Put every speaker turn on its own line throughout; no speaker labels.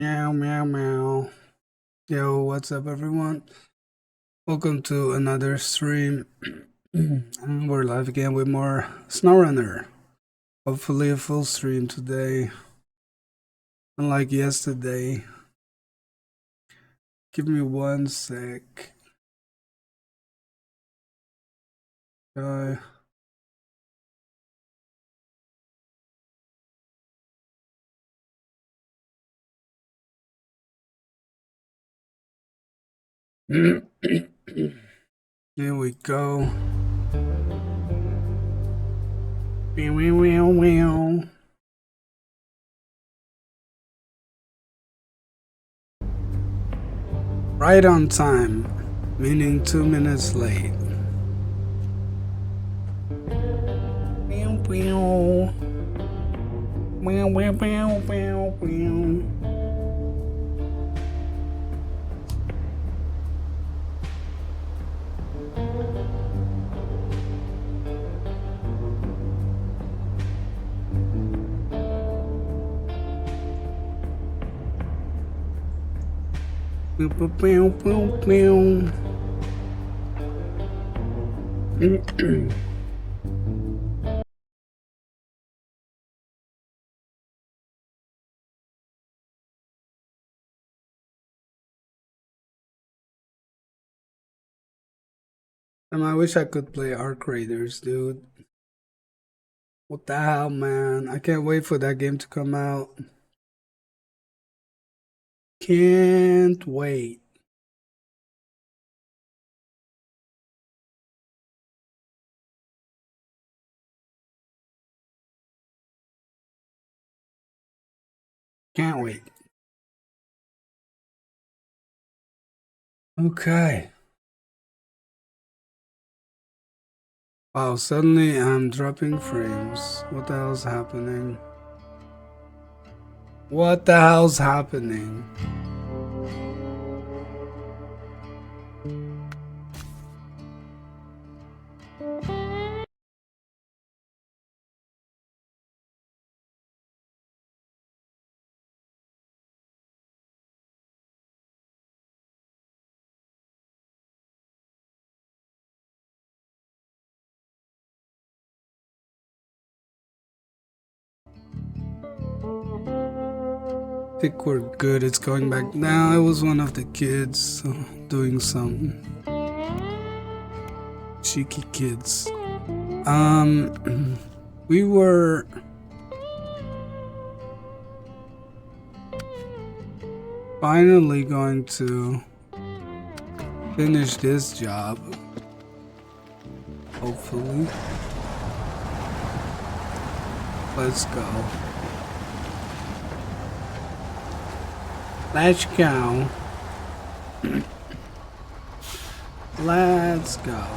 Meow, meow, meow. Yo, what's up, everyone? Welcome to another stream. And we're live again with more SnowRunner. Hopefully, a full stream today. Unlike yesterday. Give me 1 sec. Uh, Here we go. Right on time, meaning 2 minutes late. I wish I could play Arc Raiders, dude. What the hell, man? I can't wait for that game to come out. Can't wait. Can't wait. Okay. Wow, suddenly I'm dropping frames. What the hell's happening? What the hell's happening? I think we're good. It's going back now. I was one of the kids doing some cheeky kids. We were finally going to finish this job. Hopefully. Let's go. Let's go. Let's go.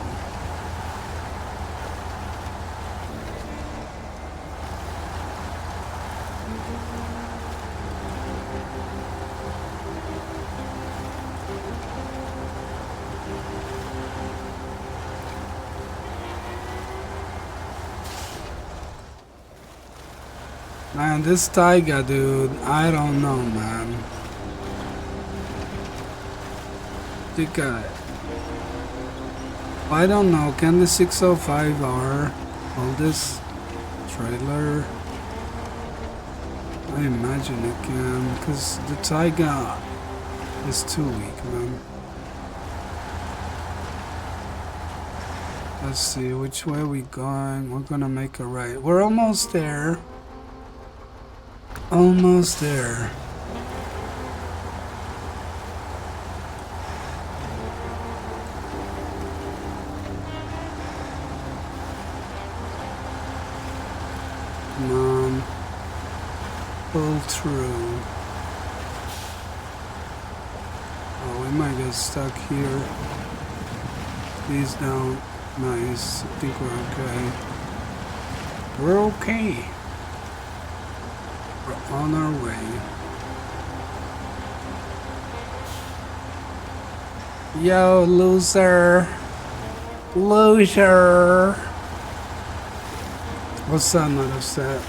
Man, this Taiga dude, I don't know, man. The guy. I don't know, can the 605R hold this trailer? I imagine it can, because the Taiga is too weak, man. Let's see, which way are we going? We're gonna make a right. We're almost there. Almost there. Come on. Pull through. Oh, we might get stuck here. Please don't. Nice. I think we're okay. We're okay. We're on our way. Yo, loser. Loser. What's that, not upset?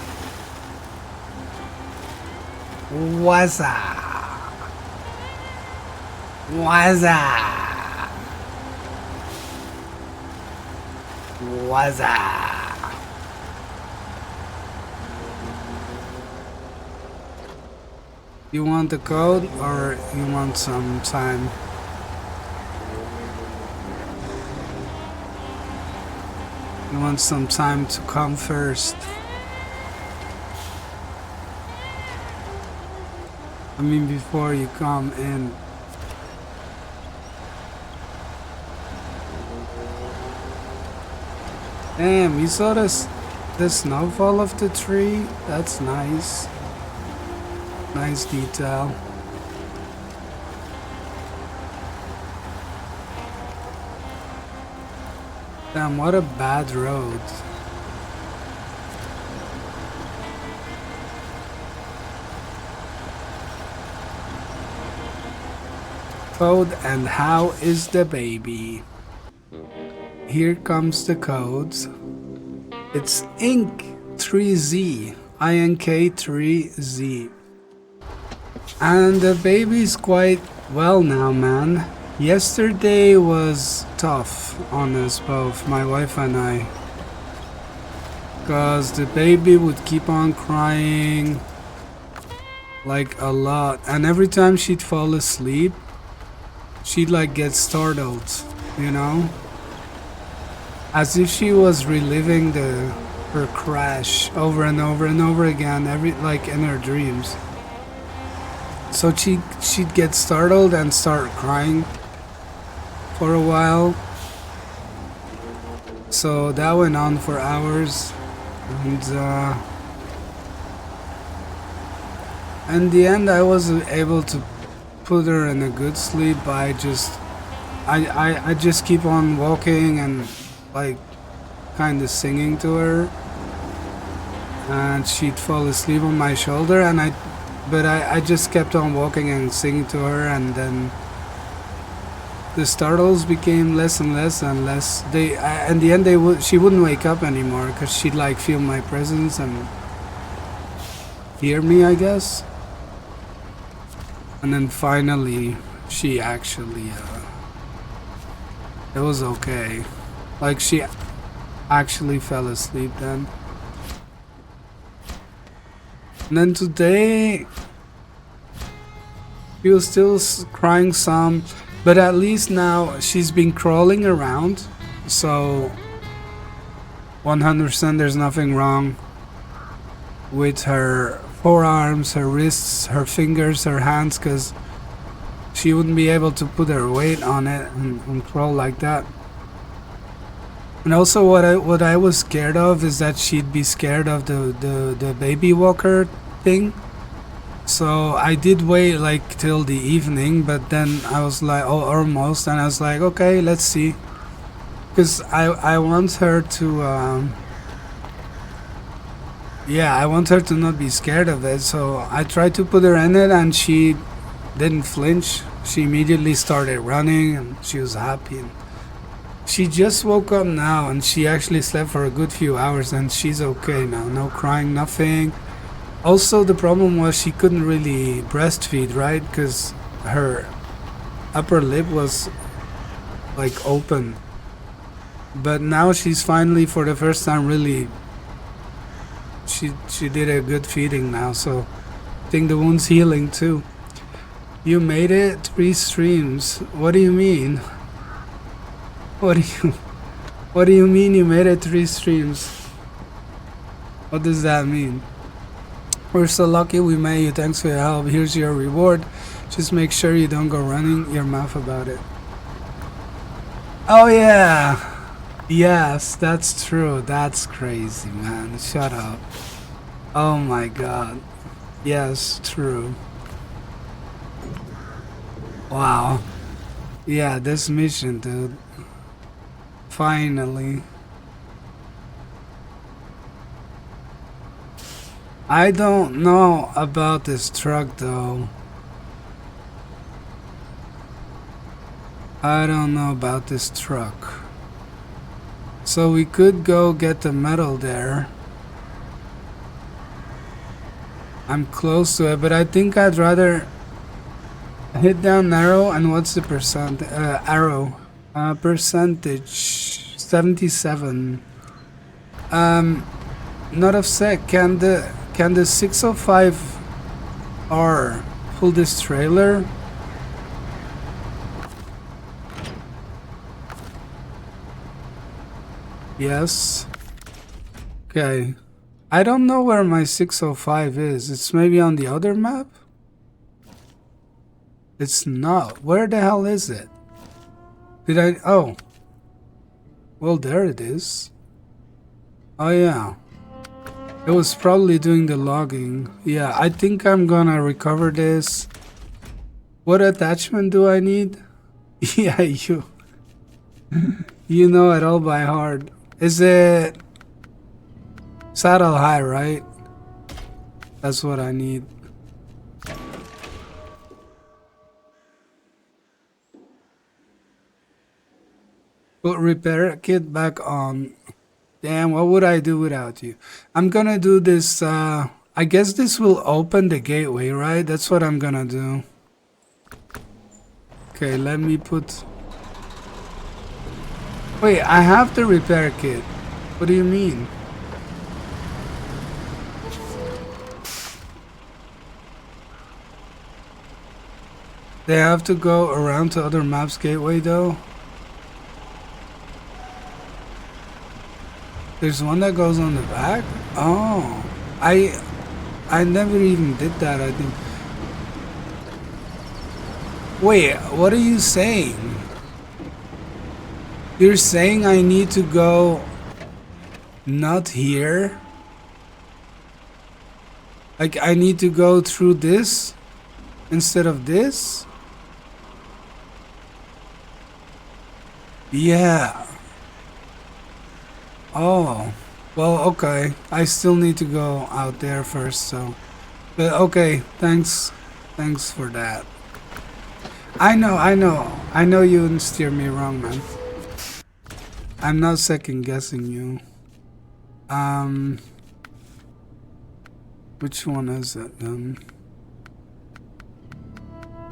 What's up? Waza! Waza! You want the code or you want some time? You want some time to come first? I mean, before you come in. Damn, you saw the snowfall of the tree? That's nice. Nice detail. Damn, what a bad road. Code, and how is the baby? Here comes the codes. It's Ink 3Z, INK 3Z. And the baby's quite well now, man. Yesterday was tough on us both, my wife and I. Because the baby would keep on crying like a lot. And every time she'd fall asleep, she'd like get startled, you know? As if she was reliving her crash over and over and over again, like in her dreams. So she'd get startled and start crying for a while. So that went on for hours, and in the end I was able to put her in a good sleep by I just keep on walking and like kind of singing to her, and she'd fall asleep on my shoulder, and I just kept on walking and singing to her, and then the startles became less and less and less. In the end she wouldn't wake up anymore because she'd like feel my presence and hear me, I guess. And then finally she actually it was okay. Like she actually fell asleep then. And then today she was still crying some, but at least now she's been crawling around, so 100% there's nothing wrong with her forearms, her wrists, her fingers, her hands, because she wouldn't be able to put her weight on it and crawl like that. And also what I was scared of is that she'd be scared of the baby walker thing. So I did wait like till the evening, but then I was like, oh, almost, and I was like, okay, let's see. Because I want her to, I want her to not be scared of it. So I tried to put her in it, and she didn't flinch. She immediately started running, and she was happy. And she just woke up now, and she actually slept for a good few hours, and she's okay now. No crying, nothing. Also, the problem was she couldn't really breastfeed, right? Because her upper lip was like open. But now she's finally, for the first time, really, she did a good feeding now. So I think the wound's healing too. You made it 3 streams. What do you mean? What do you mean you made it 3 streams? What does that mean? We're so lucky we met you. Thanks for your help. Here's your reward. Just make sure you don't go running your mouth about it. Oh yeah. Yes, that's true. That's crazy, man. Shut up. Oh my god. Yes, true. Wow. Yeah, this mission, dude. Finally. I don't know about this truck though. I don't know about this truck. So we could go get the metal there. I'm close to it, but I think I'd rather Hit down arrow, and what's the percent? Arrow. Percentage 77. Not a sec. Can the 605R pull this trailer? Yes. Okay. I don't know where my 605 is. It's maybe on the other map? It's not. Where the hell is it? Did I... Oh. Well, there it is. Oh, yeah. It was probably doing the logging. Yeah, I think I'm gonna recover this. What attachment do I need? Yeah, you... You know it all by heart. Is it... Saddle high, right? That's what I need. Put repair kit back on. Damn, what would I do without you? I'm gonna do this, I guess this will open the gateway, right? That's what I'm gonna do. Okay, let me put... Wait, I have the repair kit. What do you mean? They have to go around to other maps gateway though? There's one that goes on the back? Oh, I never even did that, I think. Wait, what are you saying? You're saying I need to go not here? Like I need to go through this instead of this? Yeah. Oh, well, okay. I still need to go out there first, so. But okay, thanks for that. I know you wouldn't steer me wrong, man. I'm not second guessing you. Which one is it then?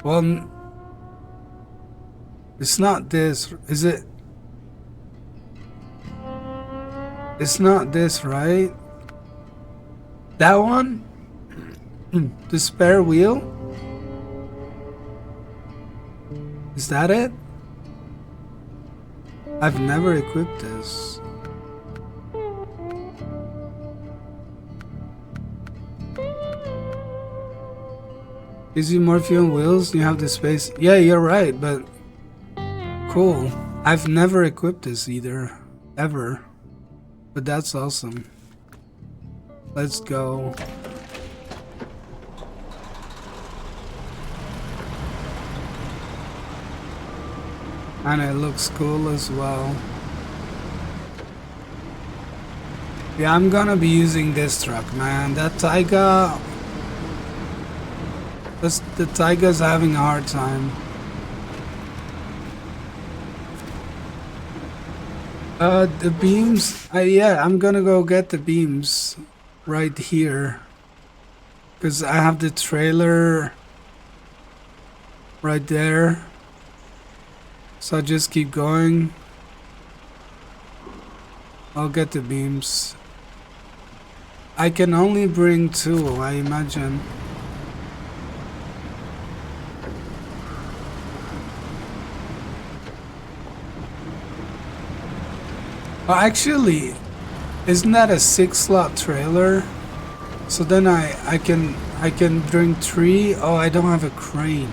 Well, it's not this, is it? It's not this, right? That one? The spare wheel? Is that it? I've never equipped this. Gives you more fuel and wheels, you have the space. Yeah, you're right, but cool. I've never equipped this either. Ever. But that's awesome. Let's go. And it looks cool as well. Yeah, I'm gonna be using this truck, man. That Taiga... The Taiga's having a hard time. The beams, yeah, I'm gonna go get the beams right here. Because I have the trailer right there. So I just keep going. I'll get the beams. I can only bring 2, I imagine. Oh, actually, isn't that a 6-slot trailer? So then I can bring 3. Oh, I don't have a crane.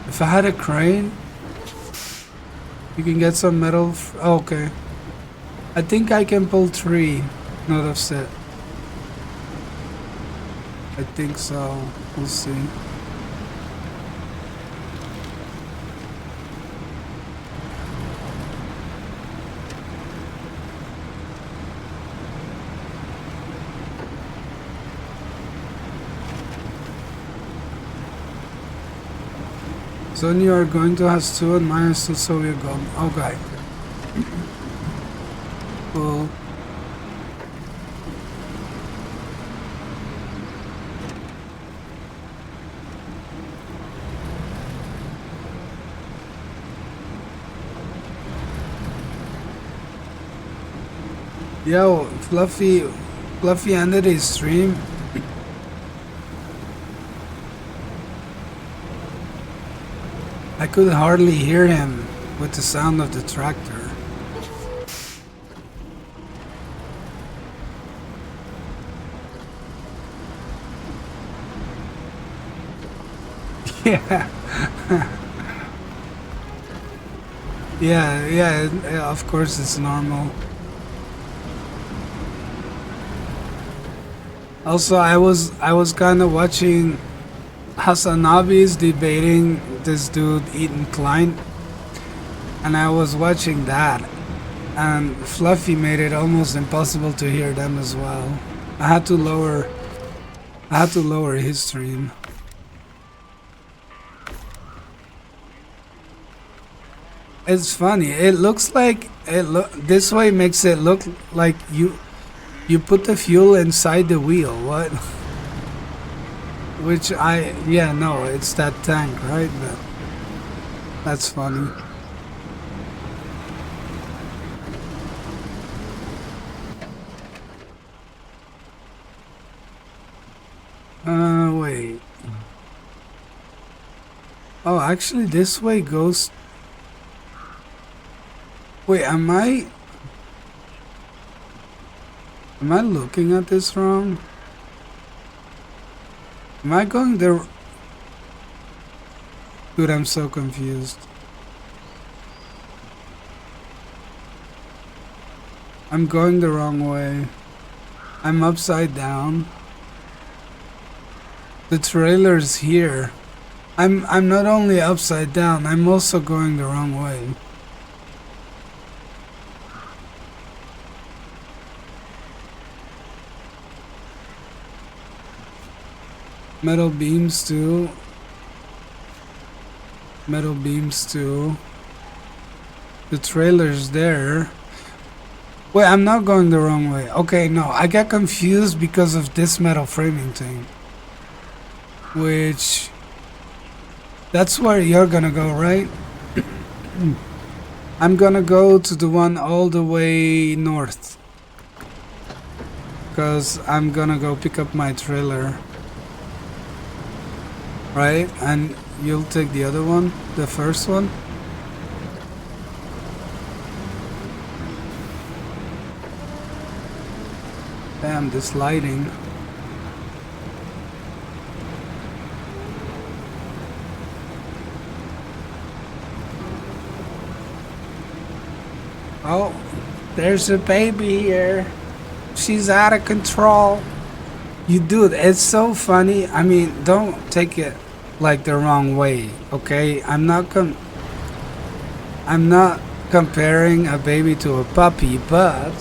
If I had a crane, you can get some metal. Oh, okay. I think I can pull 3. Not offset. I think so. We'll see. So you are going to has 2 and minus 2, so we're going. Okay. Cool. Yo, Fluffy ended his stream. I could hardly hear him with the sound of the tractor. Yeah. Yeah, of course it's normal. Also, I was kind of watching Hasanabis debating this dude Ethan Klein, and I was watching that, and Fluffy made it almost impossible to hear them as well. I had to lower his stream. It's funny. It looks like this way makes it look like you put the fuel inside the wheel. What? Which yeah, no, it's that tank, right? But that's funny. Wait. Oh, actually, this way goes. Wait, am I looking at this wrong? Am I going there? Dude, I'm so confused. I'm going the wrong way. I'm upside down. The trailer's here. I'm not only upside down, I'm also going the wrong way. Metal beams too. Metal beams too. The trailer's there. Wait, I'm not going the wrong way. Okay, no, I got confused because of this metal framing thing. Which... That's where you're gonna go, right? I'm gonna go to the one all the way north. Because I'm gonna go pick up my trailer. Right? And you'll take the other one? The first one? Damn, this lighting. Oh, there's a baby here. She's out of control. You dude, it's so funny. I mean, don't take it like the wrong way, okay? I'm not comparing a baby to a puppy, but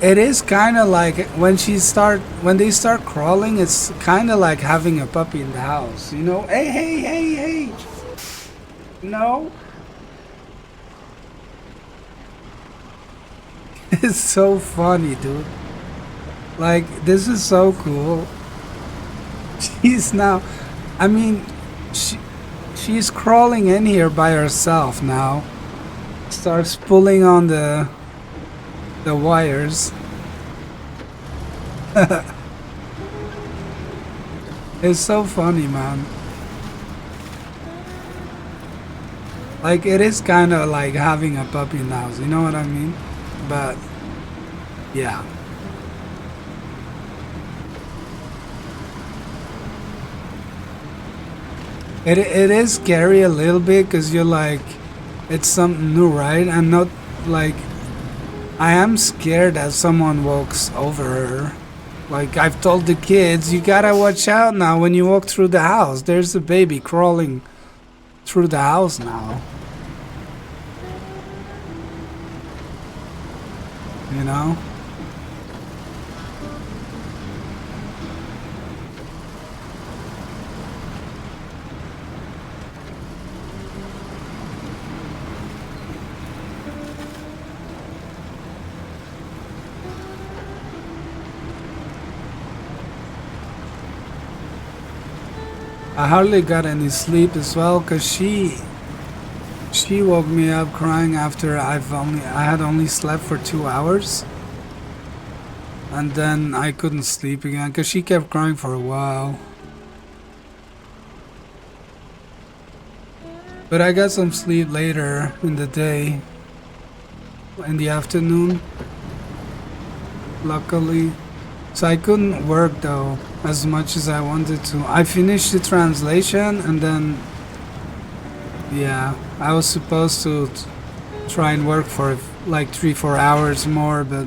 it is kind of like when they start crawling, it's kind of like having a puppy in the house, you know? Hey. No. It's so funny, dude. Like, this is so cool. She's now, I mean, she's crawling in here by herself now. Starts pulling on the wires. It's so funny, man. Like, it is kind of like having a puppy in the house, you know what I mean? But, yeah. It is scary a little bit because you're like, it's something new, right? I'm not like, I am scared that someone walks over her. Like, I've told the kids, you gotta watch out now when you walk through the house. There's a baby crawling through the house now. You know? I hardly got any sleep as well because she woke me up crying after I had only slept for 2 hours. And then I couldn't sleep again because she kept crying for a while. But I got some sleep later in the day, in the afternoon, luckily. So I couldn't work though as much as I wanted to. I finished the translation and then, yeah, I was supposed to try and work for like 3-4 hours more, but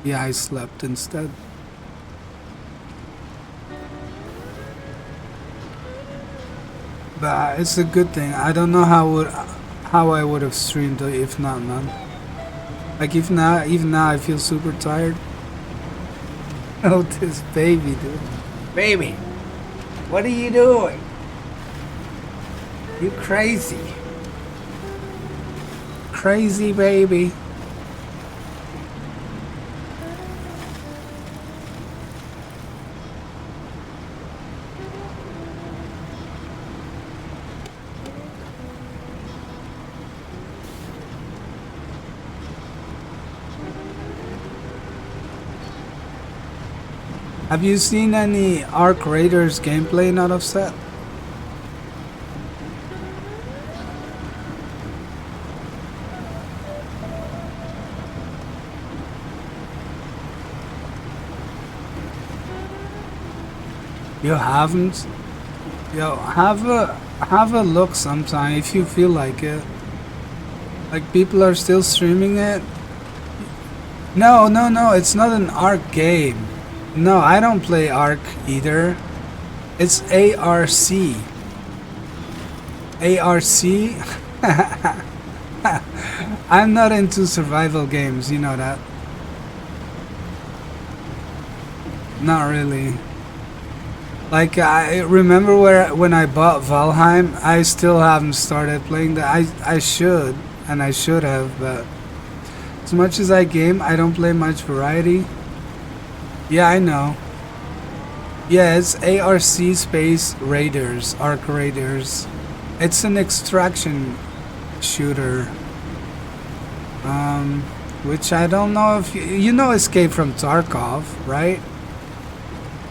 yeah, I slept instead. But it's a good thing. I don't know how I would have streamed if not, man. Like if now, even now, I feel super tired. Oh, this baby, dude. Baby, what are you doing? You crazy. Crazy baby. Have you seen any Arc Raiders gameplay not offset? You haven't? Yo, have a look sometime if you feel like it. Like people are still streaming it. No, it's not an Arc game. No, I don't play Arc either. It's ARC. ARC? I'm not into survival games, you know that. Not really. Like, I remember when I bought Valheim, I still haven't started playing that. I should, and I should have, but as much as I game, I don't play much variety. Yeah, I know. Yeah, it's ARC space Raiders, Arc Raiders. It's an extraction shooter. Which I don't know if you know Escape from Tarkov, right?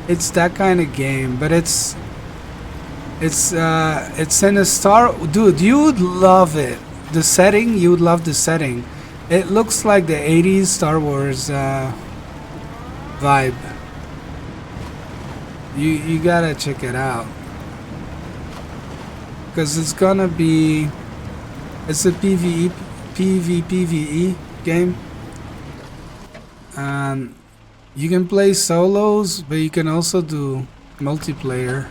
It's that kind of game, but it's in a star. Dude, you would love it. The setting, you would love the setting. It looks like the 80s Star Wars vibe. You gotta check it out, because it's gonna be, it's a PvE game, and you can play solos, but you can also do multiplayer.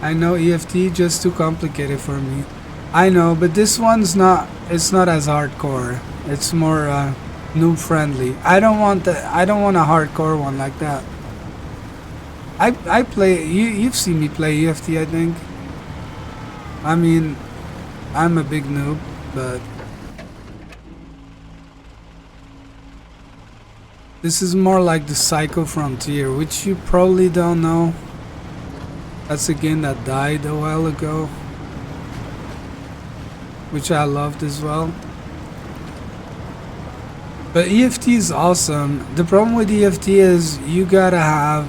I know EFT just too complicated for me. I know, but this one's not. It's not as hardcore. It's more noob friendly. I don't want a hardcore one like that. I play. You've seen me play EFT, I think. I mean, I'm a big noob, but this is more like the Psycho Frontier, which you probably don't know. That's a game that died a while ago, which I loved as well. But EFT is awesome. The problem with EFT is you gotta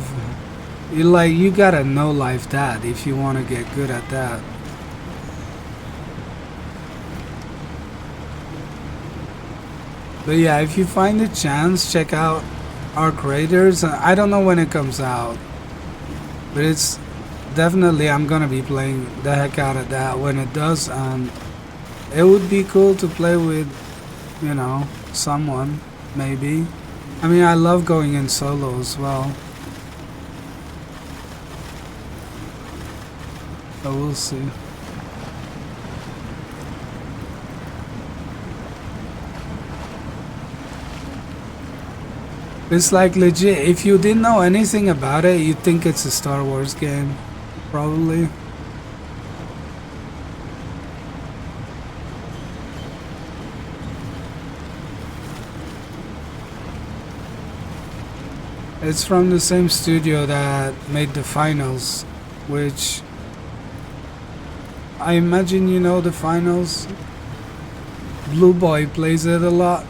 know life that if you want to get good at that. But yeah, if you find a chance, check out Arc Raiders. I don't know when it comes out, but it's definitely, I'm gonna be playing the heck out of that when it does. It would be cool to play with, you know, someone, maybe. I mean, I love going in solo as well. But we'll see. It's like legit, if you didn't know anything about it, you'd think it's a Star Wars game. Probably. It's from the same studio that made the finals, which I imagine you know the finals. Blue Boy plays it a lot.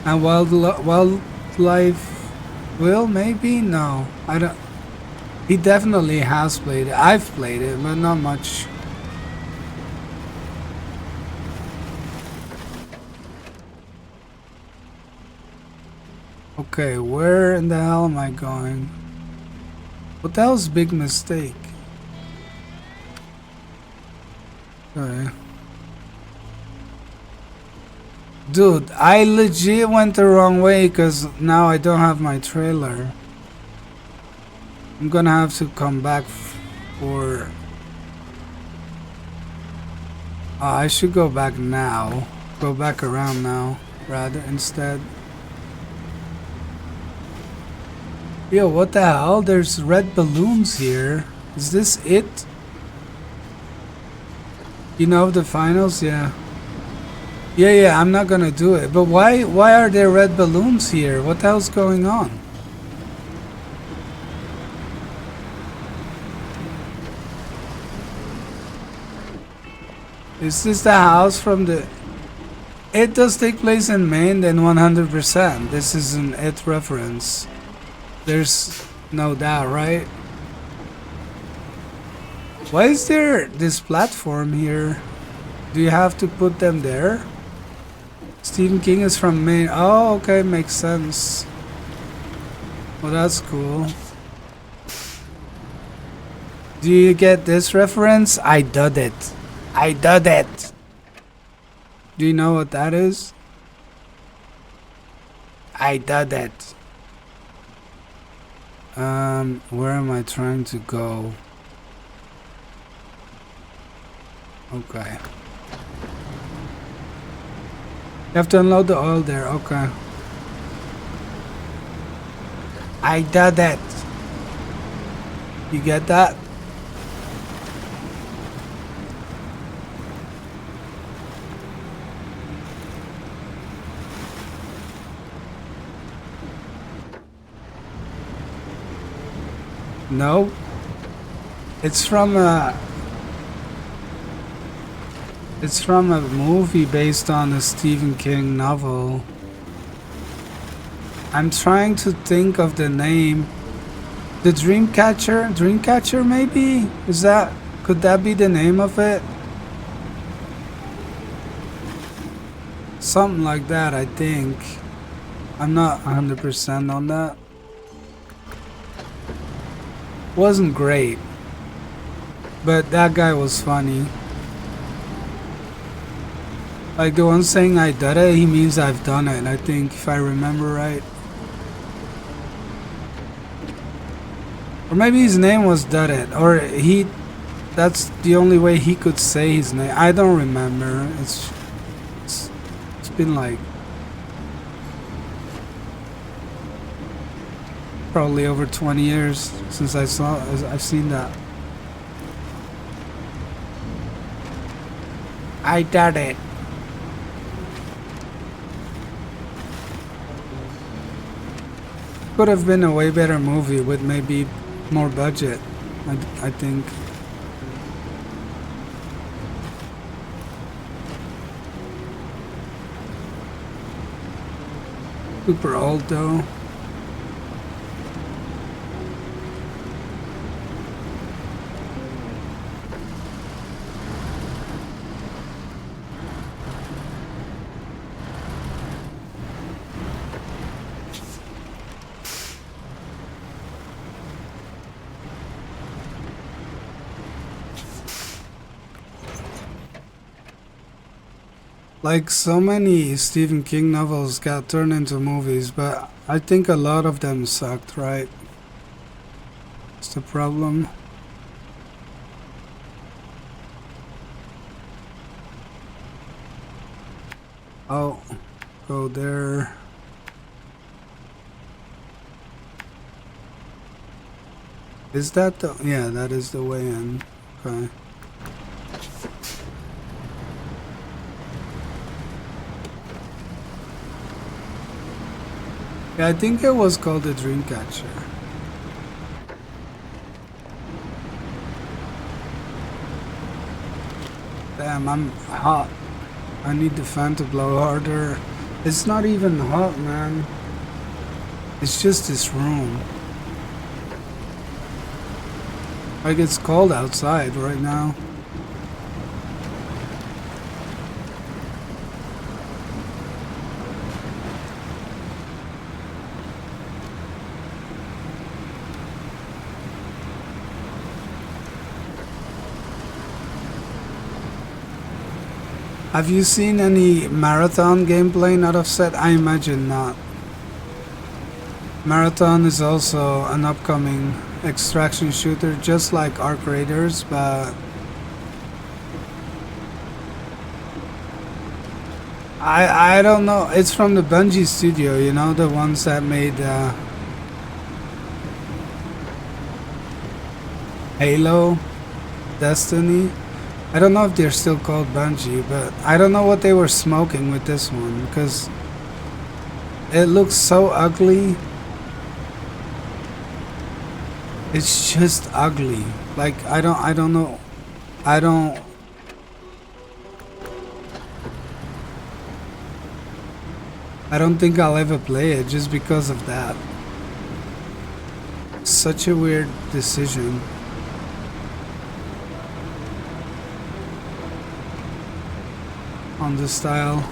And Wildlife will maybe? No. I don't. He definitely has played it. I've played it, but not much. Okay, where in the hell am I going? What the hell's big mistake? Okay. Dude, I legit went the wrong way because now I don't have my trailer. I'm gonna have to come back for... I should go back now. Go back around now, rather, instead. Yo, what the hell? There's red balloons here. Is this it? You know the finals? Yeah. Yeah, I'm not gonna do it. But why are there red balloons here? What the hell's going on? Is this the house from the... It does take place in Maine, then 100%. This is an it reference. There's no doubt, right? Why is there this platform here? Do you have to put them there? Stephen King is from Maine. Oh, okay, makes sense. Well, that's cool. Do you get this reference? I did it. I did it. Do you know what that is? I did it. Where am I trying to go? Okay. You have to unload the oil there, okay. I did it. You get that? No. It's from a movie based on a Stephen King novel. I'm trying to think of the name. The Dreamcatcher maybe? Could that be the name of it? Something like that, I think. I'm not 100% on that. Wasn't great, but that guy was funny. Like the one saying I did it, he means I've done it, I think, if I remember right. Or maybe his name was Did It, or that's the only way he could say his name. I don't remember. It's been like probably over 20 years since I've seen that. I did it. Could have been a way better movie with maybe more budget, I think. Super old though. Like so many Stephen King novels got turned into movies, but I think a lot of them sucked, right? That's the problem. Oh, go there. Is that the... Yeah, that is the way in. Okay. Yeah, I think it was called the Dreamcatcher. Damn, I'm hot. I need the fan to blow harder. It's not even hot, man. It's just this room. Like, it's cold outside right now. Have you seen any Marathon gameplay not offset? I imagine not. Marathon is also an upcoming extraction shooter, just like Arc Raiders, but I don't know. It's from the Bungie studio, you know, the ones that made Halo, Destiny. I don't know if they're still called Bungie, but I don't know what they were smoking with this one, because it looks so ugly. It's just ugly. Like, I don't know. I don't think I'll ever play it just because of that. Such a weird decision. On the style.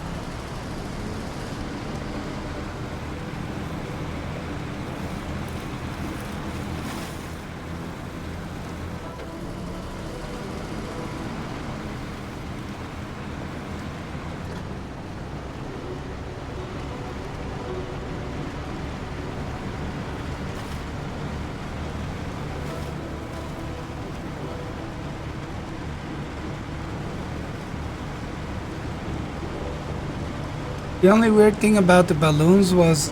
The only weird thing about the balloons was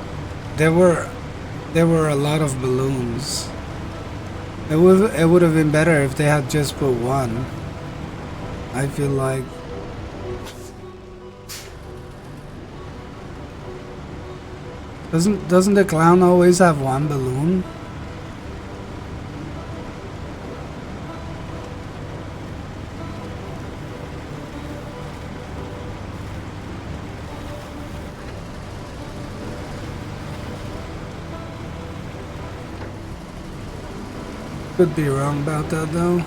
there were a lot of balloons. It would have been better if they had just put one. I feel like doesn't the clown always have one balloon? Could be wrong about that though.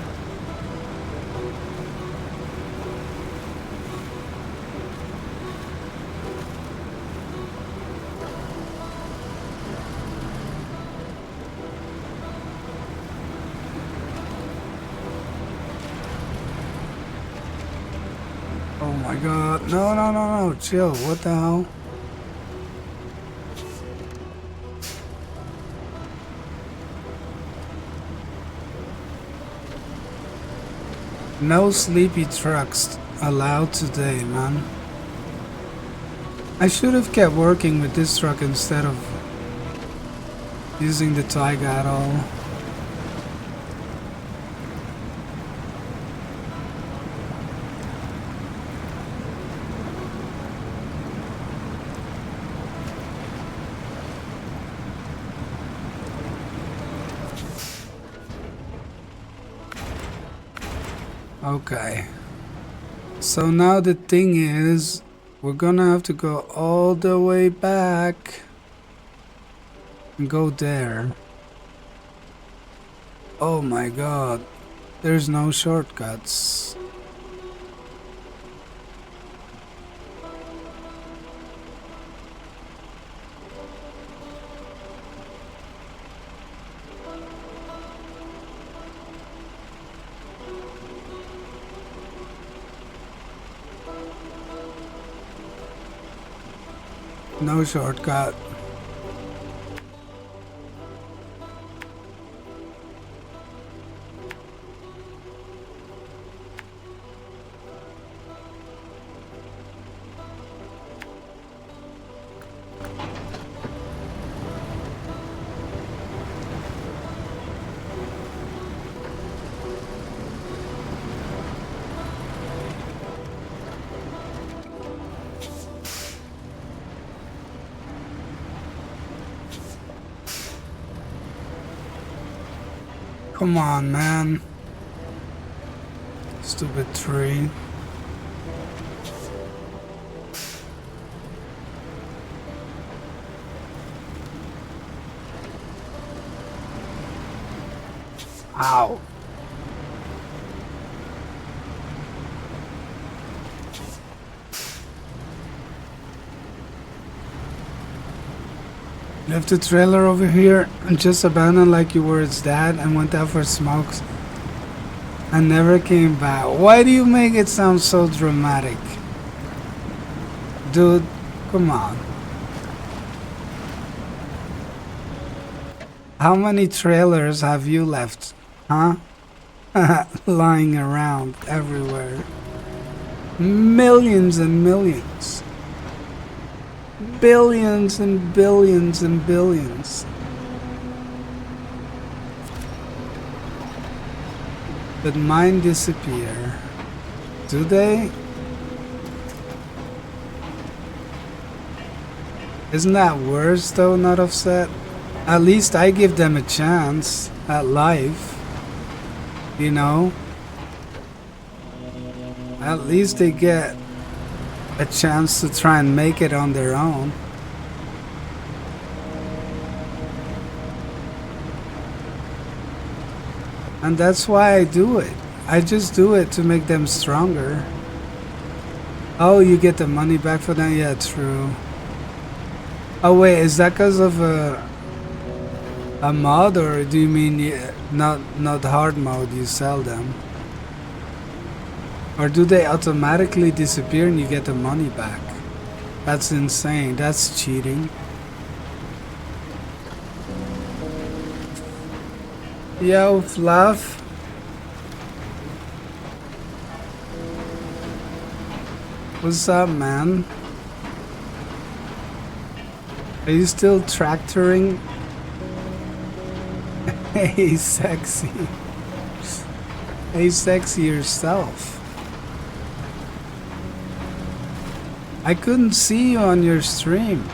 Oh my god. No, chill. What the hell? No sleepy trucks allowed today, man. I should have kept working with this truck instead of using the Taiga at all. Okay. So now the thing is, we're gonna have to go all the way back and go there. Oh my god. There's no shortcuts. No shortcut. Come on, man. Stupid tree. Ow. Left the trailer over here and just abandoned like you were its dad and went out for smokes and never came back. Why do you make it sound so dramatic? Dude, come on. How many trailers have you left, huh? Lying around everywhere. Millions and millions. Billions and billions and billions. But mine disappear. Do they? Isn't that worse though, not offset? At least I give them a chance at life. You know? At least they get a chance to try and make it on their own. And that's why I do it. I just do it to make them stronger. Oh, you get the money back for that? Yeah, true. Oh wait, is that because of a mod, or do you mean not hard mode, you sell them? Or do they automatically disappear and you get the money back? That's insane. That's cheating. Yo, Fluff. What's up, man? Are you still tractoring? Hey, sexy. Hey, sexy yourself. I couldn't see you on your stream.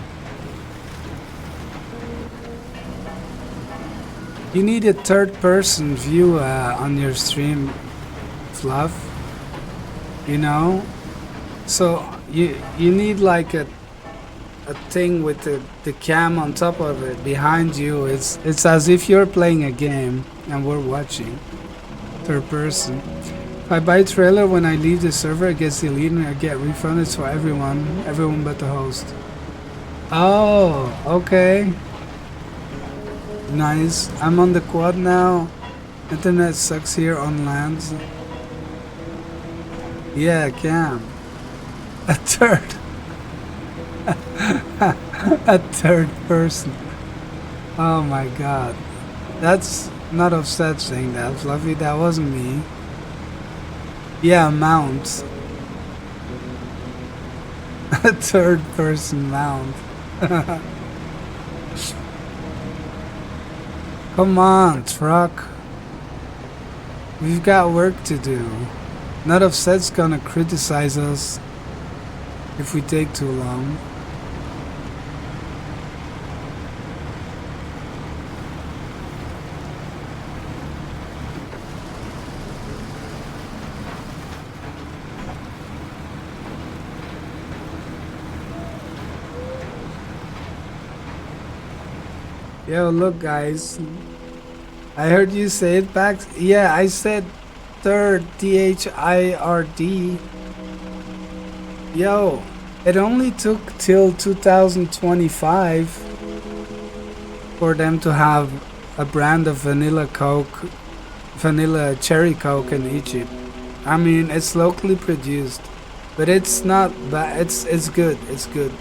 You need a third-person view on your stream, Fluff. You know? So you need like a thing with the cam on top of it behind you. It's as if you're playing a game and we're watching. Third person. If I buy trailer when I leave the server, it gets deleted and I get refunded for everyone but the host. Oh, okay. Nice. I'm on the quad now. Internet sucks here on lands. Yeah, cam. A third. A third person. Oh my god. That's not offset saying that, Fluffy. That wasn't me. Yeah, mount. A third person mount. Come on, truck. We've got work to do. Not offset's gonna criticize us if we take too long. Yo, look guys, I heard you say it back. Yeah, I said third, THIRD. Yo, it only took till 2025 for them to have a brand of vanilla cherry Coke in Egypt. I mean, it's locally produced, but it's not bad. It's good. It's good.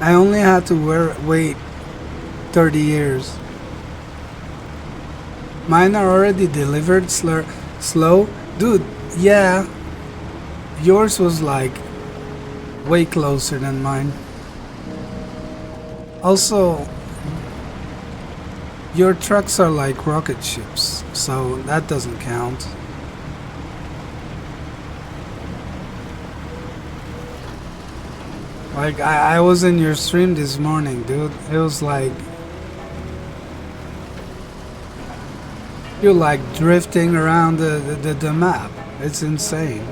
I only had to wait 30 years. Mine are already delivered slow. Dude, yeah. Yours was like way closer than mine. Also, your trucks are like rocket ships, so that doesn't count. Like, I was in your stream this morning, dude. It was like... You're like drifting around the map. It's insane.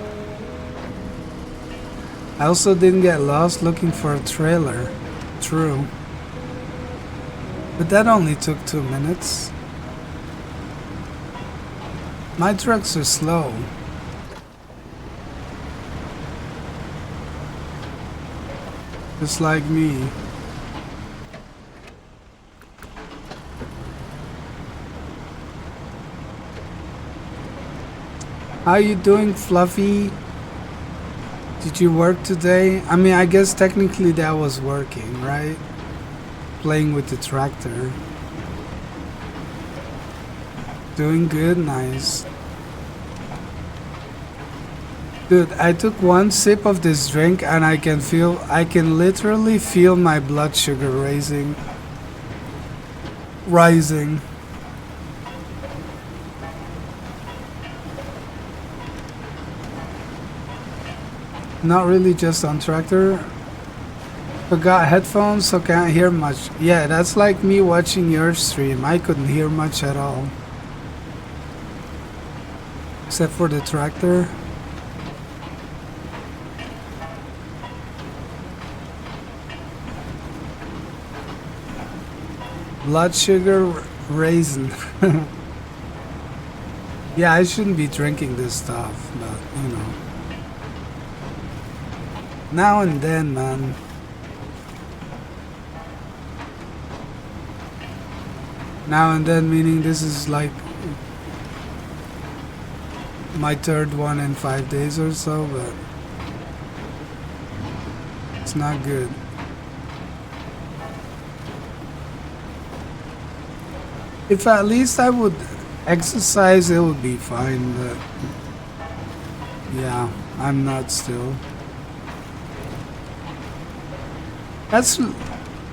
I also didn't get lost looking for a trailer. True. But that only took 2 minutes. My trucks are slow. Just like me. How you doing, Fluffy? Did you work today? I mean, I guess technically that was working, right? Playing with the tractor. Doing good, nice. Dude, I took one sip of this drink and I can literally feel my blood sugar rising. Not really just on tractor. Forgot headphones, so can't hear much. Yeah, that's like me watching your stream. I couldn't hear much at all. Except for the tractor. Blood sugar raisin. Yeah, I shouldn't be drinking this stuff, but you know. Now and then, man. Now and then meaning this is like my third one in 5 days or so, but it's not good. If at least I would exercise, it would be fine, but yeah, I'm not still. That's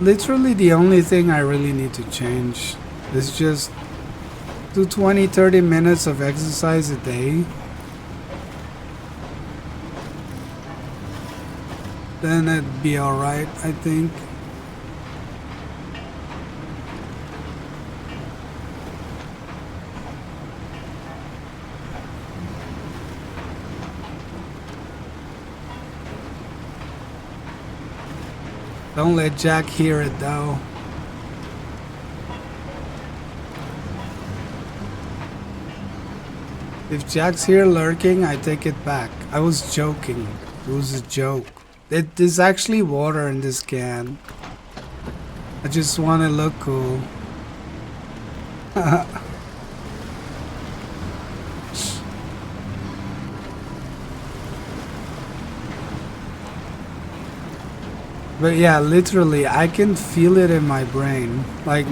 literally the only thing I really need to change. It's just do 20-30 minutes of exercise a day. Then it'd be alright, I think. Don't let Jack hear it though. If Jack's here lurking, I take it back. I was joking. It was a joke. There's actually water in this can. I just want to look cool. But yeah, literally, I can feel it in my brain. Like,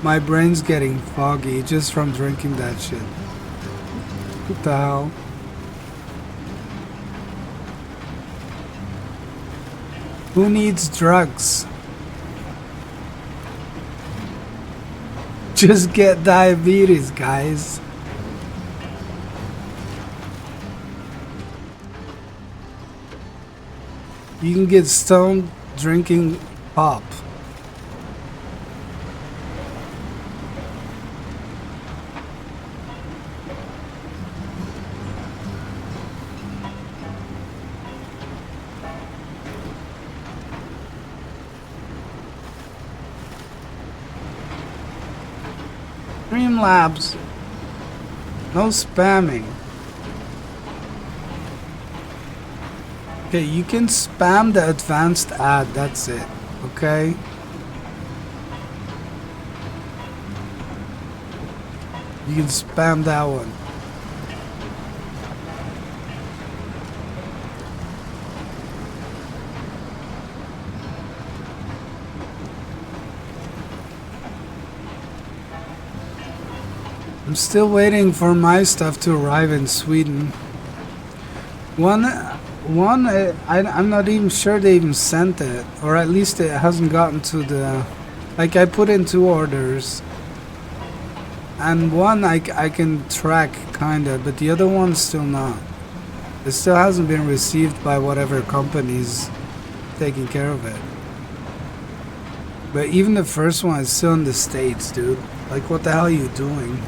my brain's getting foggy just from drinking that shit. What the hell? Who needs drugs? Just get diabetes, guys. You can get stoned drinking pop. Streamlabs. No spamming. Okay, you can spam the advanced ad, that's it, okay? You can spam that one. I'm still waiting for my stuff to arrive in Sweden. I'm not even sure they even sent it, or at least it hasn't gotten to the, like I put in 2 orders, and one I can track kinda, but the other one's still not. It still hasn't been received by whatever company's taking care of it. But even the first one is still in the States, dude. Like, what the hell are you doing?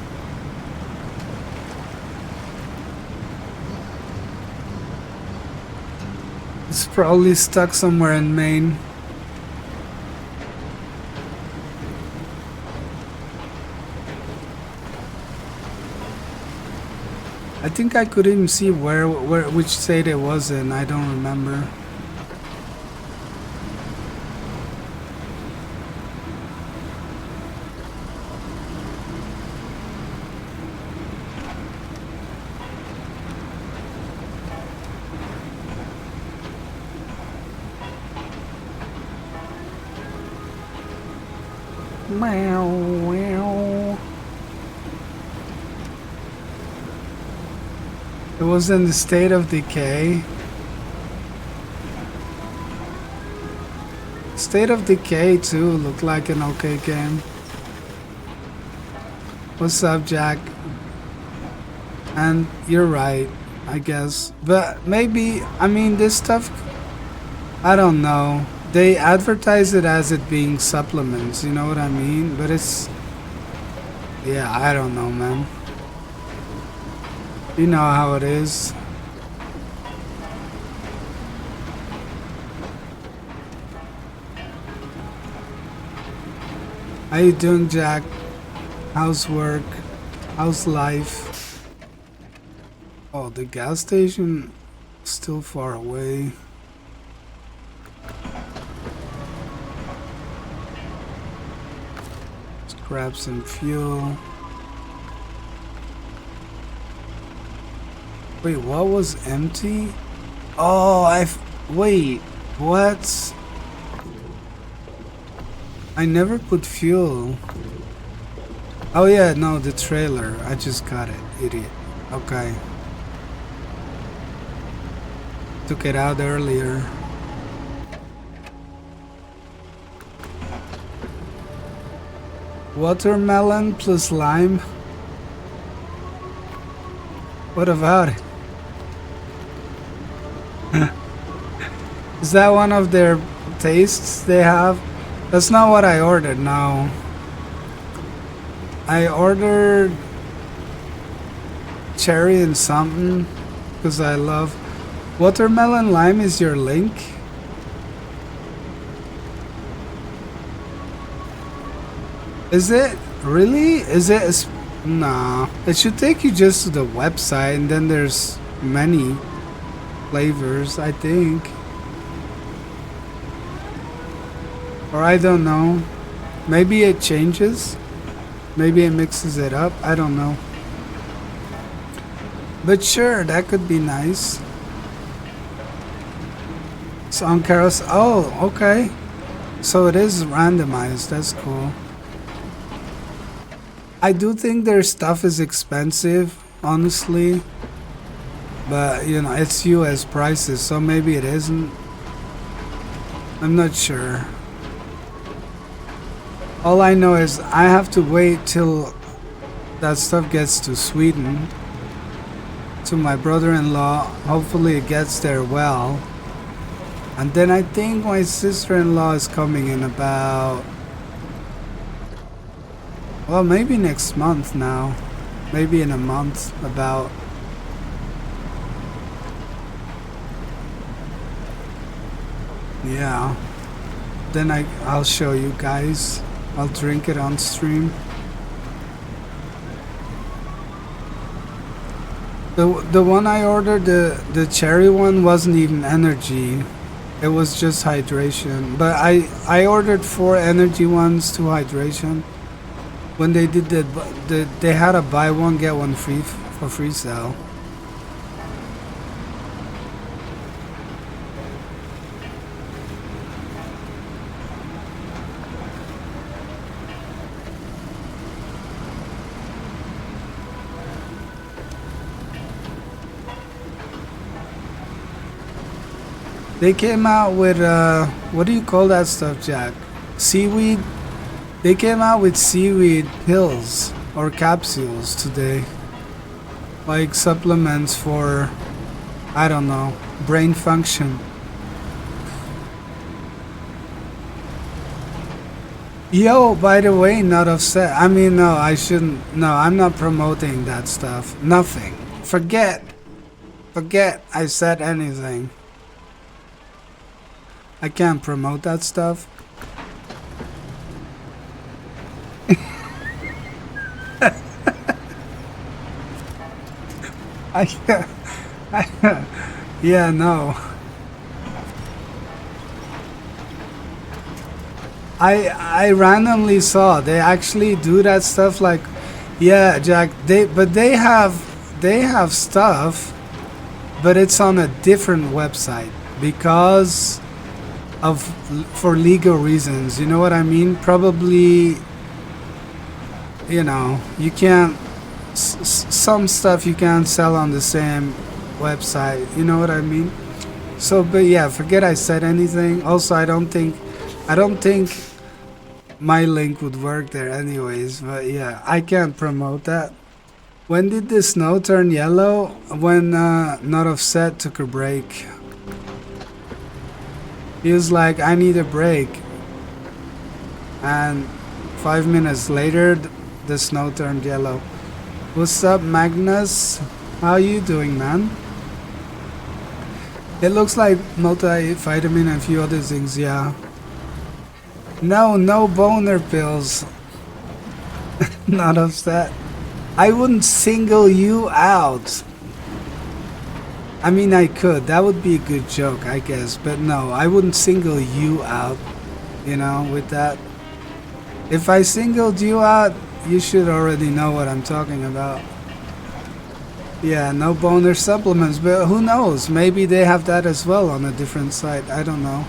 It's probably stuck somewhere in Maine. I think I couldn't even see which state it was in. I don't remember. Meow, meow. It was in the State of Decay. State of Decay 2 looked like an okay game. What's up, Jack? And you're right, I guess. But maybe, I mean, this stuff, I don't know. They advertise it as it being supplements, you know what I mean? But it's, yeah, I don't know, man. You know how it is. How you doing, Jack? How's work? How's life? Oh, the gas station is still far away. Let's grab some fuel. Wait, what was empty? Oh, wait, what? I never put fuel. Oh yeah, no, the trailer. I just got it, idiot. Okay. Took it out earlier. Watermelon plus lime? What about it? Is that one of their tastes they have? That's not what I ordered, no. I ordered cherry and something because I love watermelon lime. Is your link? Is it really? Is it? Nah, it should take you just to the website and then there's many flavors, I think. Or I don't know. Maybe it changes. Maybe it mixes it up. I don't know. But sure, that could be nice. So on carousel. Oh, okay. So it is randomized. That's cool. I do think their stuff is expensive, honestly. But, you know, it's US prices, so maybe it isn't. I'm not sure. All I know is I have to wait till that stuff gets to Sweden, to my brother-in-law. Hopefully it gets there well. And then I think my sister-in-law is coming in about, well, maybe next month now. Maybe in a month, about. Yeah. Then I'll show you guys. I'll drink it on stream. The one I ordered, the cherry one, wasn't even energy. It was just hydration. But I ordered 4 energy ones, 2 hydration. When they did they had a buy one get one free for free sale. They came out with what do you call that stuff, Jack? Seaweed? They came out with seaweed pills or capsules today. Like supplements for, I don't know, brain function. Yo, by the way, not upset. I mean, no, I shouldn't. No, I'm not promoting that stuff. Nothing. Forget I said anything. I can't promote that stuff. I, yeah, no. I randomly saw they actually do that stuff like, yeah, Jack. They have stuff, but it's on a different website because of for legal reasons. You know what I mean? Probably, you can't some stuff you can't sell on the same website. You know what I mean? So, but yeah, forget I said anything. Also, I don't think my link would work there anyways. But yeah, I can't promote that. When did the snow turn yellow? When Not Offset took a break. He was like, I need a break. And 5 minutes later, the snow turned yellow. What's up, Magnus? How you doing, man? It looks like multivitamin and a few other things, yeah. No boner pills. Not Offset. I wouldn't single you out. I mean, I could. That would be a good joke, I guess. But no, I wouldn't single you out, with that. If I singled you out, you should already know what I'm talking about. Yeah, no boner supplements, but who knows? Maybe they have that as well on a different site. I don't know.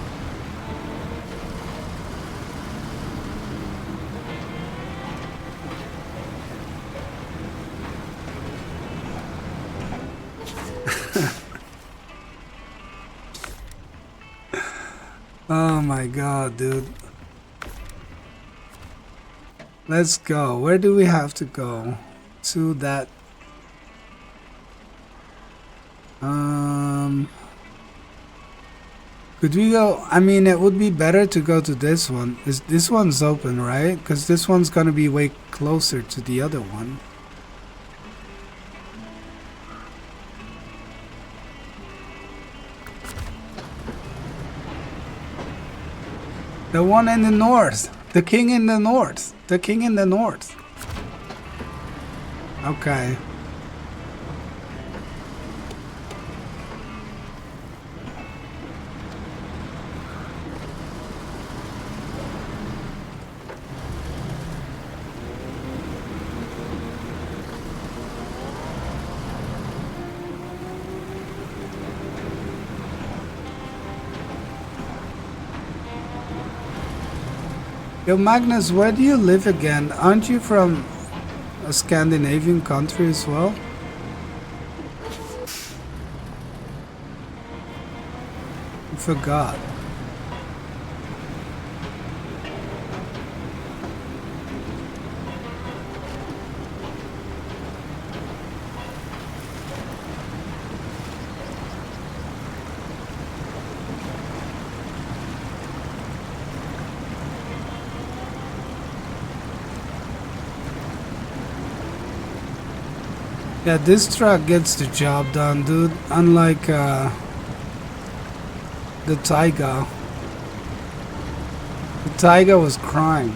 Oh my god, dude. Let's go. Where do we have to go? To that. Could we go? I mean, it would be better to go to this one. This one's open, right? Because this one's gonna be way closer to the other one. The one in the north. The king in the north. The king in the north. Okay. Yo, Magnus, where do you live again? Aren't you from a Scandinavian country as well? I forgot. Yeah, this truck gets the job done, dude. Unlike the Taiga. The Taiga was crying.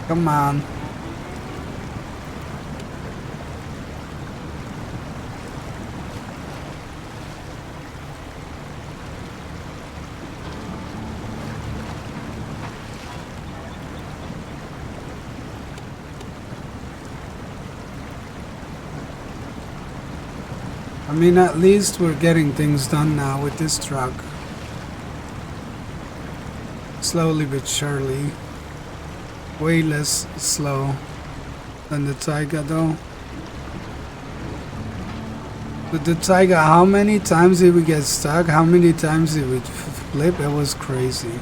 Come on. I mean, at least we're getting things done now with this truck. Slowly but surely. Way less slow than the Taiga though. With the Taiga, how many times did we get stuck? How many times did we flip? It was crazy.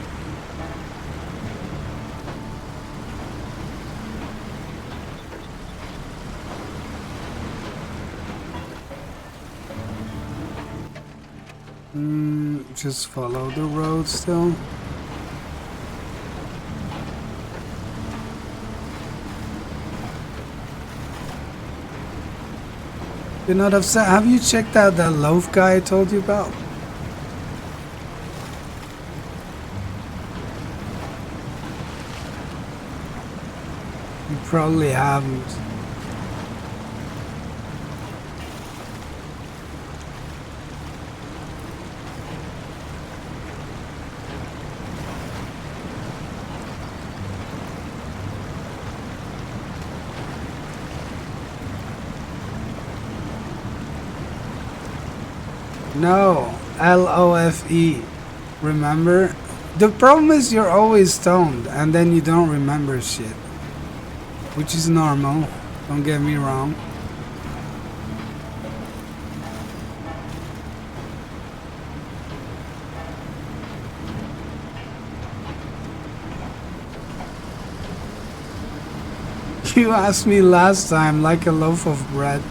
Just follow the road still. You're not upset? Have you checked out that loaf guy I told you about? You probably haven't. No, LOFE. Remember? The problem is you're always stoned and then you don't remember shit. Which is normal, don't get me wrong. You asked me last time like a loaf of bread.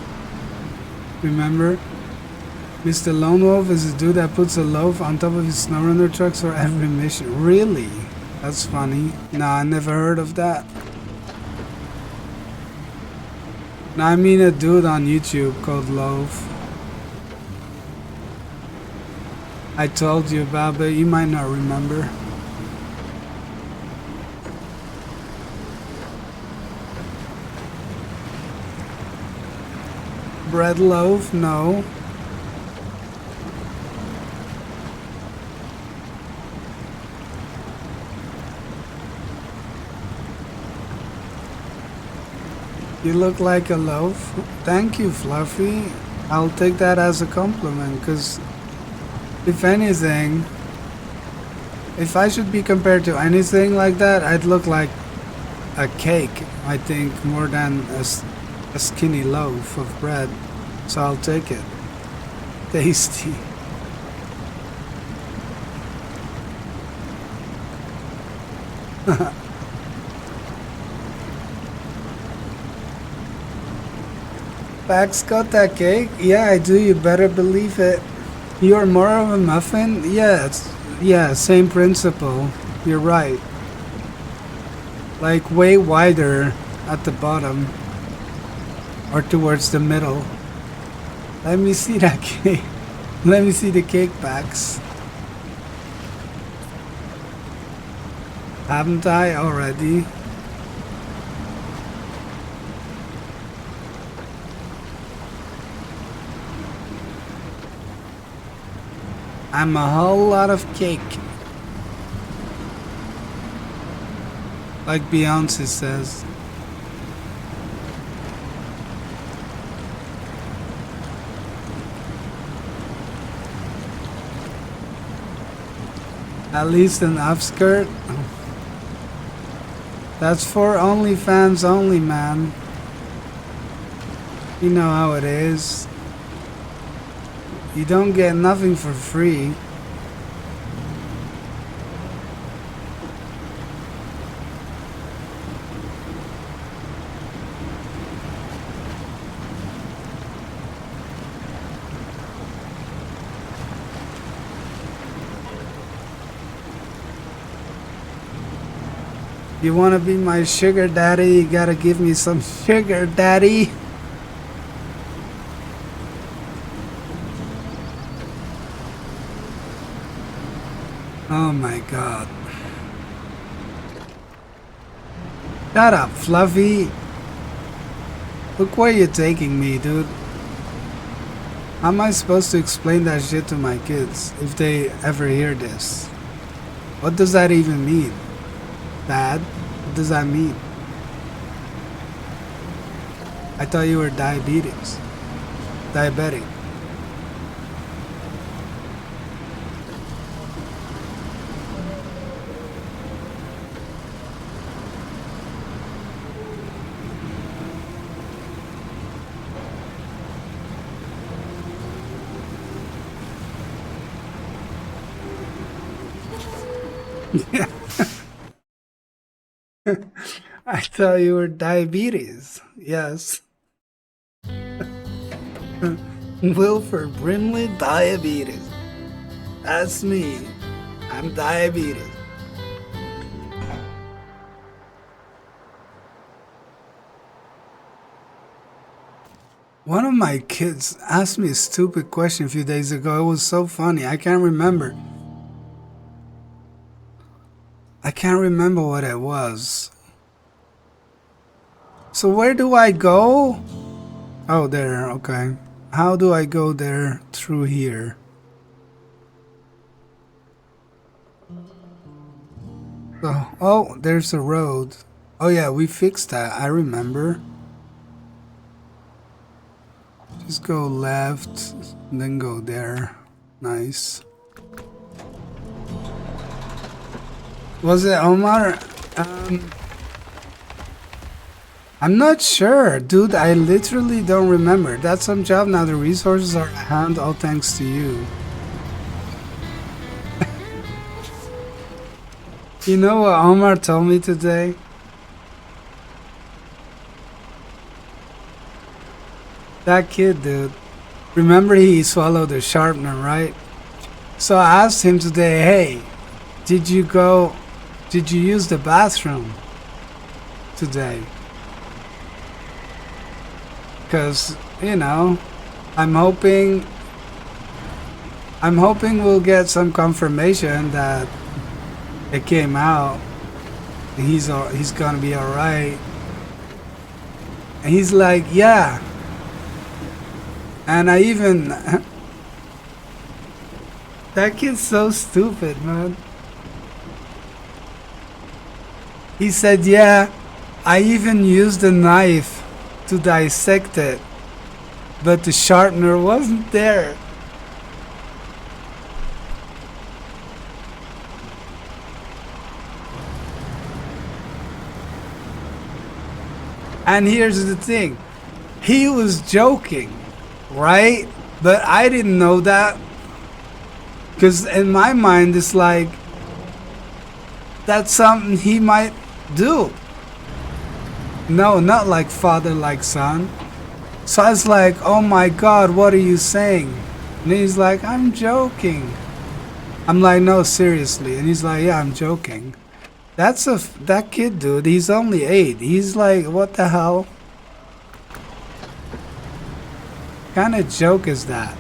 Remember? Mr. Lone Wolf is a dude that puts a loaf on top of his snowrunner trucks for every mission. Really? That's funny. Nah, I never heard of that. Nah, I mean a dude on YouTube called Loaf. I told you about, but you might not remember. Bread loaf? No. You look like a loaf. Thank you, Fluffy. I'll take that as a compliment, because if anything, if I should be compared to anything like that, I'd look like a cake, I think, more than a skinny loaf of bread. So I'll take it. Tasty. Pax got that cake? Yeah, I do. You better believe it. You're more of a muffin? Yeah, same principle. You're right. Like way wider at the bottom. Or towards the middle. Let me see that cake. Let me see the cake packs. Haven't I already? I'm a whole lot of cake. Like Beyonce says. At least an upskirt? That's for OnlyFans only, man. You know how it is. You don't get nothing for free. You wanna be my sugar daddy? You gotta give me some sugar, daddy. Oh my god. Shut up, Fluffy. Look where you're taking me, dude. How am I supposed to explain that shit to my kids if they ever hear this? What does that even mean? Dad? What does that mean? I thought you were diabetes. Diabetic. I thought you were diabetes. Yes. Wilford Brimley, diabetes. That's me. I'm diabetes. One of my kids asked me a stupid question a few days ago. It was so funny. I can't remember. I can't remember what it was. So where do I go? Oh, there. Okay. How do I go there through here? Oh, there's a road. Oh yeah, we fixed that. I remember. Just go left, then go there. Nice. Was it Omar? I'm not sure, dude. I literally don't remember. That's some job now. The resources are at hand, all thanks to you. You know what Omar told me today? That kid, dude. Remember he swallowed a sharpener, right? So I asked him today, hey, did you use the bathroom today? Because, you know, I'm hoping we'll get some confirmation that it came out and he's gonna be alright. And he's like, yeah. And I even that kid's so stupid, man. He said, yeah, I even used a knife to dissect it, but the sharpener wasn't there. And here's the thing, he was joking, right? But I didn't know that, because in my mind it's like that's something he might do. No, not like father like son. So I was like, oh my god, what are you saying? And he's like, I'm joking. I'm like, no, seriously. And he's like, yeah, I'm joking. That kid, dude, he's only 8. He's like, what the hell? What kind of joke is that?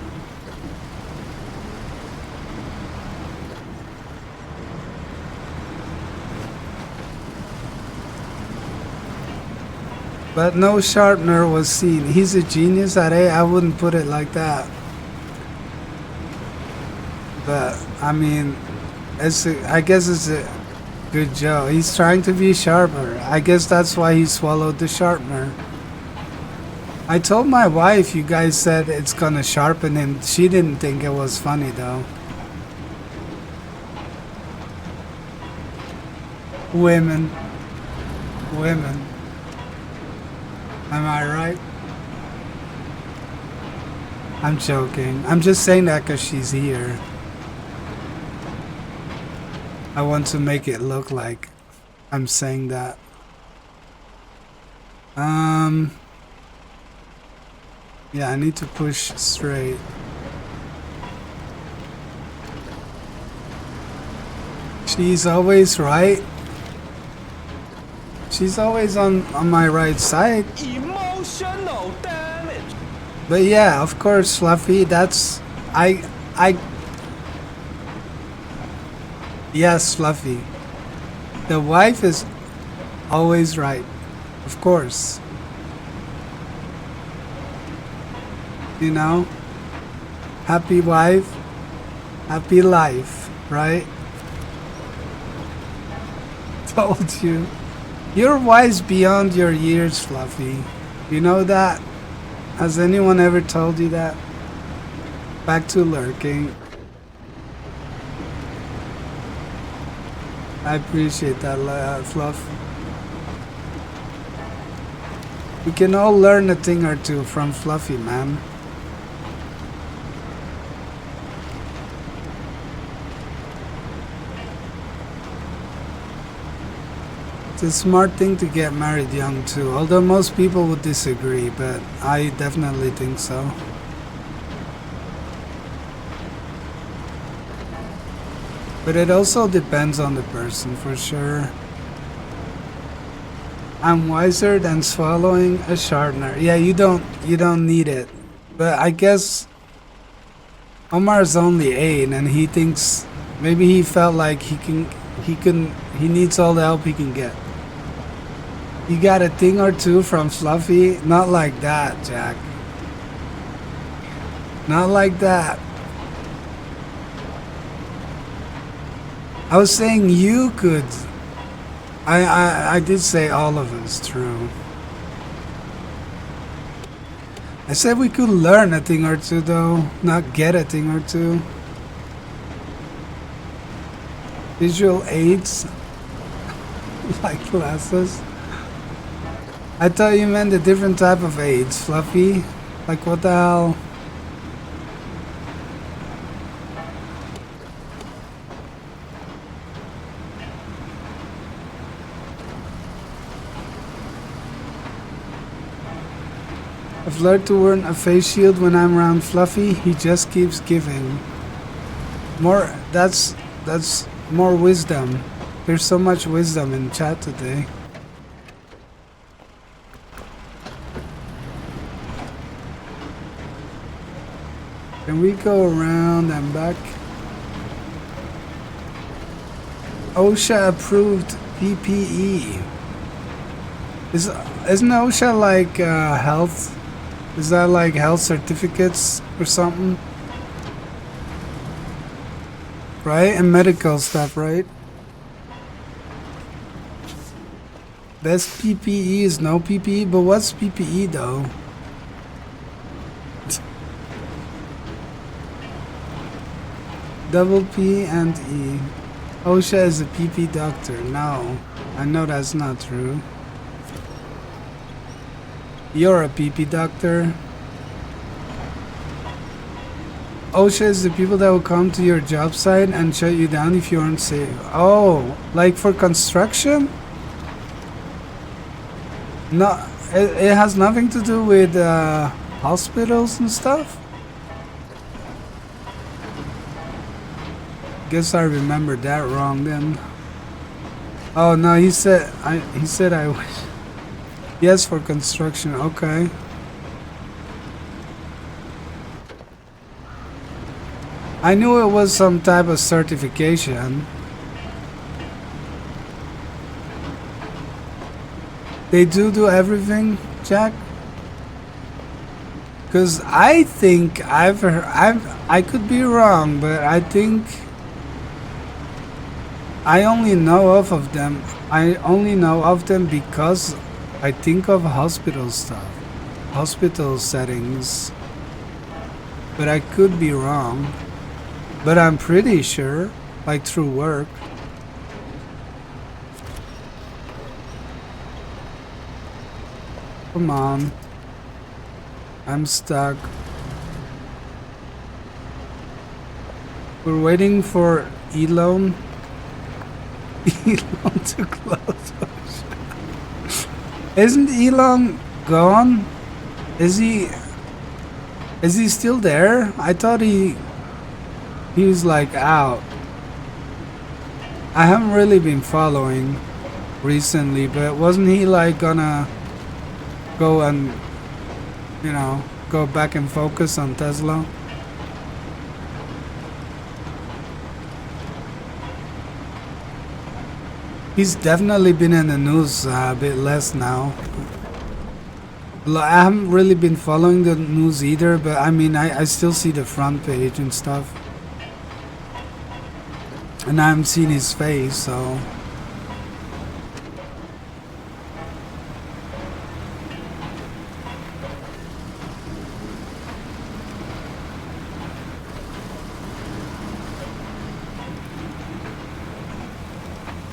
But no sharpener was seen. He's a genius at A. I wouldn't put it like that. But I mean, I guess it's a good joke. He's trying to be sharper. I guess that's why he swallowed the sharpener. I told my wife you guys said it's gonna sharpen him. She didn't think it was funny though. Women. Am I right? I'm joking. I'm just saying that because she's here. I want to make it look like I'm saying that. Yeah, I need to push straight. She's always right. She's always on my right side. Emotional damage. But yeah, of course, Fluffy, that's yes, Fluffy. The wife is always right. Of course. You know? Happy wife, happy life, right? Told you. You're wise beyond your years, Fluffy. You know that? Has anyone ever told you that? Back to lurking. I appreciate that, Fluff. We can all learn a thing or two from Fluffy, man. It's a smart thing to get married young too, although most people would disagree, but I definitely think so. But it also depends on the person for sure. I'm wiser than swallowing a sharpener. Yeah, you don't need it. But I guess Omar's only 8 and he thinks maybe he felt like he needs all the help he can get. You got a thing or two from Fluffy? Not like that, Jack. Not like that. I was saying you could. I did say all of it's true. I said we could learn a thing or two though, not get a thing or two. Visual aids, like glasses. I thought you meant a different type of aids, Fluffy. Like what the hell? I've learned to wear a face shield when I'm around Fluffy. He just keeps giving. More, that's more wisdom. There's so much wisdom in chat today. Can we go around and back? OSHA approved PPE. Isn't OSHA like health? Is that like health certificates or something? Right? And medical stuff, right? Best PPE is no PPE, but what's PPE though? Double P and E. OSHA is a PP doctor. No, I know that's not true. You're a PP doctor. OSHA is the people that will come to your job site and shut you down if you aren't safe. Oh, like for construction? No, it has nothing to do with hospitals and stuff? Guess I remembered that wrong then. Oh no, he said I wish. Yes, for construction. Okay. I knew it was some type of certification. They do everything, Jack? Cause I think I could be wrong, but I think I only know of them. I only know of them because I think of hospital stuff, hospital settings, but I could be wrong. But I'm pretty sure, like through work. Come on. I'm stuck. We're waiting for Elon. Elon to close. Isn't Elon gone? Is he still there? I thought he was like out. I haven't really been following recently, but wasn't he like gonna go and, you know, go back and focus on Tesla? He's definitely been in the news a bit less now. I haven't really been following the news either, but I mean, I still see the front page and stuff. And I haven't seen his face, so...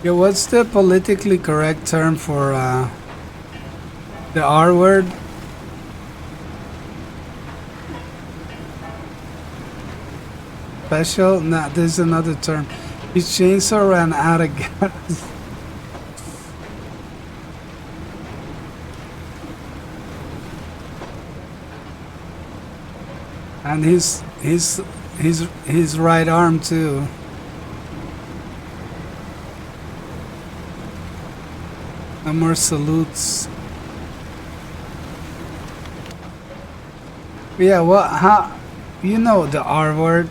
Yeah, what's the politically correct term for the R word? Special? Nah, there's another term. His chainsaw ran out of gas. And his right arm too. No more salutes. Yeah, well, how, you know the R word?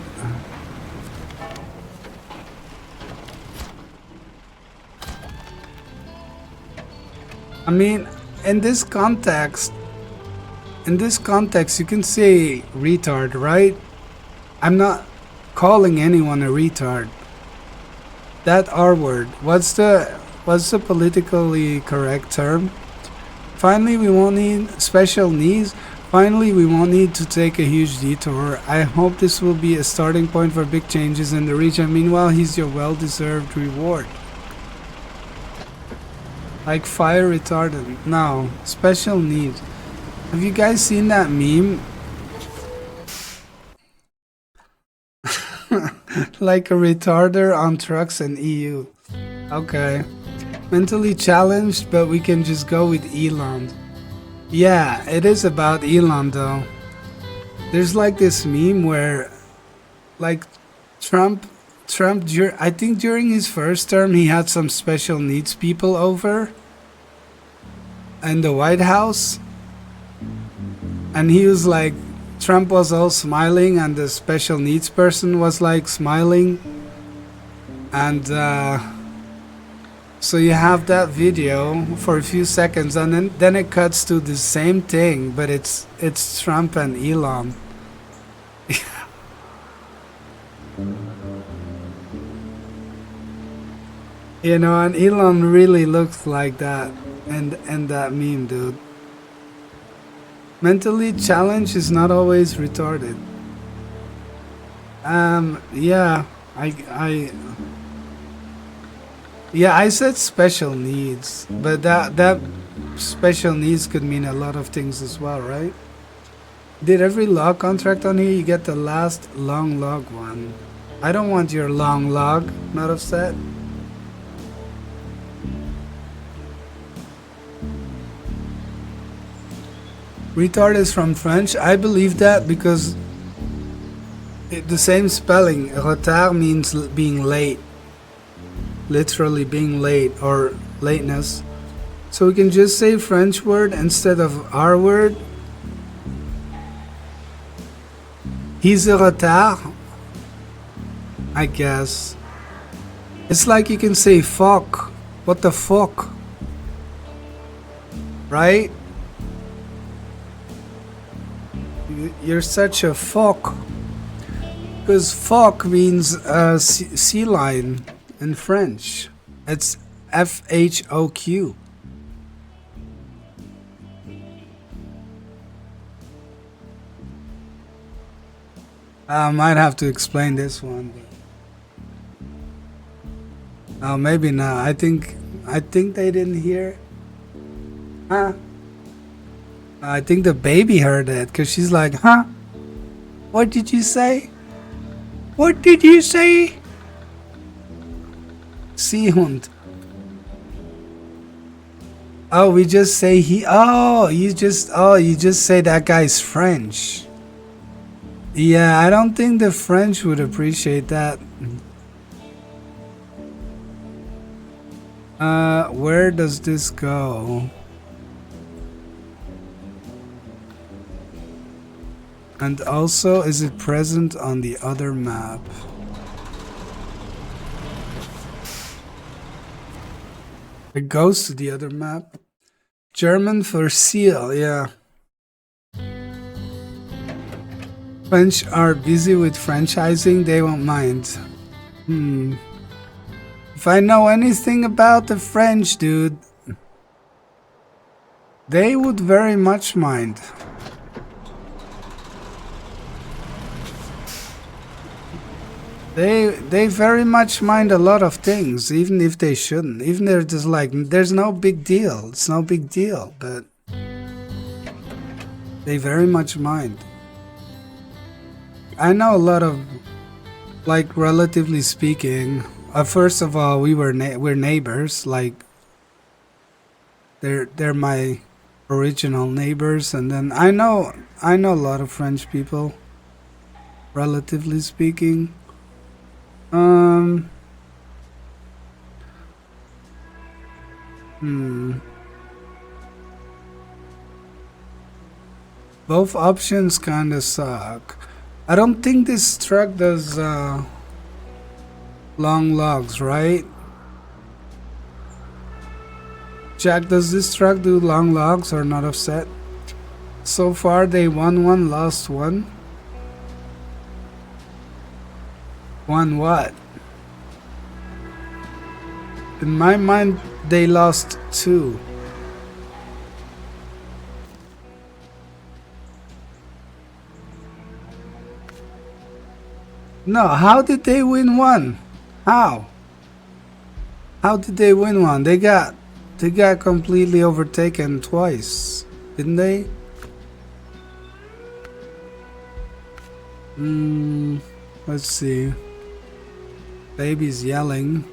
I mean, in this context, you can say retard, right? I'm not calling anyone a retard. That R word. What's the politically correct term? Finally, we won't need special needs. Finally, we won't need to take a huge detour. I hope this will be a starting point for big changes in the region. Meanwhile, he's your well-deserved reward. Like fire retardant. No, special needs. Have you guys seen that meme? Like a retarder on trucks in EU. Okay. Mentally challenged, but we can just go with Elon. Yeah, it is about Elon though. There's like this meme where, like, Trump, I think during his first term, he had some special needs people over in the White House. And he was like, Trump was all smiling, and the special needs person was like smiling. And so you have that video for a few seconds, and then it cuts to the same thing, but it's Trump and Elon. You know, and Elon really looks like that and that meme, dude. Mentally challenged is not always retarded. Yeah, I said special needs, but that special needs could mean a lot of things as well, right? Did every log contract on here, you get the last long log one. I don't want your long log, not upset. Retard is from French. I believe that because the same spelling. Retard means being late. Literally being late or lateness. So we can just say French word instead of our word. He's a retard, I guess. It's like you can say fuck. What the fuck? Right? You're such a fuck. Because fuck means sea lion in French. It's FHOQ. I might have to explain this one. Oh, maybe not. I think they didn't hear. Huh? I think the baby heard it because she's like, huh? What did you say? What did you say? Seehund. Oh, we just say he. Oh, you just say that guy's French. Yeah, I don't think the French would appreciate that. Where does this go? And also, is it present on the other map? It goes to the other map. German for seal, yeah. French are busy with franchising, they won't mind. If I know anything about the French, dude, they would very much mind. They very much mind a lot of things, even if they shouldn't. Even if they're just like, there's no big deal. It's no big deal, but they very much mind. I know a lot of, like, relatively speaking. First of all, we're neighbors. Like, they're my original neighbors, and then I know a lot of French people. Relatively speaking. Both options kinda suck. I don't think this truck does long logs, right? Jack, does this truck do long logs or not offset? So far they won one, lost one. Won what? In my mind, they lost two. No, how did they win one? How? How did they win one? They got completely overtaken twice, didn't they? Let's see. Baby's yelling.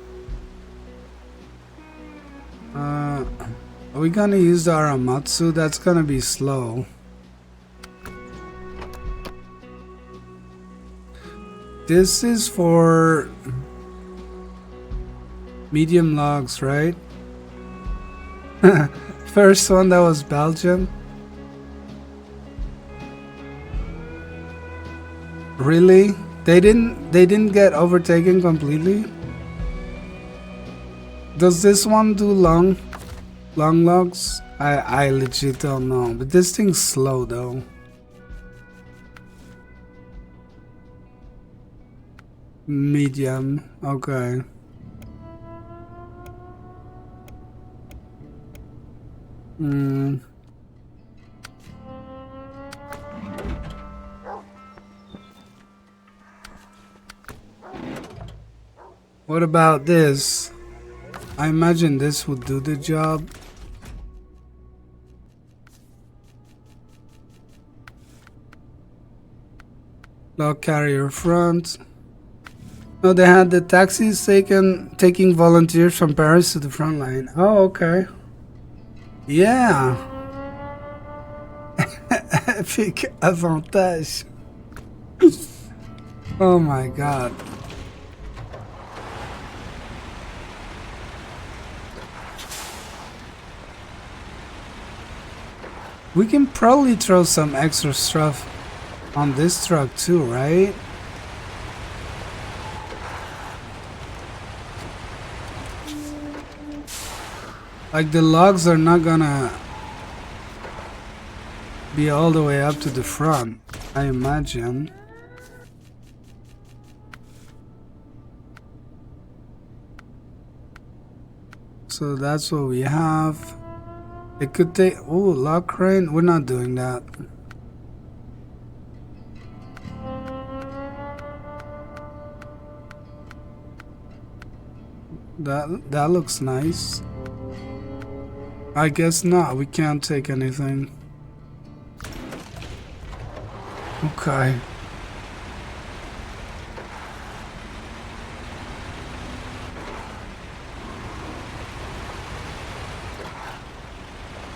Are we gonna use the Aramatsu? That's gonna be slow. This is for medium logs, right? First one that was Belgium. Really? They didn't get overtaken completely? Does this one do long logs? I legit don't know, but this thing's slow though. Medium, okay. What about this? I imagine this would do the job. Log carrier front. No, they had the taxis taking volunteers from Paris to the front line. Oh, okay. Yeah. Epic avantage. Oh my god. We can probably throw some extra stuff on this truck too, right? Like the logs are not gonna be all the way up to the front, I imagine. So that's what we have. It could take, oh, log crane, we're not doing that. That looks nice. I guess not, we can't take anything. Okay.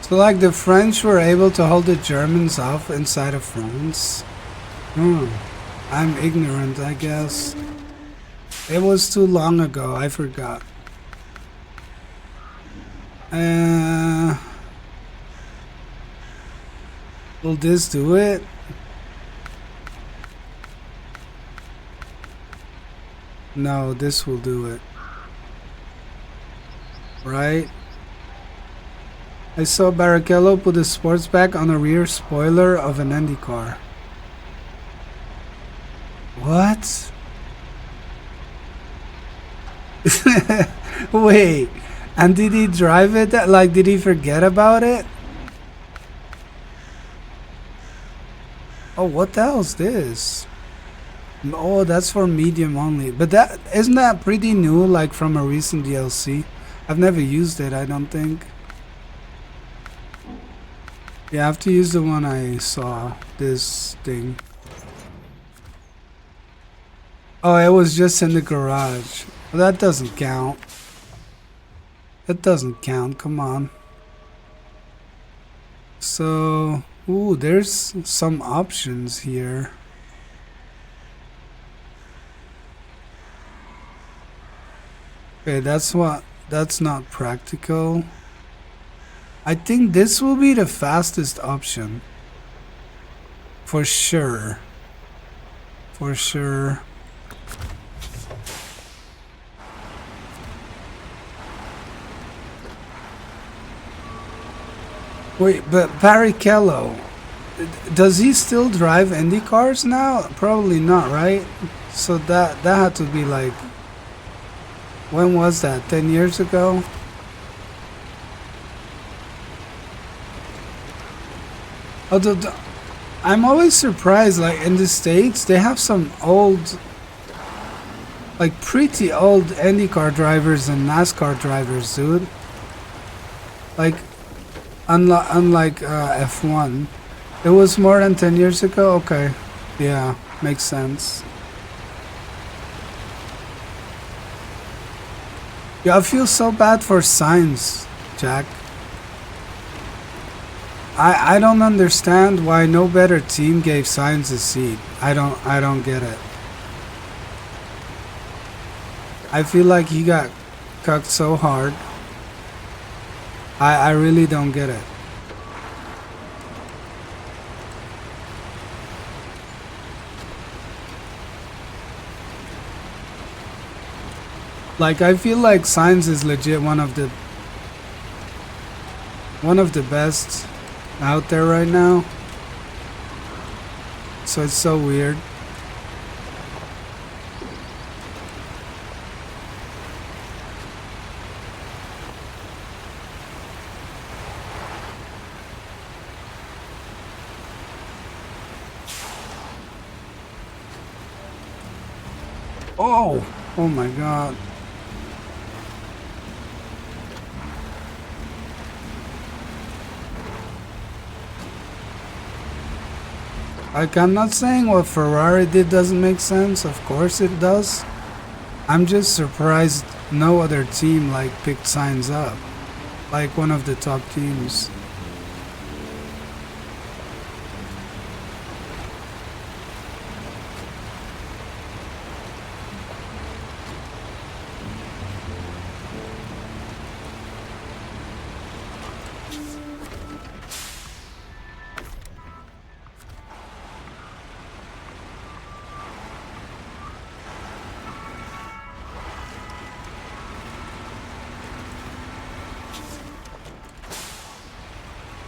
So like the French were able to hold the Germans off inside of France? I'm ignorant, I guess. It was too long ago, I forgot. Will this do it? No, this will do it. Right? I saw Barrichello put a sportsback on a rear spoiler of an Indy car. What? Wait, and did he drive it? Like, did he forget about it? Oh, what the hell is this? Oh, that's for medium only. But that isn't that pretty new, like from a recent DLC? I've never used it, I don't think. Yeah, I have to use the one I saw. This thing. Oh, it was just in the garage. Well, that doesn't count. That doesn't count, come on. So, ooh, there's some options here. Okay, that's not practical. I think this will be the fastest option. For sure. For sure. Wait, but Barrichello, does he still drive Indy cars now? Probably not, right? So that had to be like, when was that? 10 years ago? Although I'm always surprised, like in the States, they have some old, like pretty old IndyCar drivers and NASCAR drivers, dude. Like, unlike F1. It was more than 10 years ago? Okay. Yeah, makes sense. Yeah, I feel so bad for Sainz, Jack. I don't understand why no better team gave Sainz a seat. I don't get it. I feel like he got cucked so hard. I really don't get it. Like, I feel like Sainz is legit one of the best out there right now. So it's so weird. Oh my god. Like, I'm not saying what Ferrari did doesn't make sense. Of course it does. I'm just surprised no other team like picked Sainz up, like one of the top teams.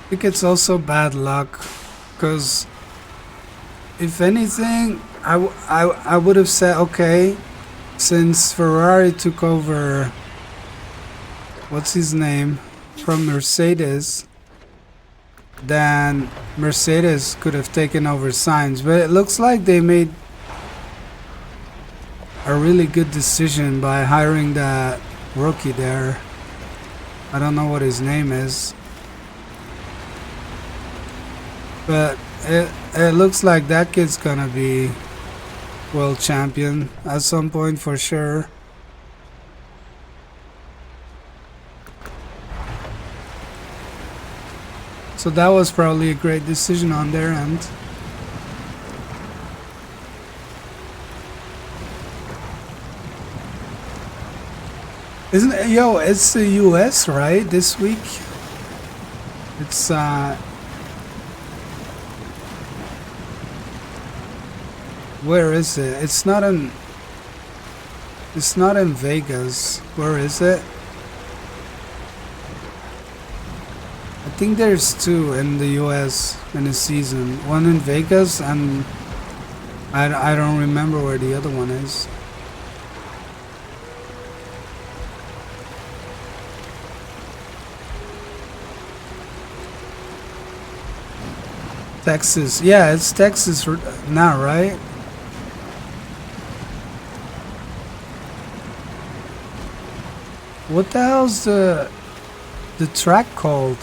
I think it's also bad luck, because if anything, I would have said, okay, since Ferrari took over, what's his name, from Mercedes, then Mercedes could have taken over Sainz. But it looks like they made a really good decision by hiring that rookie there. I don't know what his name is. But it looks like that kid's gonna be world champion at some point for sure. So that was probably a great decision on their end. Isn't it, yo, it's the US, right? This week? It's where is it? It's not in Vegas. Where is it? I think there's two in the US in a season. One in Vegas, and I don't remember where the other one is. Texas. Yeah, it's Texas now, right? What the hell's the track called?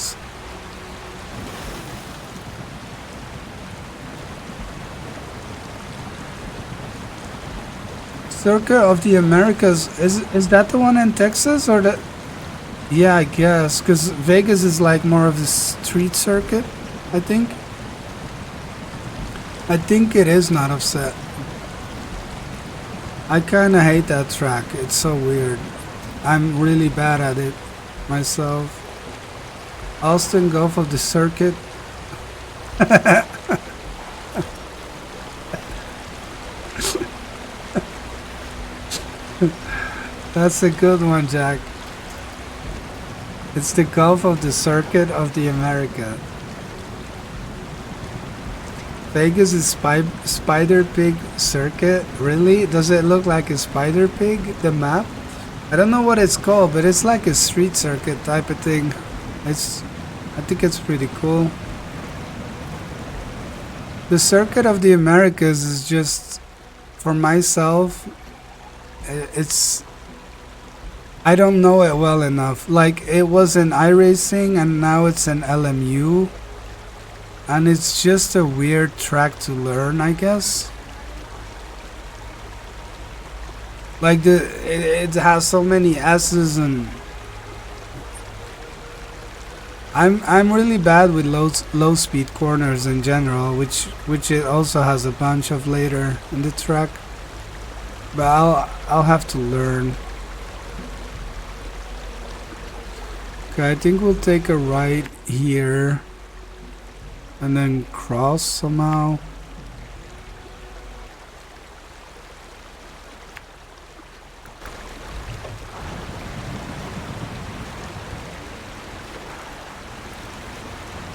Circuit of the Americas. Is that the one in Texas, or the? Yeah, I guess, because Vegas is like more of the street circuit, I think. I think it is not offset. I kind of hate that track. It's so weird. I'm really bad at it myself. Austin Gulf of the circuit. That's a good one, Jack. It's the Gulf of the Circuit of the America. Vegas is Spider Pig Circuit? Really? Does it look like a Spider Pig, the map? I don't know what it's called, but it's like a street circuit type of thing. I think it's pretty cool. The Circuit of the Americas is just, for myself, it's, I don't know it well enough. Like, it was in iRacing and now it's in LMU. And it's just a weird track to learn, I guess. Like, it has so many S's, and I'm really bad with low speed corners in general, which it also has a bunch of later in the track. But I'll have to learn. Okay, I think we'll take a right here and then cross somehow.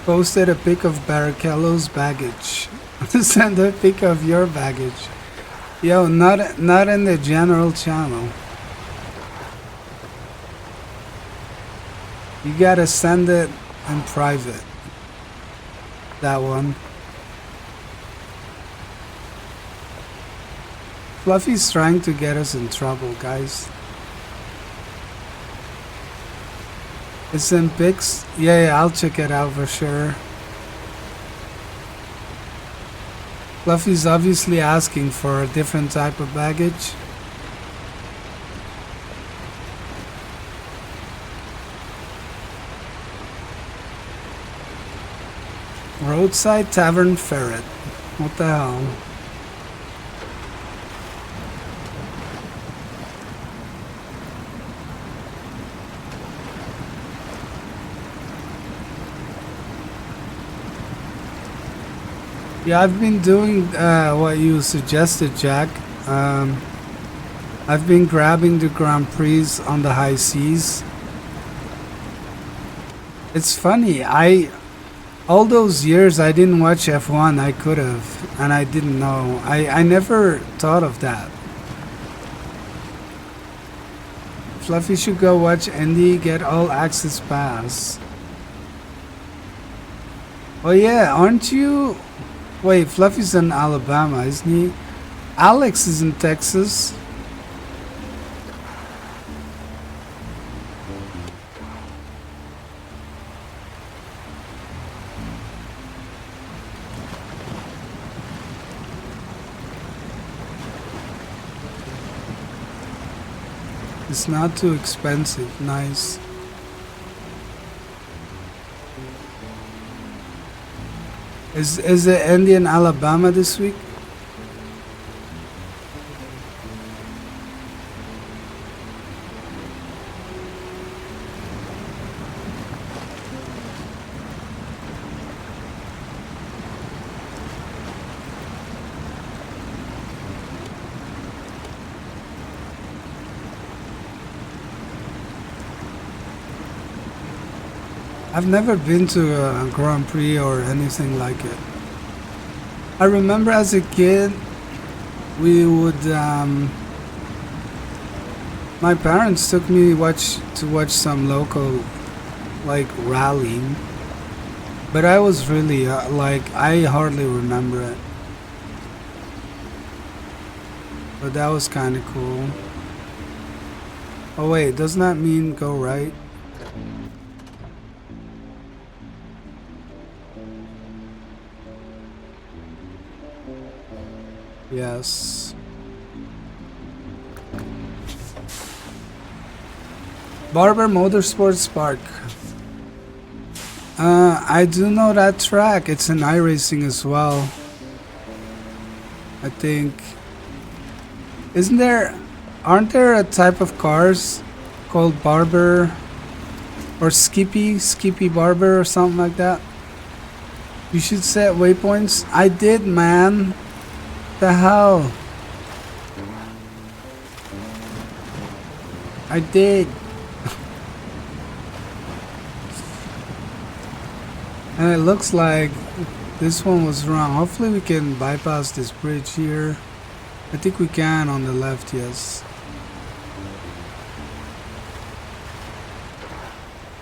Posted a pic of Barrichello's baggage. Send a pic of your baggage. Yo, not in the general channel. You gotta send it in private. That one. Fluffy's trying to get us in trouble, guys. It's in pics? Yeah, I'll check it out for sure. Fluffy's obviously asking for a different type of baggage. Roadside Tavern Ferret. What the hell? Yeah, I've been doing what you suggested, Jack. I've been grabbing the Grand Prix on the high seas. It's funny, all those years I didn't watch F1. I could have, and I didn't know. I never thought of that. Fluffy should go watch Indy, get all access pass. Oh yeah, aren't you? Wait, Fluffy's in Alabama, isn't he? Alex is in Texas. It's not too expensive. Nice. Is it Indy in Alabama this week? I've never been to a Grand Prix or anything like it. I remember as a kid, we would, my parents took me to watch some local, like, rallying. But I was really, I hardly remember it. But that was kind of cool. Oh wait, doesn't that mean go right? Yes. Barber Motorsports Park. I do know that track. It's an iRacing as well. I think. Aren't there a type of cars called Barber or Skippy Barber or something like that? You should set waypoints. I did, man. The hell? I did. And it looks like this one was wrong. Hopefully we can bypass this bridge here. I think we can on the left, yes.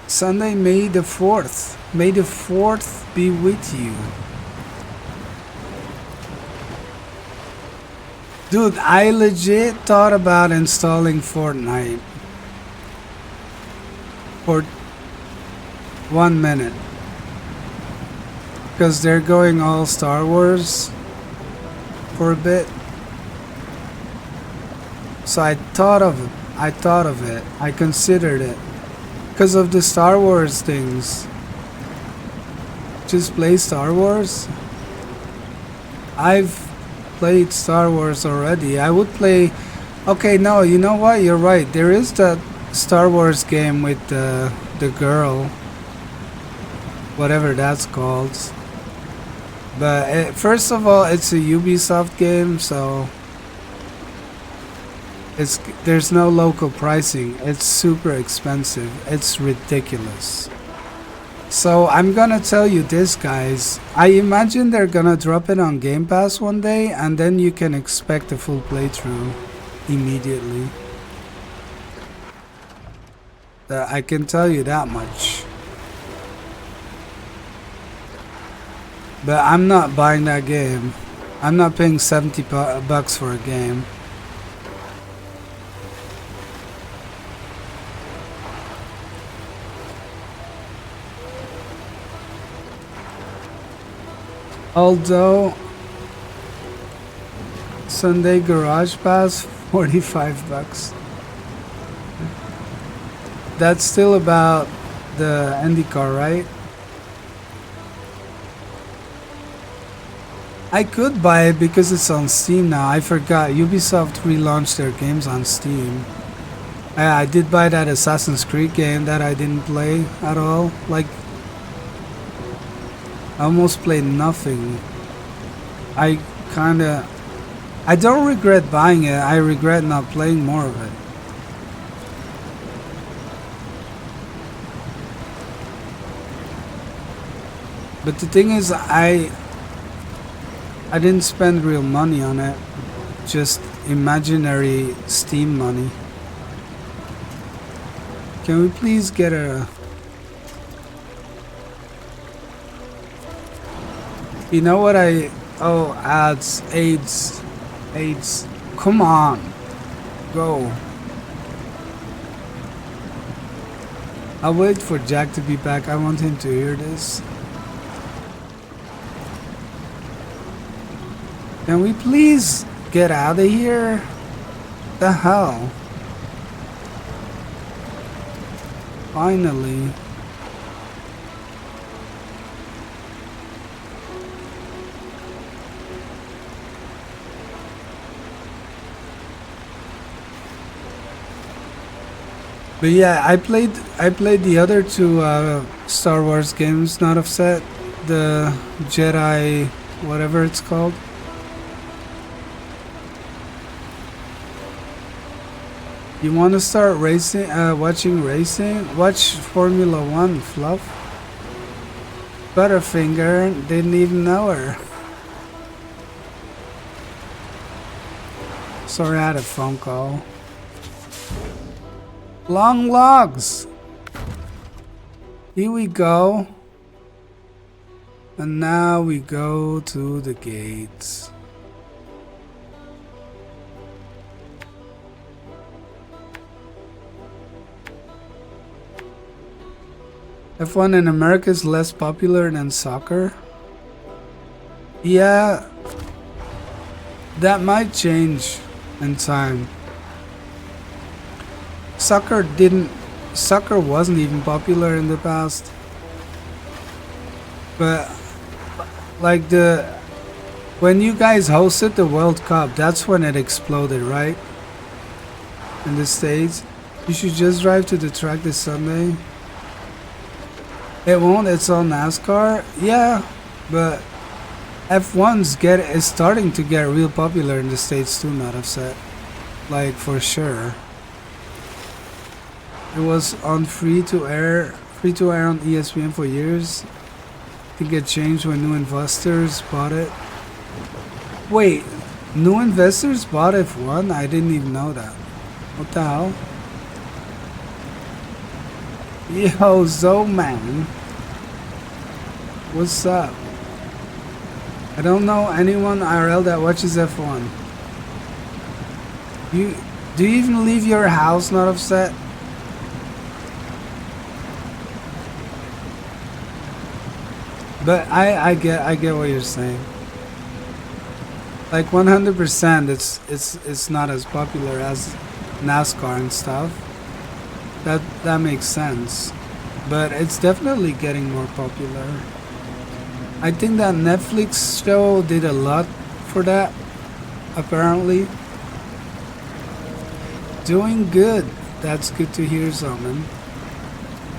Sunday, May the 4th. May the 4th be with you. Dude, I legit thought about installing Fortnite for 1 minute. Because they're going all Star Wars for a bit. So I thought of it. I considered it. Because of the Star Wars things. Just play Star Wars. I've played Star Wars already. I would play... Okay, no, you know what? You're right. There is that Star Wars game with the girl. Whatever that's called. But first of all, it's a Ubisoft game, so... There's no local pricing. It's super expensive. It's ridiculous. So I'm gonna tell you this, guys. I imagine they're gonna drop it on Game Pass one day, and then you can expect a full playthrough immediately. I can tell you that much. But I'm not buying that game. I'm not paying 70 bucks for a game. Although Sunday Garage Pass, 45 bucks. That's still about the IndyCar, right? I could buy it because it's on Steam now. I forgot. Ubisoft relaunched their games on Steam. I did buy that Assassin's Creed game that I didn't play at all. Like, I almost played nothing. I don't regret buying it. I regret not playing more of it. But the thing is, I didn't spend real money on it. Just imaginary Steam money. Can we please get a... You know what Oh, AIDS. Come on. Go. I'll wait for Jack to be back. I want him to hear this. Can we please get out of here? The hell? Finally. But yeah, I played the other two Star Wars games, not offset. The Jedi, whatever it's called. You want to start racing? Watching racing? Watch Formula One, Fluff. Butterfinger didn't even know her. Sorry, I had a phone call. Long logs. Here we go. And now we go to the gates. F1 in America is less popular than soccer. Yeah, that might change in time. Soccer wasn't even popular in the past. But like when you guys hosted the World Cup, that's when it exploded, right? In the States. You should just drive to the track this Sunday. It won't, it's all NASCAR. Yeah, but F1's is starting to get real popular in the States too, not upset. Like, for sure. It was on free to air on ESPN for years. I think it changed when new investors bought it. Wait, new investors bought F1? I didn't even know that. What the hell? Yo, Zoman. What's up? I don't know anyone IRL that watches F1. Do you even leave your house not upset? But I get what you're saying. Like 100%, it's not as popular as NASCAR and stuff. That makes sense. But it's definitely getting more popular. I think that Netflix show did a lot for that, apparently. Doing good. That's good to hear, Zoman.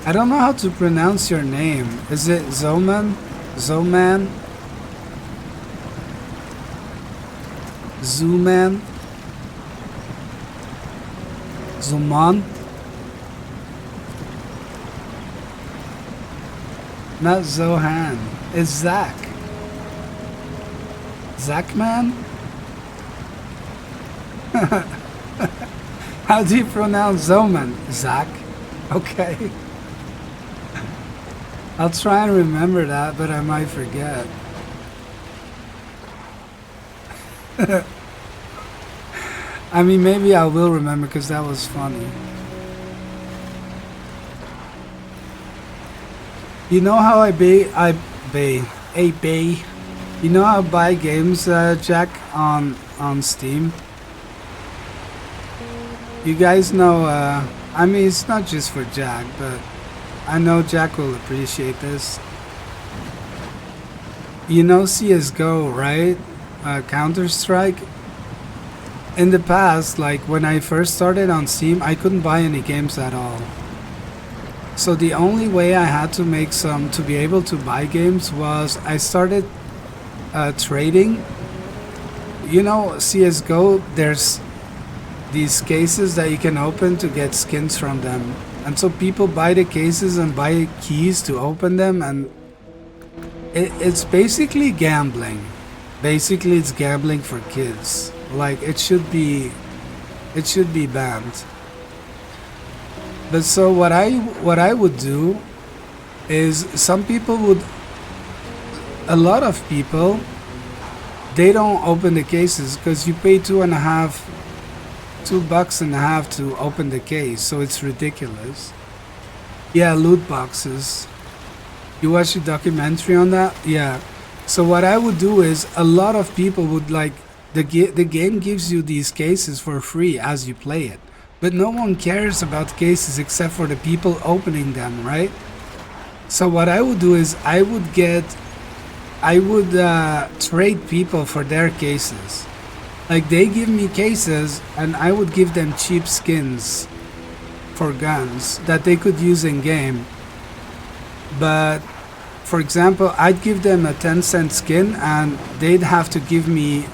I don't know how to pronounce your name. Is it Zoman? Zoman? Zooman? Zuman? Not Zohan. It's Zach. Zachman? How do you pronounce Zoman? Zach? Okay. I'll try and remember that, but I might forget. I mean, maybe I will remember because that was funny. You know how I You know how I buy games, Jack, on Steam? You guys know, I mean, it's not just for Jack, but I know Jack will appreciate this. You know CSGO, right? Counter-Strike? In the past, like when I first started on Steam, I couldn't buy any games at all. So the only way I had to make some to be able to buy games was I started trading. You know, CSGO, there's these cases that you can open to get skins from them. And so people buy the cases and buy keys to open them, and it's basically gambling. Basically, it's gambling for kids. Like it should be banned. But so what I would do is a lot of people, they don't open the cases because you pay $2.50 to open the case, so it's ridiculous. Yeah, loot boxes. You watched a documentary on that? Yeah. So what I would do is a lot of people would like the game gives you these cases for free as you play it, but no one cares about cases except for the people opening them, right? So what I would do is I would trade people for their cases. Like they give me cases and I would give them cheap skins for guns that they could use in game. But for example, I'd give them a 10-cent skin and they'd have to give me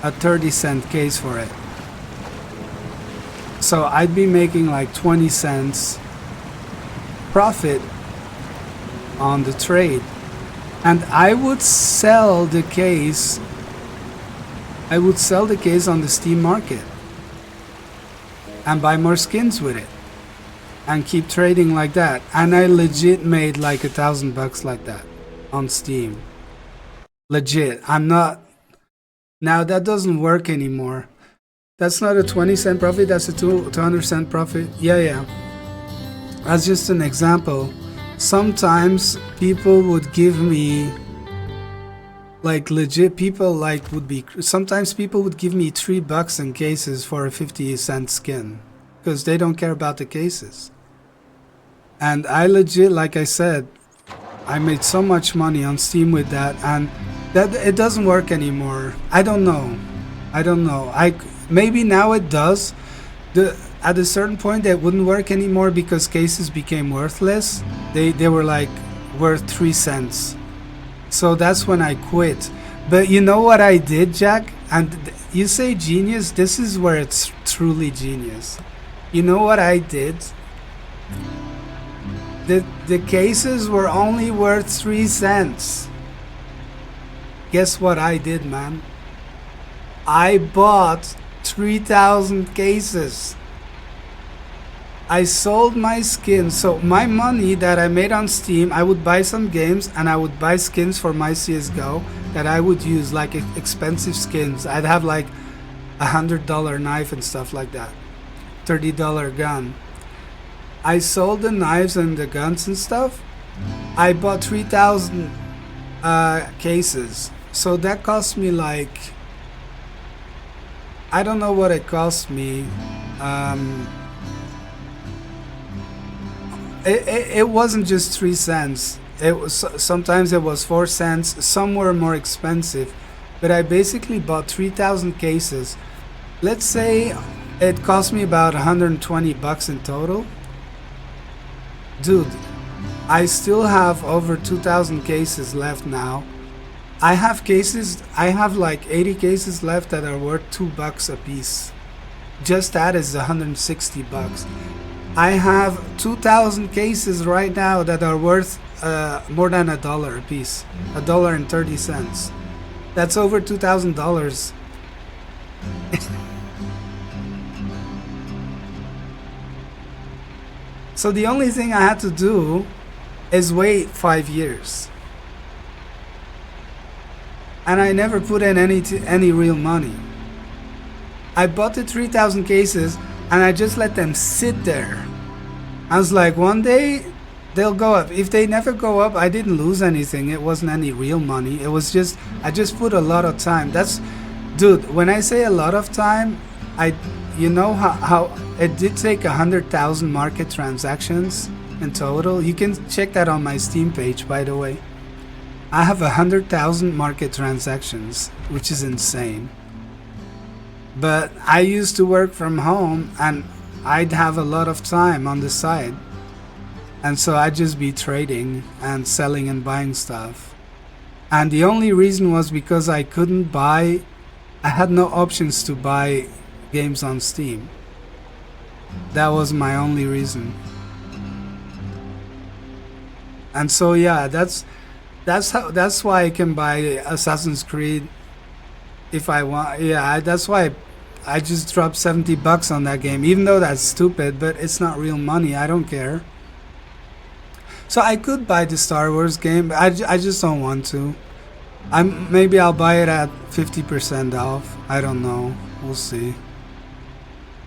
a 30-cent case for it. So I'd be making like 20 cents profit on the trade. And I would sell the case on the Steam market and buy more skins with it and keep trading like that. And I legit made like $1,000 like that on Steam. Legit. I'm not. Now that doesn't work anymore. That's not a 20-cent profit. That's a 200-cent profit. Yeah. As just an example, sometimes people would give me like legit people like would be sometimes people would give me $3 in cases for a 50-cent skin because they don't care about the cases. And I legit, like I said, I made so much money on Steam with that, and that it doesn't work anymore. I don't know. Maybe now it does. At a certain point it wouldn't work anymore because cases became worthless. They were like worth 3 cents. So that's when I quit. But you know what I did, Jack? And you say genius, this is where it's truly genius. You know what I did? The cases were only worth 3 cents. Guess what I did, man? I bought 3,000 cases. I sold my skins. So my money that I made on Steam, I would buy some games and I would buy skins for my CSGO that I would use, like expensive skins. I'd have like $100 knife and stuff like that. $30 gun. I sold the knives and the guns and stuff. I bought 3,000 cases. So that cost me like, I don't know what it cost me. It wasn't just 3 cents. It was, sometimes it was 4 cents. Some were more expensive, but I basically bought 3,000 cases. Let's say it cost me about 120 bucks in total. Dude, I still have over 2,000 cases left now. I have cases, I have like 80 cases left that are worth $2 a piece. Just that is 160 bucks. I have 2,000 cases right now that are worth more than $1 a piece. $1.30. That's over $2,000. So the only thing I had to do is wait 5 years. And I never put in any real money. I bought the 3,000 cases and I just let them sit there. I was like, one day they'll go up. If they never go up, I didn't lose anything. It wasn't any real money. It was just, I just put a lot of time. That's, dude, when I say a lot of time, you know how it did take 100,000 market transactions in total. You can check that on my Steam page, by the way. I have 100,000 market transactions, which is insane. But I used to work from home and I'd have a lot of time on the side. And so I'd just be trading and selling and buying stuff. And the only reason was because I couldn't buy, I had no options to buy games on Steam. That was my only reason. And so yeah, that's why I can buy Assassin's Creed if I want. Yeah, that's why I just dropped 70 bucks on that game, even though that's stupid, but it's not real money. I don't care. So I could buy the Star Wars game, but I just don't want to. Maybe I'll buy it at 50% off. I don't know. We'll see.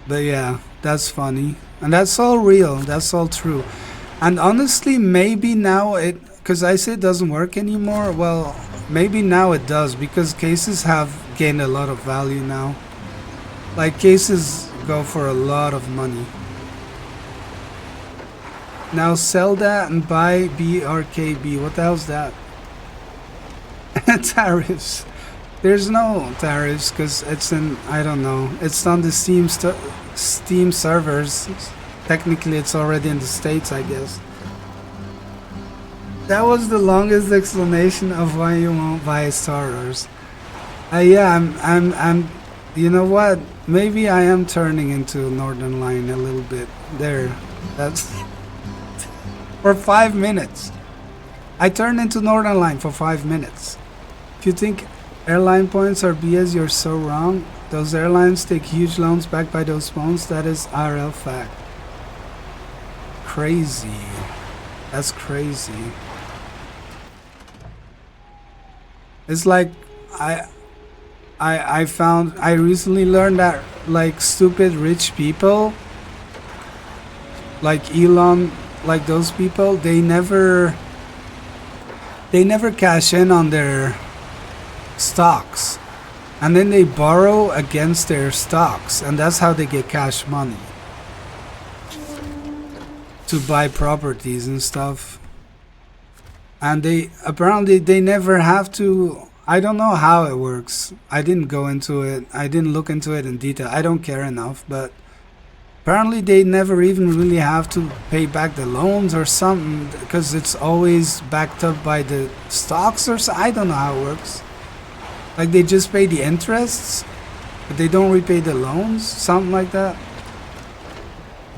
But yeah, that's funny. And that's all real. That's all true. And honestly, maybe now because I say it doesn't work anymore. Well, maybe now it does, because cases have gained a lot of value now. Like, cases go for a lot of money. Now sell that and buy BRKB. What the hell's that? Tariffs. There's no tariffs because it's in, I don't know. It's on the Steam servers. Technically, it's already in the States, I guess. That was the longest explanation of why you won't buy Star Wars. Yeah, I'm. You know what? Maybe I am turning into Northern Line a little bit. There, that's for 5 minutes. I turned into Northern Line for 5 minutes. If you think airline points are BS, you're so wrong. Those airlines take huge loans backed by those phones. That is RL fact. Crazy. That's crazy. It's like I recently learned that like stupid rich people like Elon, like those people, they never cash in on their stocks, and then they borrow against their stocks, and that's how they get cash money to buy properties and stuff. And they apparently they never have to. I don't know how it works. I didn't go into it. I didn't look into it in detail. I don't care enough, but apparently they never even really have to pay back the loans or something, because it's always backed up by the stocks or so. I don't know how it works. Like they just pay the interests, but they don't repay the loans, something like that.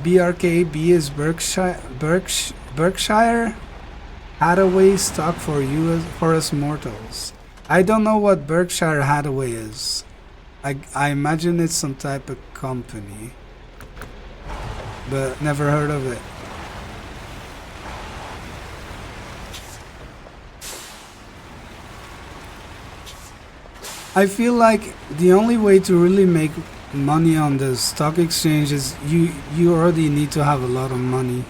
BRKB is Berkshire Hathaway stock for you for us mortals. I don't know what Berkshire Hathaway is. I imagine it's some type of company, but never heard of it. I feel like the only way to really make money on the stock exchange is you already need to have a lot of money,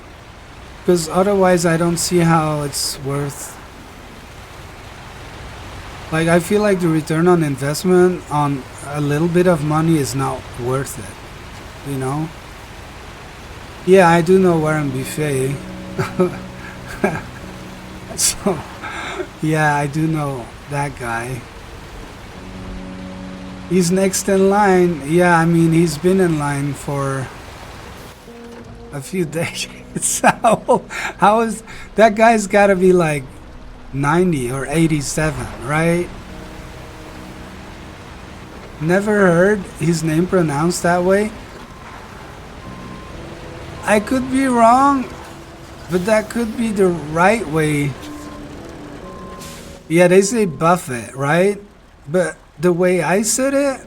because otherwise I don't see how it's worth. Like, I feel like the return on investment on a little bit of money is not worth it, you know? Yeah, I do know Warren Buffet. So, yeah, I do know that guy. He's next in line. Yeah, I mean, he's been in line for a few decades. How is that guy's got to be like 90 or 87, right? Never heard his name pronounced that way. I could be wrong, but that could be the right way. Yeah, they say Buffett, right? But the way I said it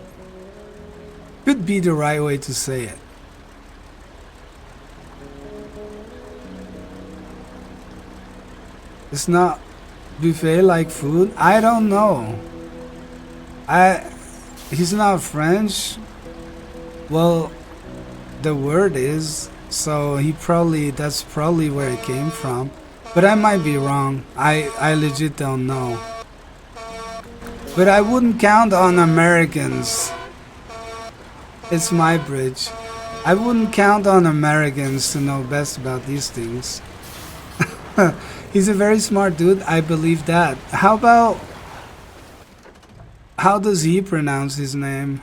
could be the right way to say it. It's not buffet like food. I don't know. He's not French. Well, the word is, so that's probably where it came from. But I might be wrong. I legit don't know. But I wouldn't count on Americans. It's my bridge. I wouldn't count on Americans to know best about these things. He's a very smart dude. I believe that. How does he pronounce his name?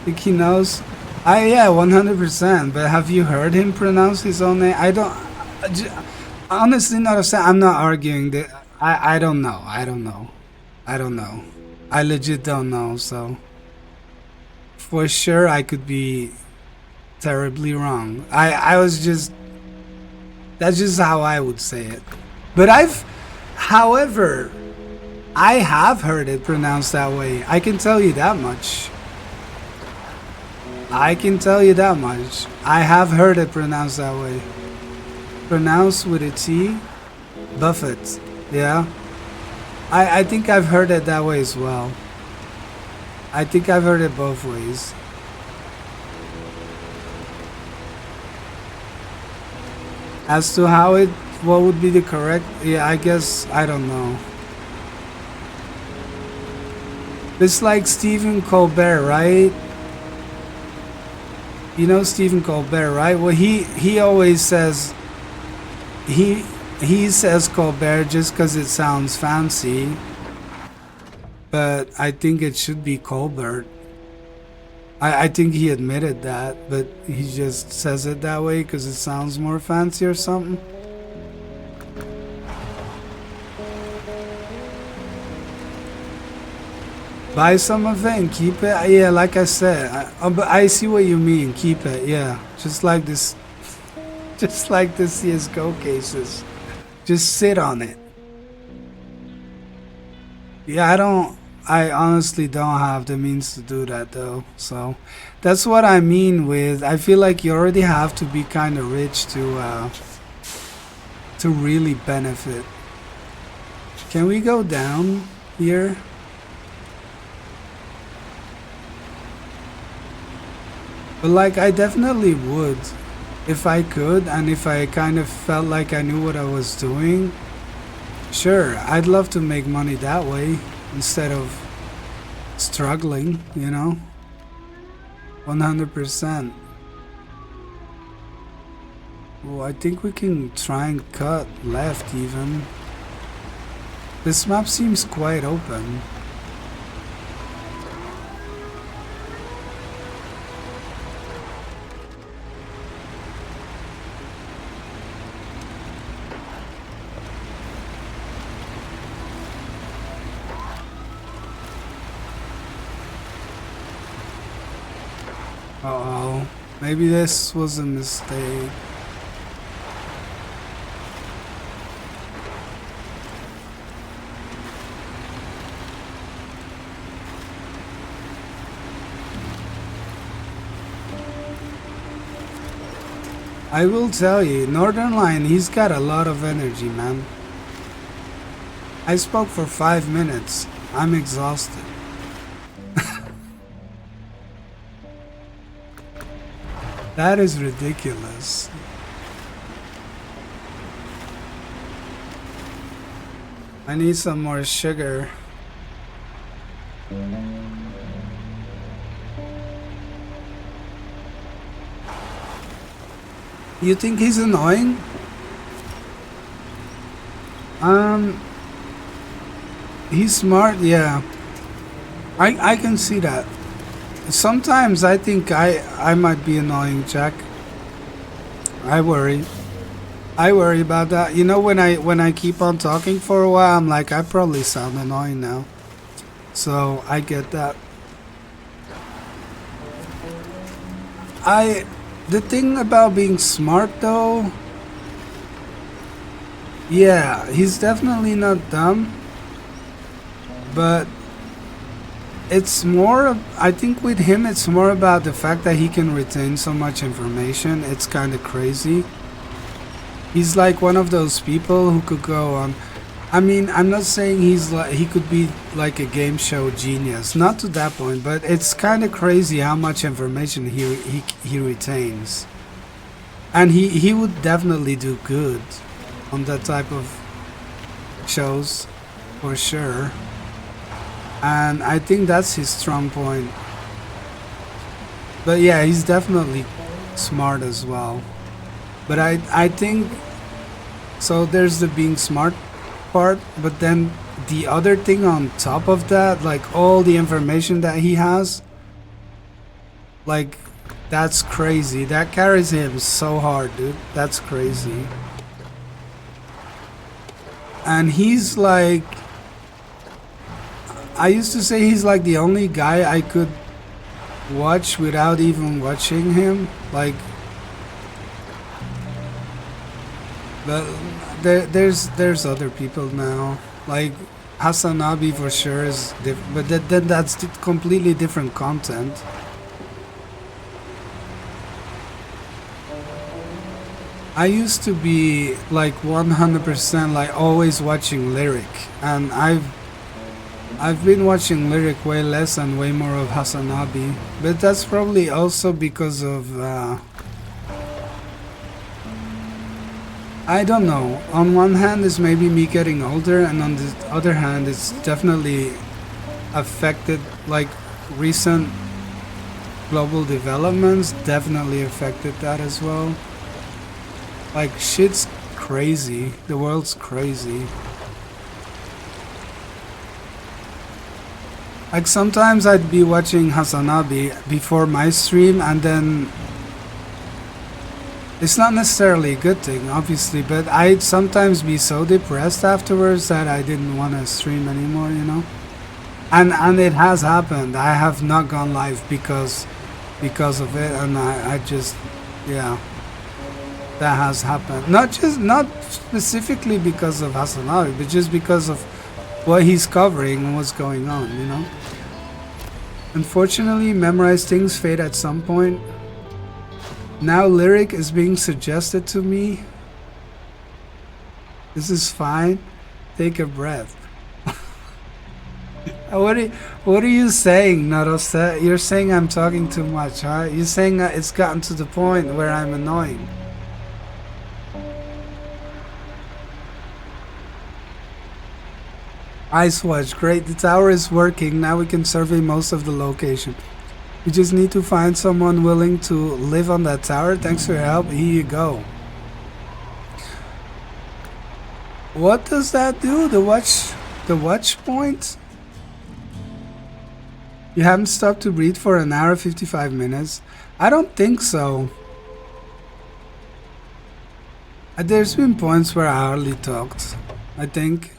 Think he knows? Yeah, 100%. But have you heard him pronounce his own name? I don't. Honestly, not upset. I'm not arguing that. I don't know. I don't know. I legit don't know. So for sure, I could be terribly wrong. I was just. That's just how I would say it. But however, I have heard it pronounced that way. I can tell you that much. I have heard it pronounced that way. Pronounced with a T. Buffett. Yeah. I think I've heard it that way as well. I think I've heard it both ways. As to what would be the correct, yeah, I guess, I don't know. It's like Stephen Colbert, right? You know Stephen Colbert, right? Well, he always says, he says Colbert just because it sounds fancy. But I think it should be Colbert. I think he admitted that, but he just says it that way because it sounds more fancy or something. Buy some of it and keep it. Yeah, like I said, but I see what you mean. Keep it, yeah. Just like this CS:GO cases. Just sit on it. Yeah, I honestly don't have the means to do that though. So that's what I mean with, I feel like you already have to be kind of rich to really benefit. Can we go down here? But like, I definitely would if I could, and if I kind of felt like I knew what I was doing. Sure, I'd love to make money that way instead of struggling, you know? 100%. Well, I think we can try and cut left even. This map seems quite open. Uh-oh. Maybe this was a mistake. I will tell you, Northern Lion, he's got a lot of energy, man. I spoke for 5 minutes. I'm exhausted. That is ridiculous. I need some more sugar. You think he's annoying? He's smart, yeah. I can see that. Sometimes I think I might be annoying, Jack. I worry. I worry about that. You know, when I keep on talking for a while, I'm like, I probably sound annoying now. So I get that. The thing about being smart though, yeah, he's definitely not dumb, but it's more, I think with him it's more about the fact that he can retain so much information. It's kind of crazy. He's like one of those people who could go on, I mean, I'm not saying he could be like a game show genius, not to that point, but it's kind of crazy how much information he retains. And he would definitely do good on that type of shows, for sure. And I think that's his strong point. But yeah, he's definitely smart as well. But I think, so there's the being smart part, but then the other thing on top of that, like all the information that he has, like, that's crazy. That carries him so hard, dude. That's crazy. And he's like, I used to say he's like the only guy I could watch without even watching him. Like, but there's other people now. Like Hasanabi for sure is different, but then that's completely different content. I used to be like 100% like always watching Lyric, and I've been watching Lyric way less and way more of Hasanabi, but that's probably also because of I don't know. On one hand, it's maybe me getting older, and on the other hand, it's definitely affected, like recent global developments definitely affected that as well. Like, shit's crazy. The world's crazy. Like, sometimes I'd be watching Hasanabi before my stream, and then it's not necessarily a good thing, obviously, but I'd sometimes be so depressed afterwards that I didn't want to stream anymore, you know? And it has happened. I have not gone live because of it, and I just, yeah. That has happened. Not specifically because of Hasanabi, but just because of what he's covering and what's going on, you know? Unfortunately, memorized things fade at some point. Now Lyric is being suggested to me. This is fine. Take a breath. What are you saying, Narose? You're saying I'm talking too much, huh? You're saying that it's gotten to the point where I'm annoying. Ice Watch, great. The tower is working. Now we can survey most of the location. We just need to find someone willing to live on that tower. Thanks for your help. Here you go. What does that do? The watch point? You haven't stopped to breathe for an hour 55 minutes? I don't think so. There's been points where I hardly talked, I think.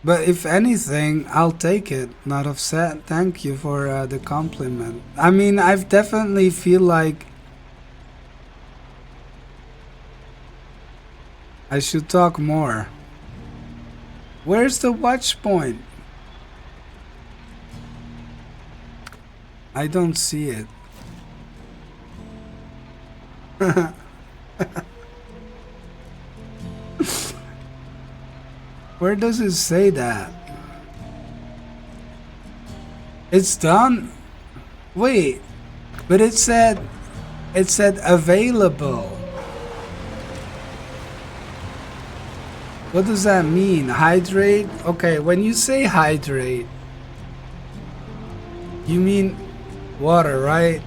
But if anything, I'll take it. Not upset. Thank you for the compliment. I mean, I've definitely feel like I should talk more. Where's the watch point? I don't see it. Where does it say that? It's done? Wait, but it said available. What does that mean? Hydrate? Okay, when you say hydrate, you mean water, right?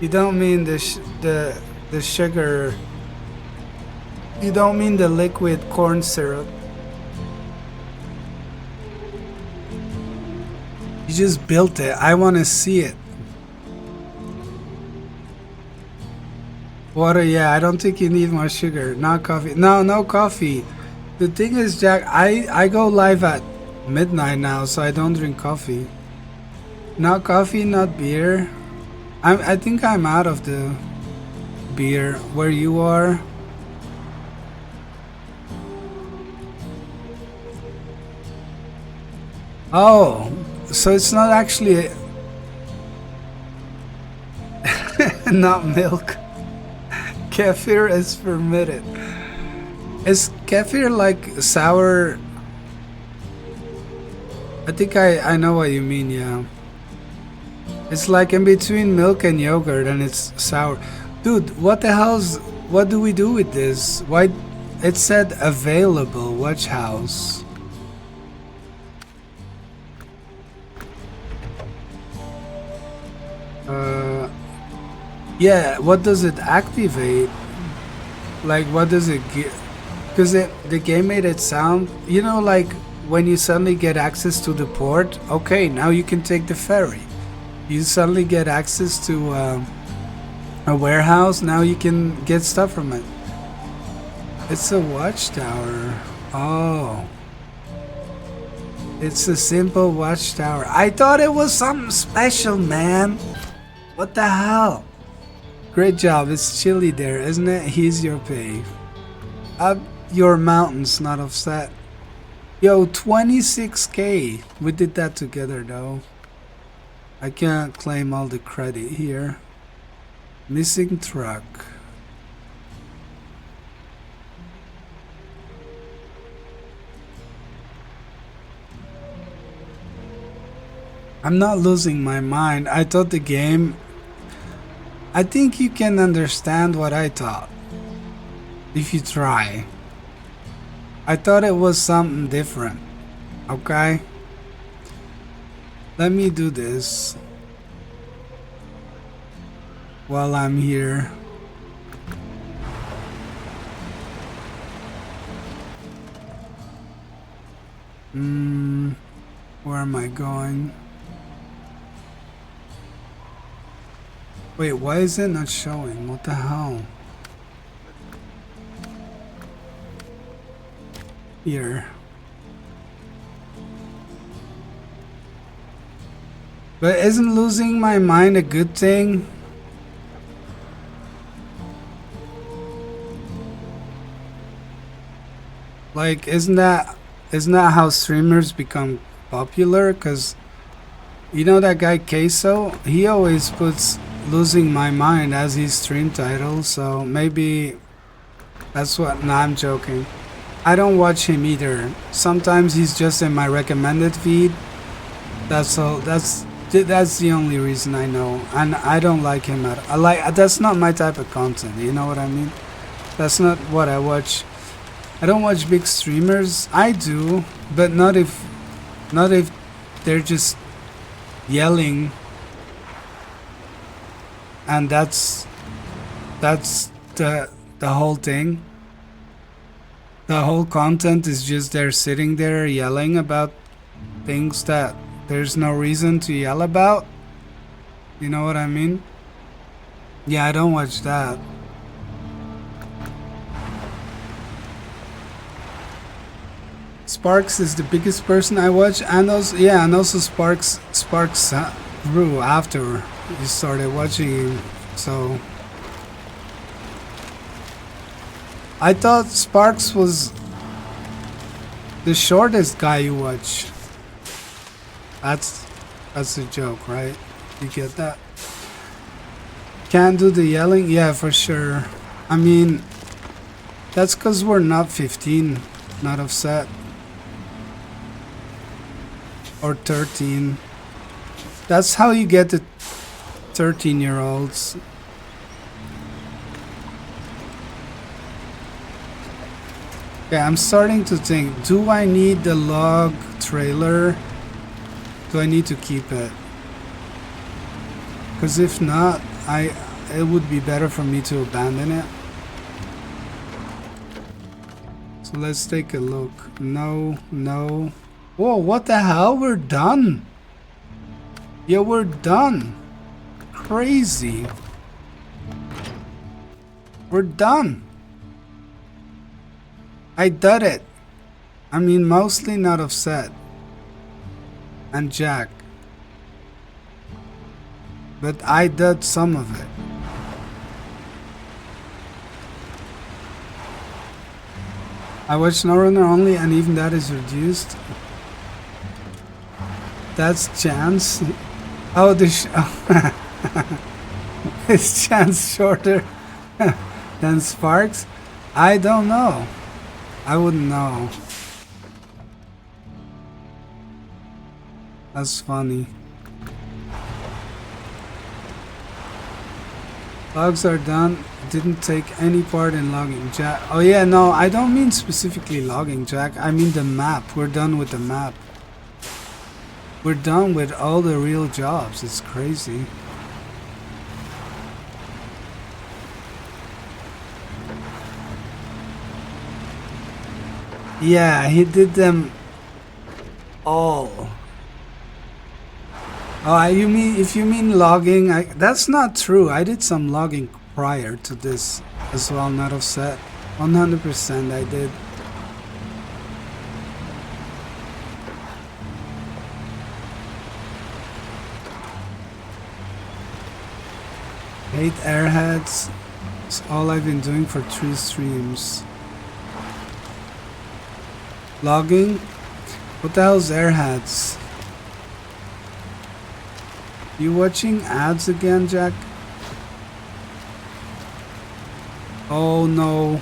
You don't mean the sugar. You don't mean the liquid corn syrup. You just built it. I want to see it. Water, yeah, I don't think you need more sugar. Not coffee. No, no coffee. The thing is, Jack, I go live at midnight now, so I don't drink coffee. Not coffee, not beer. I think I'm out of the beer. Where you are? Oh, so it's not actually not milk. Kefir is permitted. Is kefir like sour? I think I know what you mean, yeah. It's like in between milk and yogurt and it's sour. Dude, what the hell's... What do we do with this? Why... It said available, watch house. Yeah, what does it activate? Like, what does it get? Because the game made it sound, you know, like when you suddenly get access to the port. Okay, now you can take the ferry. You suddenly get access to a warehouse. Now you can get stuff from it. It's a watchtower. Oh, it's a simple watchtower. I thought it was something special, man. What the hell? Great job. It's chilly there, isn't it? Here's your pay. Up your mountains, not offset. Yo, 26k. We did that together, though. I can't claim all the credit here. Missing truck. I'm not losing my mind. I thought the game... I think you can understand what I thought. If you try. I thought it was something different. Okay? Let me do this. While I'm here. Where am I going? Wait, why is it not showing? What the hell? Here. But isn't losing my mind a good thing? Like, isn't that how streamers become popular? Cause you know that guy Queso? He always puts losing my mind as his stream title, so maybe that's what... Nah, I'm joking. I don't watch him either. Sometimes he's just in my recommended feed. That's all. That's the only reason I know, and I don't like him at all. That's not my type of content. You know what I mean? That's not what I watch. I don't watch big streamers. I do, but not if they're just yelling, and that's the whole thing. The whole content is just they're sitting there yelling about things that there's no reason to yell about. You know what I mean? Yeah, I don't watch that. Sparks is the biggest person I watch, and also yeah, and also Sparks grew after you started watching him. So I thought Sparks was the shortest guy you watch. That's a joke, right? You get that? Can't do the yelling? Yeah, for sure. I mean, that's because we're not 15, not upset. Or 13. That's how you get the 13-year-olds. Okay, I'm starting to think, do I need the log trailer? Do I need to keep it? Because if not, it would be better for me to abandon it. So let's take a look. No, no. Whoa, what the hell? We're done. Yeah, we're done. Crazy. We're done. I did it. I mean, mostly not upset. And Jack. But I did some of it. I watch SnowRunner only, and even that is reduced. That's Chance. Oh, is Chance shorter than Sparks? I don't know. I wouldn't know. That's funny. Logs are done. Didn't take any part in logging Jack. Oh yeah, no, I don't mean specifically logging Jack. I mean the map. We're done with the map. We're done with all the real jobs. It's crazy. Yeah, he did them all. Oh, you mean, if you mean logging, that's not true. I did some logging prior to this as well, not offset. 100% I did. Hate airheads. It's all I've been doing for 3 streams. Logging? What the hell's airheads? You watching ads again, Jack? Oh no.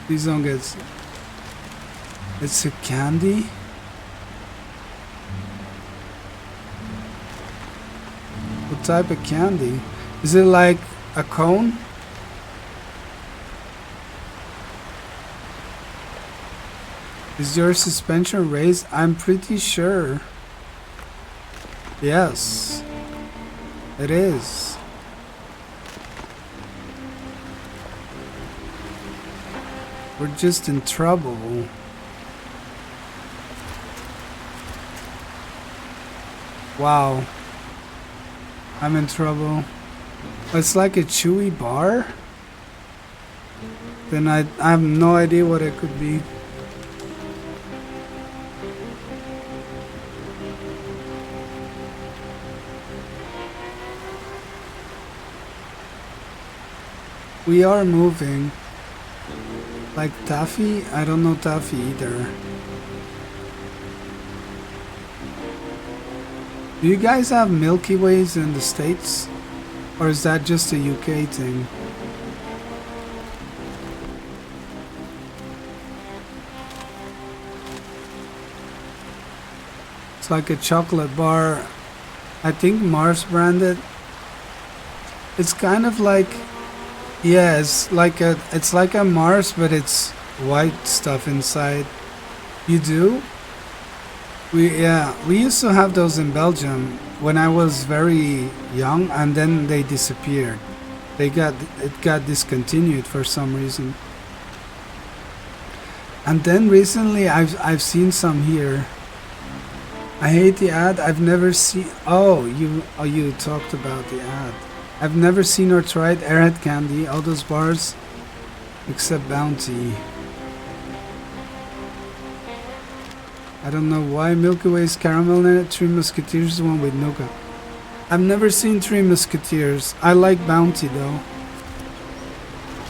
Please don't get... It's a candy? What type of candy? Is it like a cone? Is your suspension raised? I'm pretty sure. Yes, it is. We're just in trouble. Wow. I'm in trouble. It's like a chewy bar? Then I have no idea what it could be. We are moving. Like taffy? I don't know taffy either. Do you guys have Milky Ways in the States? Or is that just a UK thing? It's like a chocolate bar. I think Mars branded. It's kind of like... Yeah, it's like a Mars, but it's white stuff inside. You do? We used to have those in Belgium when I was very young, and then they disappeared. It got discontinued for some reason. And then recently I've seen some here. I hate the ad. I've never seen... Oh, you talked about the ad. I've never seen or tried Airhead Candy, all those bars, except Bounty. I don't know why Milky Way is caramel in it. Three Musketeers is the one with nougat. I've never seen Three Musketeers. I like Bounty though.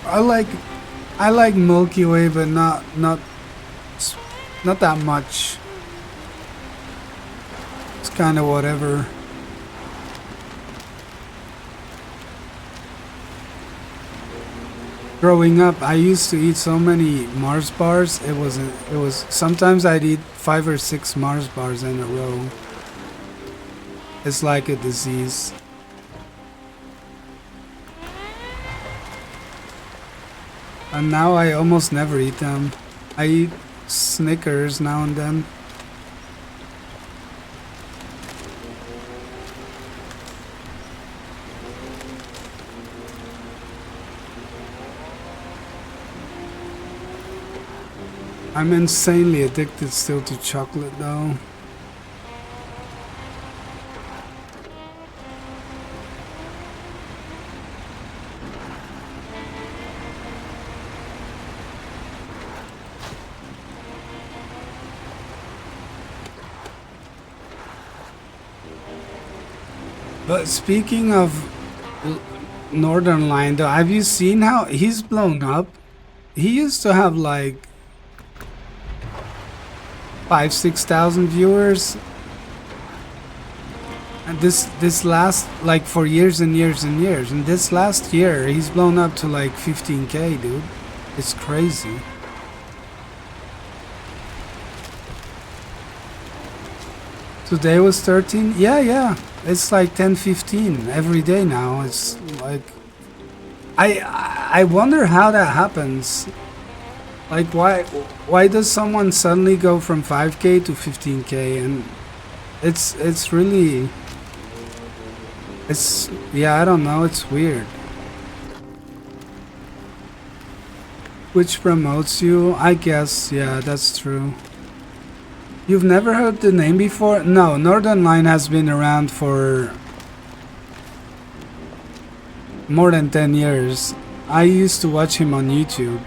I like Milky Way, but not that much. It's kind of whatever. Growing up, I used to eat so many Mars bars. It was sometimes I'd eat 5 or 6 Mars bars in a row. It's like a disease. And now I almost never eat them. I eat Snickers now and then. I'm insanely addicted still to chocolate though. But speaking of Northern Line though, have you seen how he's blown up? He used to have like 5,000-6,000 viewers, and this last, like, for years and years and years, and this last year he's blown up to like 15K, dude. It's crazy. Today was 13. Yeah, it's like 10-15 every day now. It's like I wonder how that happens. Like, why does someone suddenly go from 5K to 15K? And it's really, yeah, I don't know, it's weird. Which promotes you, I guess. Yeah, that's true. You've never heard the name before? No, Northern Line has been around for more than 10 years. I used to watch him on YouTube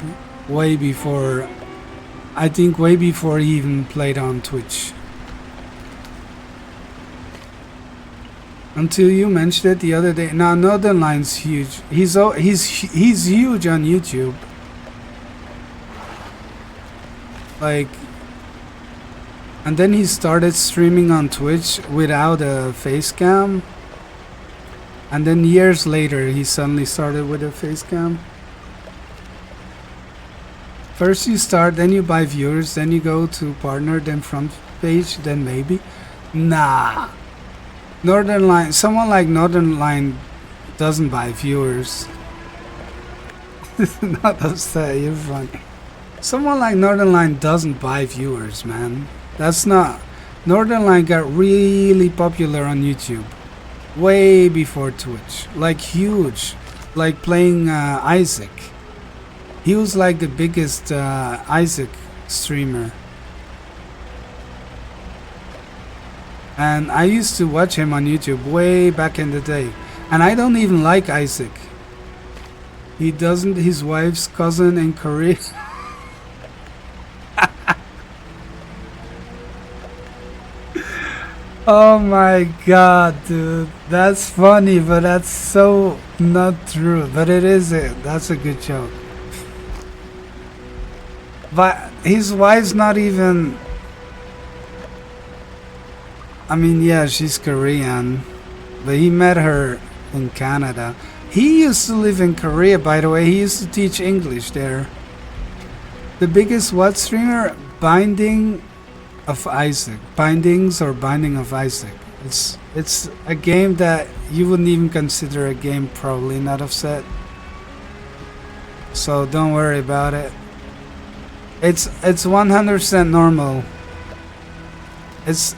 way before, I think way before he even played on Twitch. Until you mentioned it the other day. Now Northern Line's huge. He's huge on YouTube. Like, and then he started streaming on Twitch without a face cam. And then years later he suddenly started with a face cam. First you start, then you buy viewers, then you go to partner, then front page, then maybe. Nah. Northern Line, someone like Northern Line doesn't buy viewers. Not upset, you're funny. Someone like Northern Line doesn't buy viewers, man. That's not... Northern Line got really popular on YouTube. Way before Twitch. Like huge. Like playing Isaac. He was like the biggest Isaac streamer. And I used to watch him on YouTube way back in the day. And I don't even like Isaac. He doesn't, his wife's cousin in Korea. Oh my god, dude. That's funny, but that's so not true. But it is it. That's a good joke. But his wife's not even... I mean, yeah, she's Korean. But he met her in Canada. He used to live in Korea, by the way. He used to teach English there. The biggest what streamer? Binding of Isaac. Bindings or Binding of Isaac. It's a game that you wouldn't even consider a game, probably, not offset. So don't worry about it. It's 100% normal. It's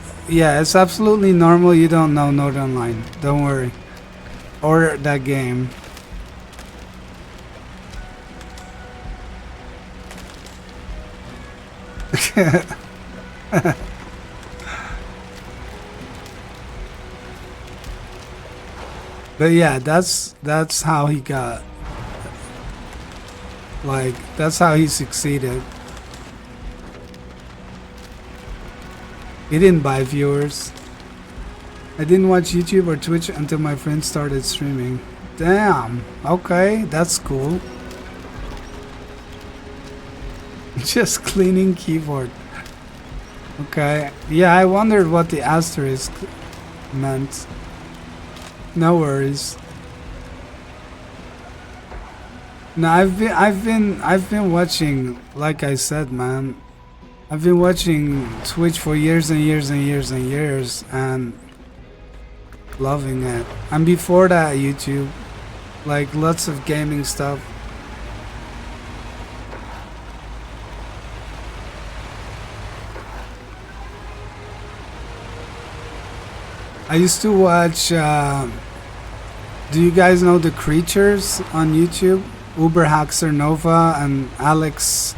absolutely normal. You don't know Northern Line. Don't worry. Or that game. But yeah, that's how he got. Like, that's how he succeeded. He didn't buy viewers. I didn't watch YouTube or Twitch until my friends started streaming. Damn. Okay, that's cool. Just cleaning keyboard. Okay. Yeah, I wondered what the asterisk meant. No worries. No, I've been watching, like I said, man. I've been watching Twitch for years and years and years and years and loving it. And before that, YouTube, like lots of gaming stuff. I used to watch, do you guys know the creatures on YouTube? Uber Haxer Nova and Alex,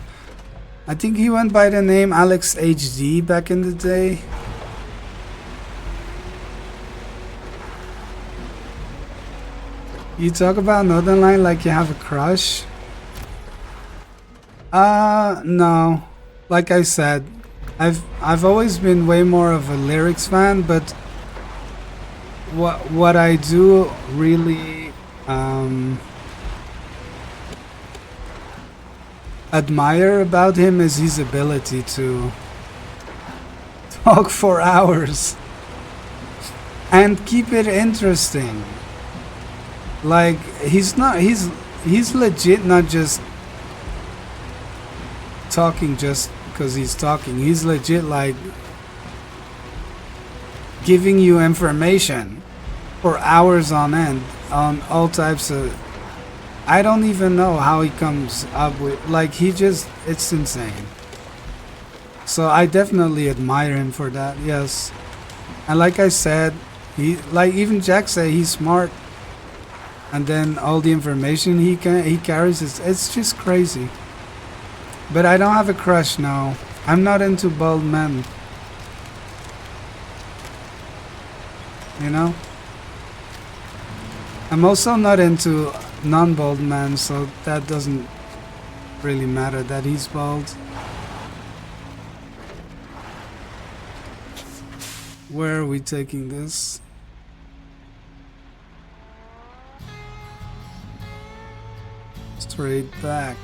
I think he went by the name Alex HD back in the day. You talk about Northern Line like you have a crush? No. Like I said, I've always been way more of a lyrics fan, but what I do really admire about him is his ability to talk for hours and keep it interesting. Like he's legit not just talking just because he's talking. He's legit like giving you information for hours on end on all types of, I don't even know how he comes up with, like he just, it's insane. So I definitely admire him for that, yes. And like I said, he, like even Jack said, he's smart. And then all the information he carries, it's just crazy. But I don't have a crush now. I'm not into bald men. You know? I'm also not into non-bald man, so that doesn't really matter that he's bald. Where are we taking this? Straight back.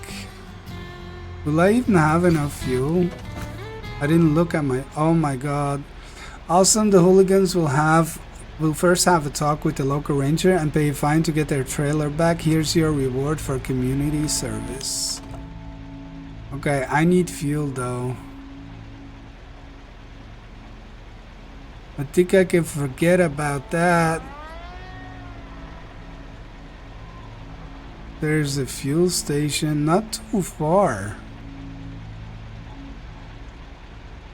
Will I even have enough fuel? I didn't look at my, oh my god. Awesome, the hooligans will first have a talk with the local ranger and pay a fine to get their trailer back. Here's your reward for community service. Okay, I need fuel though. I think I can forget about that. There's a fuel station not too far.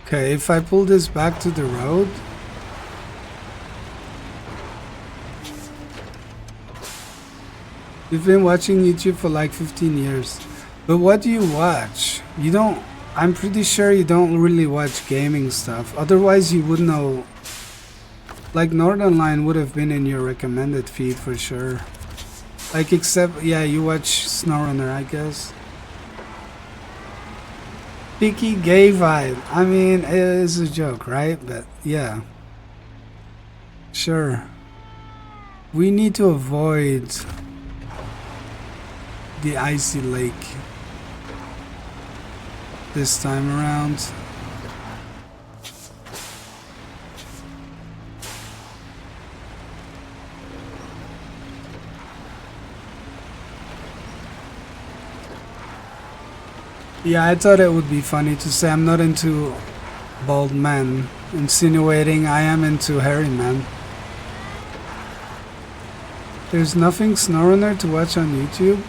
Okay, if I pull this back to the road. You've been watching YouTube for like 15 years. But what do you watch? You don't, I'm pretty sure you don't really watch gaming stuff. Otherwise you would know. Like Northern Line would have been in your recommended feed for sure. Like except, yeah, you watch SnowRunner, I guess. Picky gay vibe. I mean, it is a joke, right? But yeah. Sure. We need to avoid the icy lake this time around. Yeah, I thought it would be funny to say I'm not into bald men, insinuating I am into hairy men. There's nothing SnowRunner to watch on YouTube?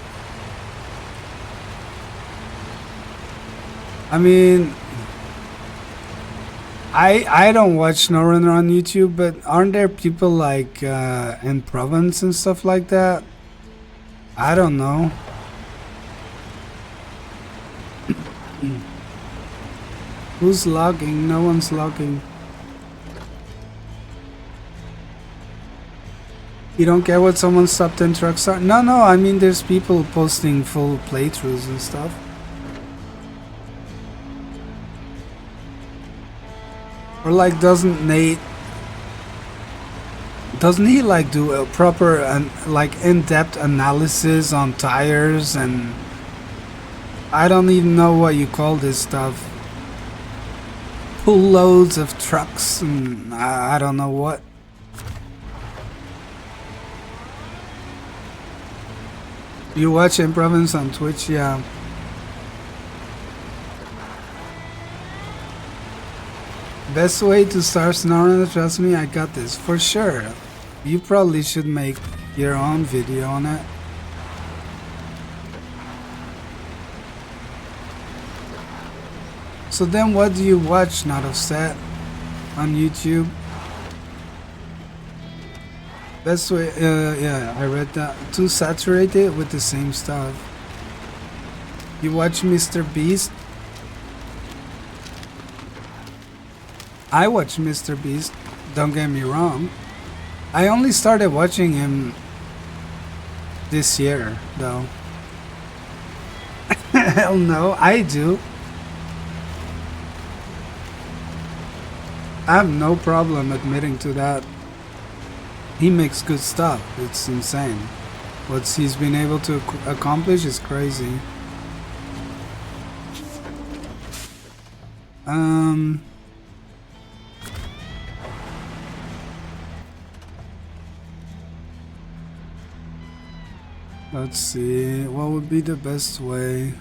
I mean, I don't watch SnowRunner on YouTube, but aren't there people like in Province and stuff like that? I don't know. Who's logging? No one's logging. You don't care what someone's top 10 trucks are? No, I mean there's people posting full playthroughs and stuff. Or like, doesn't he like do a proper and like in-depth analysis on tires and I don't even know what you call this stuff. Pull loads of trucks and I don't know what. You watch Improvins on Twitch, yeah. Best way to start snoring, trust me, I got this for sure. You probably should make your own video on it. So then what do you watch, not offset, on YouTube? Best way, yeah, I read that. Too saturated with the same stuff. You watch Mr. Beast? I watch Mr. Beast, don't get me wrong. I only started watching him this year, though. Hell no, I do. I have no problem admitting to that. He makes good stuff. It's insane. What he's been able to accomplish is crazy. Let's see, what would be the best way?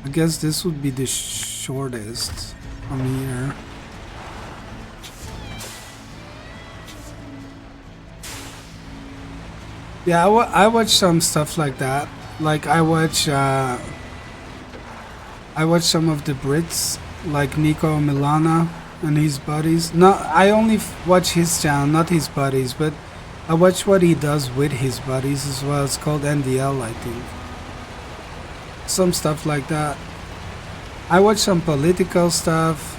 I guess this would be the shortest from here. Yeah, I watch some stuff like that. Like I watch some of the Brits, like Nico Milana and his buddies. No, I only watch his channel, not his buddies, but I watch what he does with his buddies as well. It's called NDL, I think. Some stuff like that. I watch some political stuff.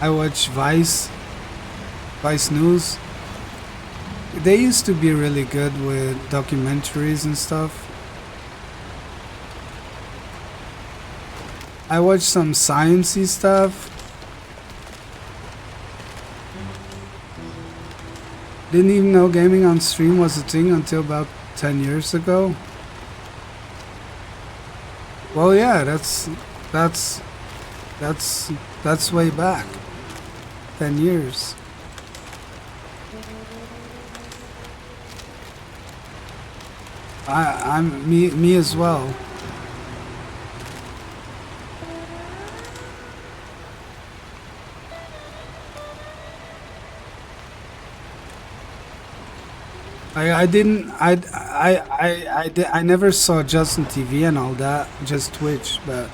I watch Vice News. They used to be really good with documentaries and stuff. I watch some sciencey stuff. Didn't even know gaming on stream was a thing until about 10 years ago. Well, yeah, that's way back. 10 years. I'm me as well. I never saw Justin TV and all that, just Twitch, but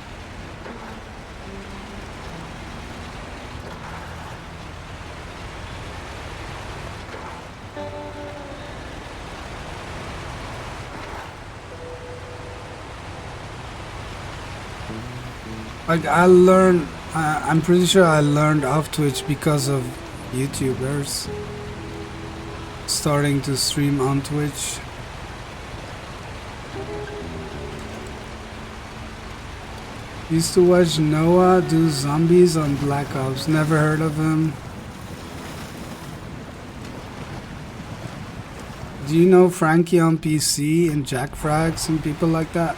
like I learned, I'm pretty sure I learned off Twitch because of YouTubers starting to stream on Twitch. Used to watch Noah do zombies on Black Ops. Never heard of him. Do you know Frankie on PC and Jack Frags and people like that?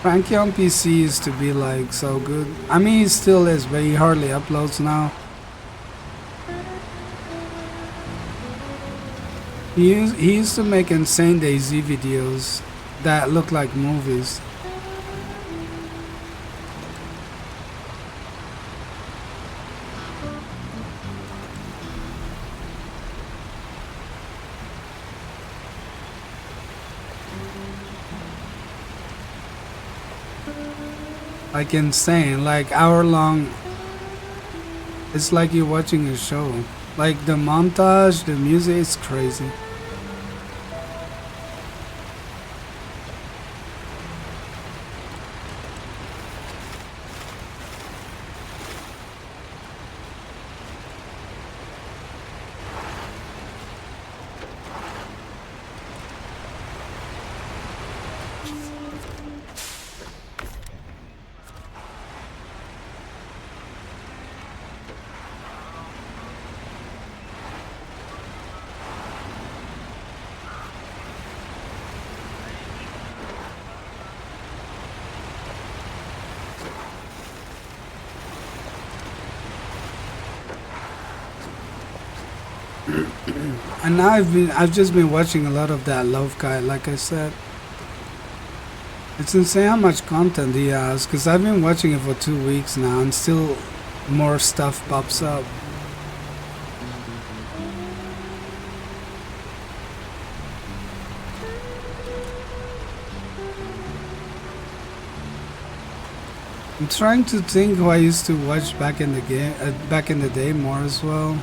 Frankie on PC used to be like so good. I mean, he still is, but he hardly uploads now. He used to make insane DayZ videos that look like movies. Like insane, like hour-long. It's like you're watching a show. Like the montage, the music is crazy. And now I've just been watching a lot of that Love Guy, like I said. It's insane how much content he has, because I've been watching it for 2 weeks now, and still more stuff pops up. I'm trying to think who I used to watch back in the day more as well.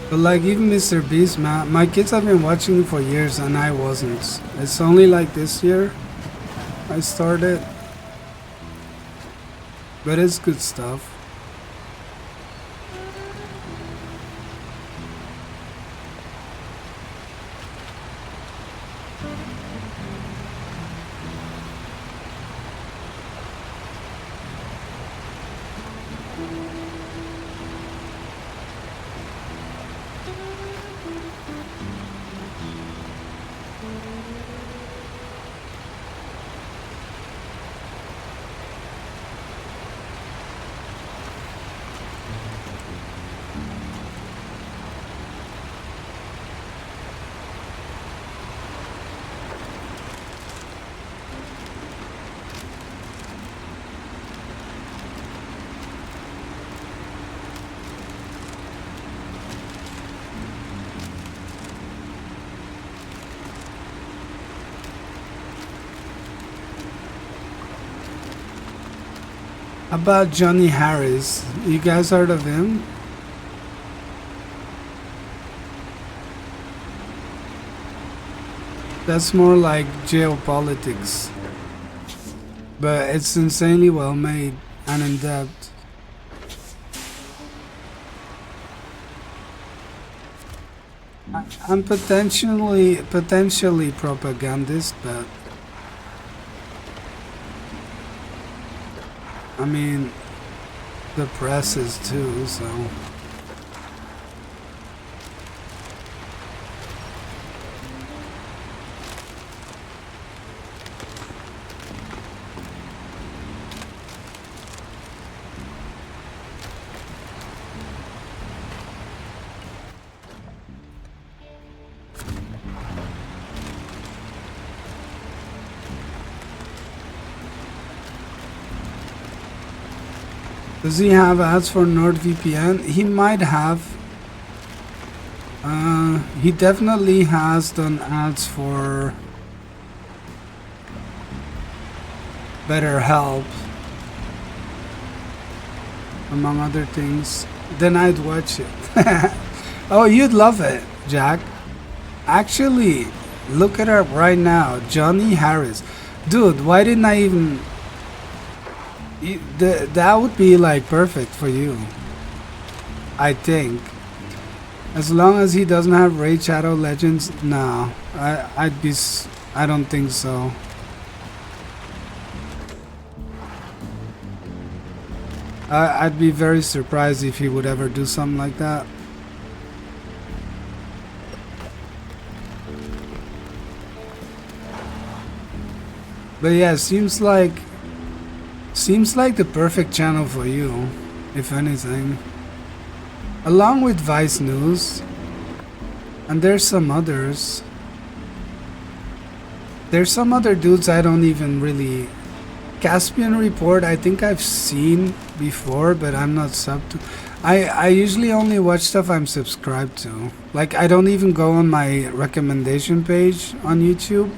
But like even Mr. Beast, man, my kids have been watching it for years and I wasn't. It's only like this year I started. But it's good stuff. About Johnny Harris, you guys heard of him? That's more like geopolitics, but it's insanely well made and in depth. I'm potentially propagandist, but I mean, the press is too, so. Does he have ads for NordVPN? He might have. He definitely has done ads for BetterHelp, among other things. Then I'd watch it. Oh, you'd love it, Jack. Actually, look it up right now. Johnny Harris. Dude, why didn't I even... That would be like perfect for you, I think. As long as he doesn't have Raid Shadow Legends, no, I don't think so. I'd be very surprised if he would ever do something like that. But yeah, seems like the perfect channel for you, if anything. Along with Vice News. And there's some others. There's some other dudes I don't even really... Caspian Report, I think I've seen before, but I'm not sub to. I usually only watch stuff I'm subscribed to. Like, I don't even go on my recommendation page on YouTube.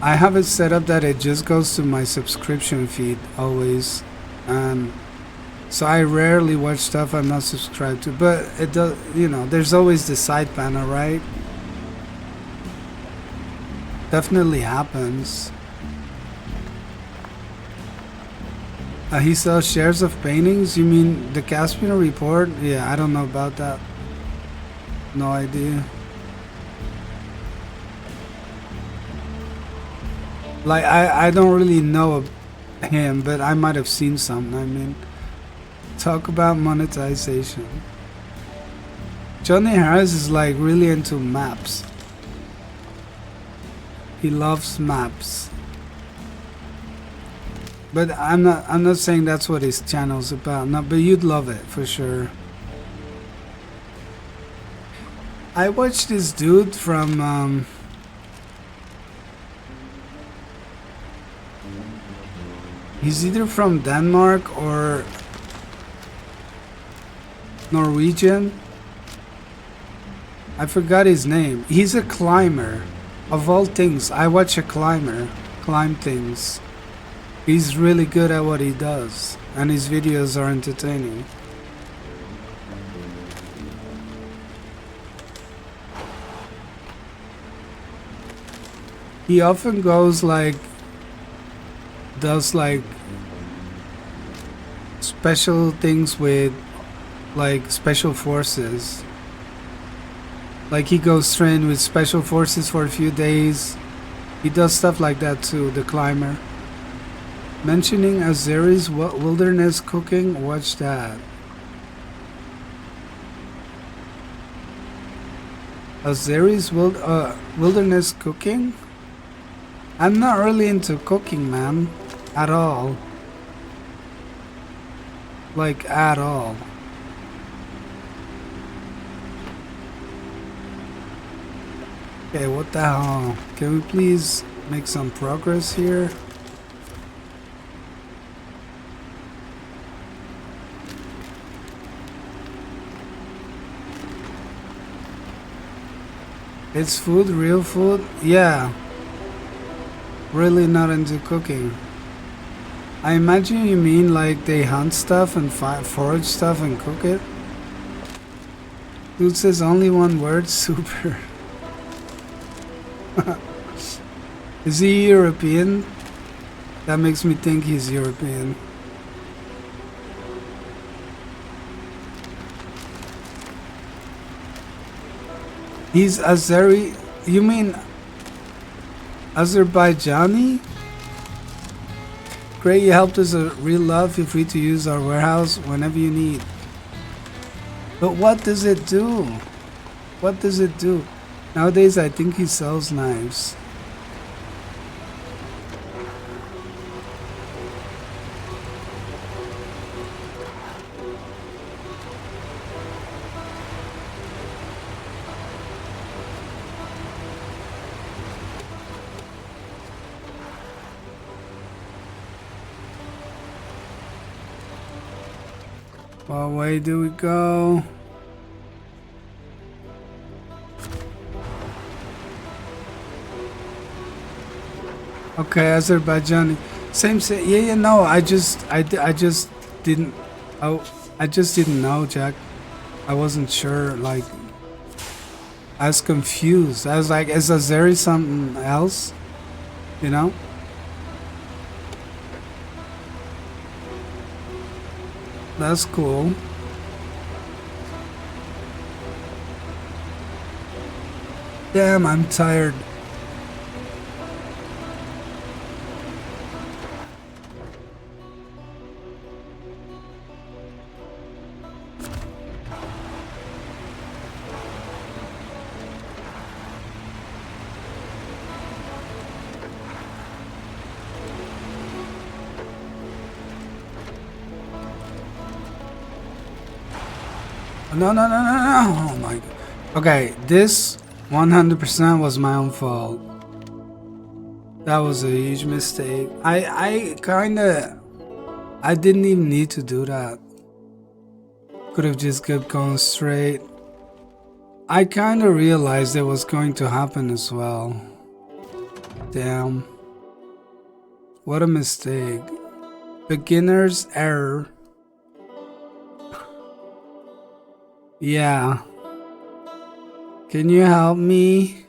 I have it set up that it just goes to my subscription feed always, and so I rarely watch stuff I'm not subscribed to. But it does, you know, there's always the side panel, right? Definitely happens. He sells shares of paintings. You mean the Caspian Report? Yeah, I don't know about that. No idea. Like, I don't really know him, but I might have seen something. I mean, talk about monetization. Johnny Harris is like really into maps. He loves maps. But I'm not saying that's what his channel's about. No, but you'd love it for sure. I watched this dude from he's either from Denmark or Norwegian. I forgot his name. He's a climber. Of all things, I watch a climber climb things. He's really good at what he does, and his videos are entertaining. He often goes like, does like special things with like special forces. Like he goes train with special forces for a few days. He does stuff like that too, the climber. Mentioning Azeri's wilderness cooking, watch that. Azeri's wilderness cooking? I'm not really into cooking, man. At all. Like, at all. Okay, what the hell? Can we please make some progress here? It's food, real food? Yeah. Really not into cooking. I imagine you mean like they hunt stuff and forage stuff and cook it? Dude says only one word, super. Is he European? That makes me think he's European. He's Azeri. You mean Azerbaijani? Great, you helped us a real love. Feel free to use our warehouse whenever you need. But what does it do? What does it do? Nowadays, I think he sells knives. What way do we go? Okay, Azerbaijani. Same. Yeah. No, I just didn't. Oh, I just didn't know, Jack. I wasn't sure. Like, I was confused. I was like, is Azeri something else? You know? That's cool. Damn, I'm tired. No. Oh my god. Okay, this 100% was my own fault. That was a huge mistake. I didn't even need to do that. Could have just kept going straight. I kinda realized it was going to happen as well. Damn. What a mistake. Beginner's error. Yeah. Can you help me?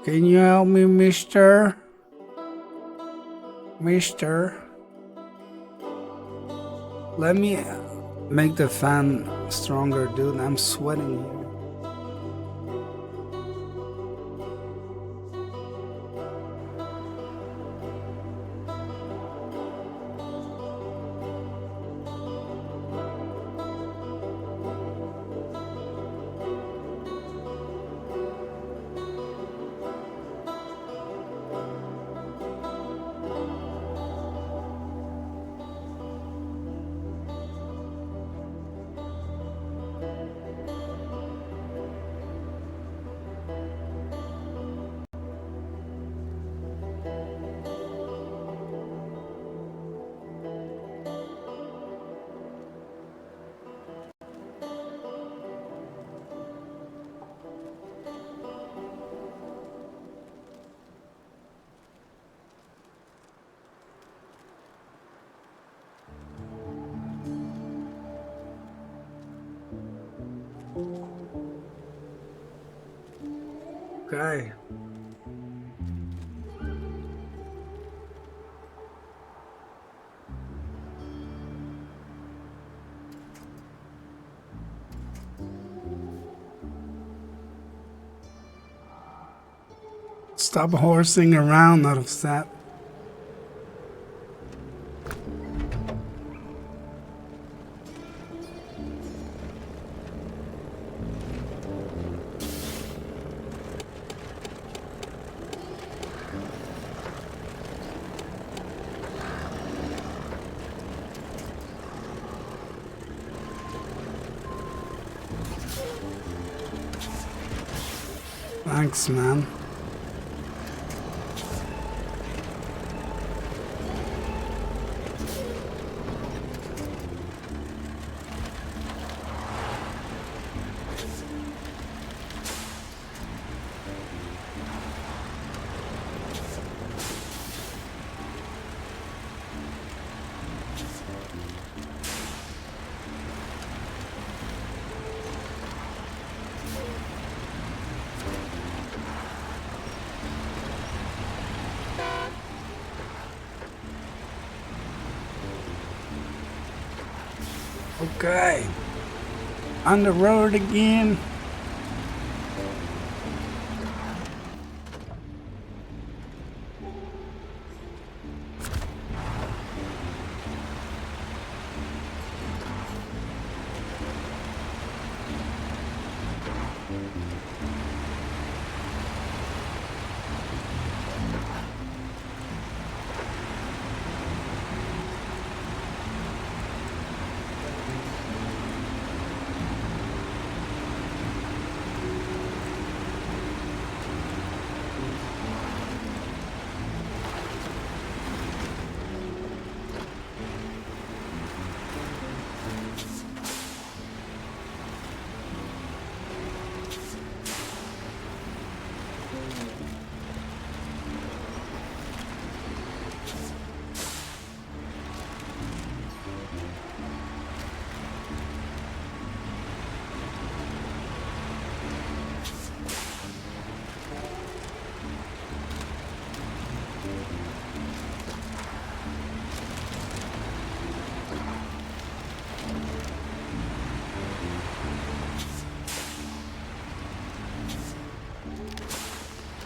Can you help me, mister? Mister? Let me make the fan stronger, dude. I'm sweating here. Okay. Stop horsing around out of that. Thanks, man. Okay. On the road again.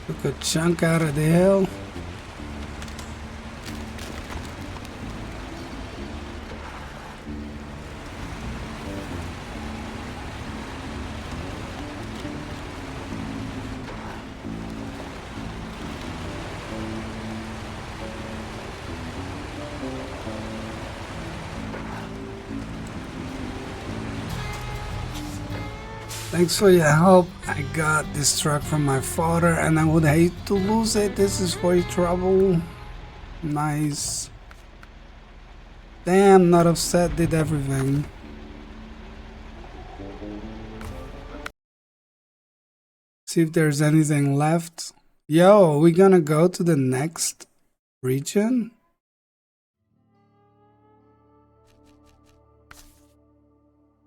Took a chunk out of the hill. Thanks for your help. I got this truck from my father and I would hate to lose it. This is for your trouble. Nice. Damn, not upset, did everything. See if there's anything left. Yo, are we gonna go to the next region?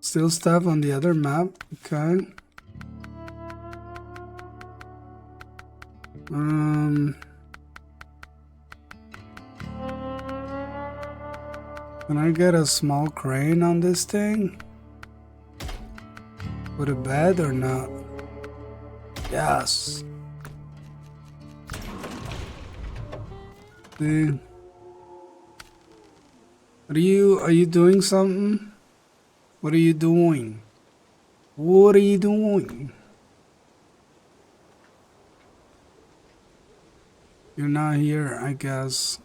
Still stuff on the other map, okay. Can I get a small crane on this thing? With a bed or not? Yes. See? Are you doing something? What are you doing? What are you doing? You're not here, I guess.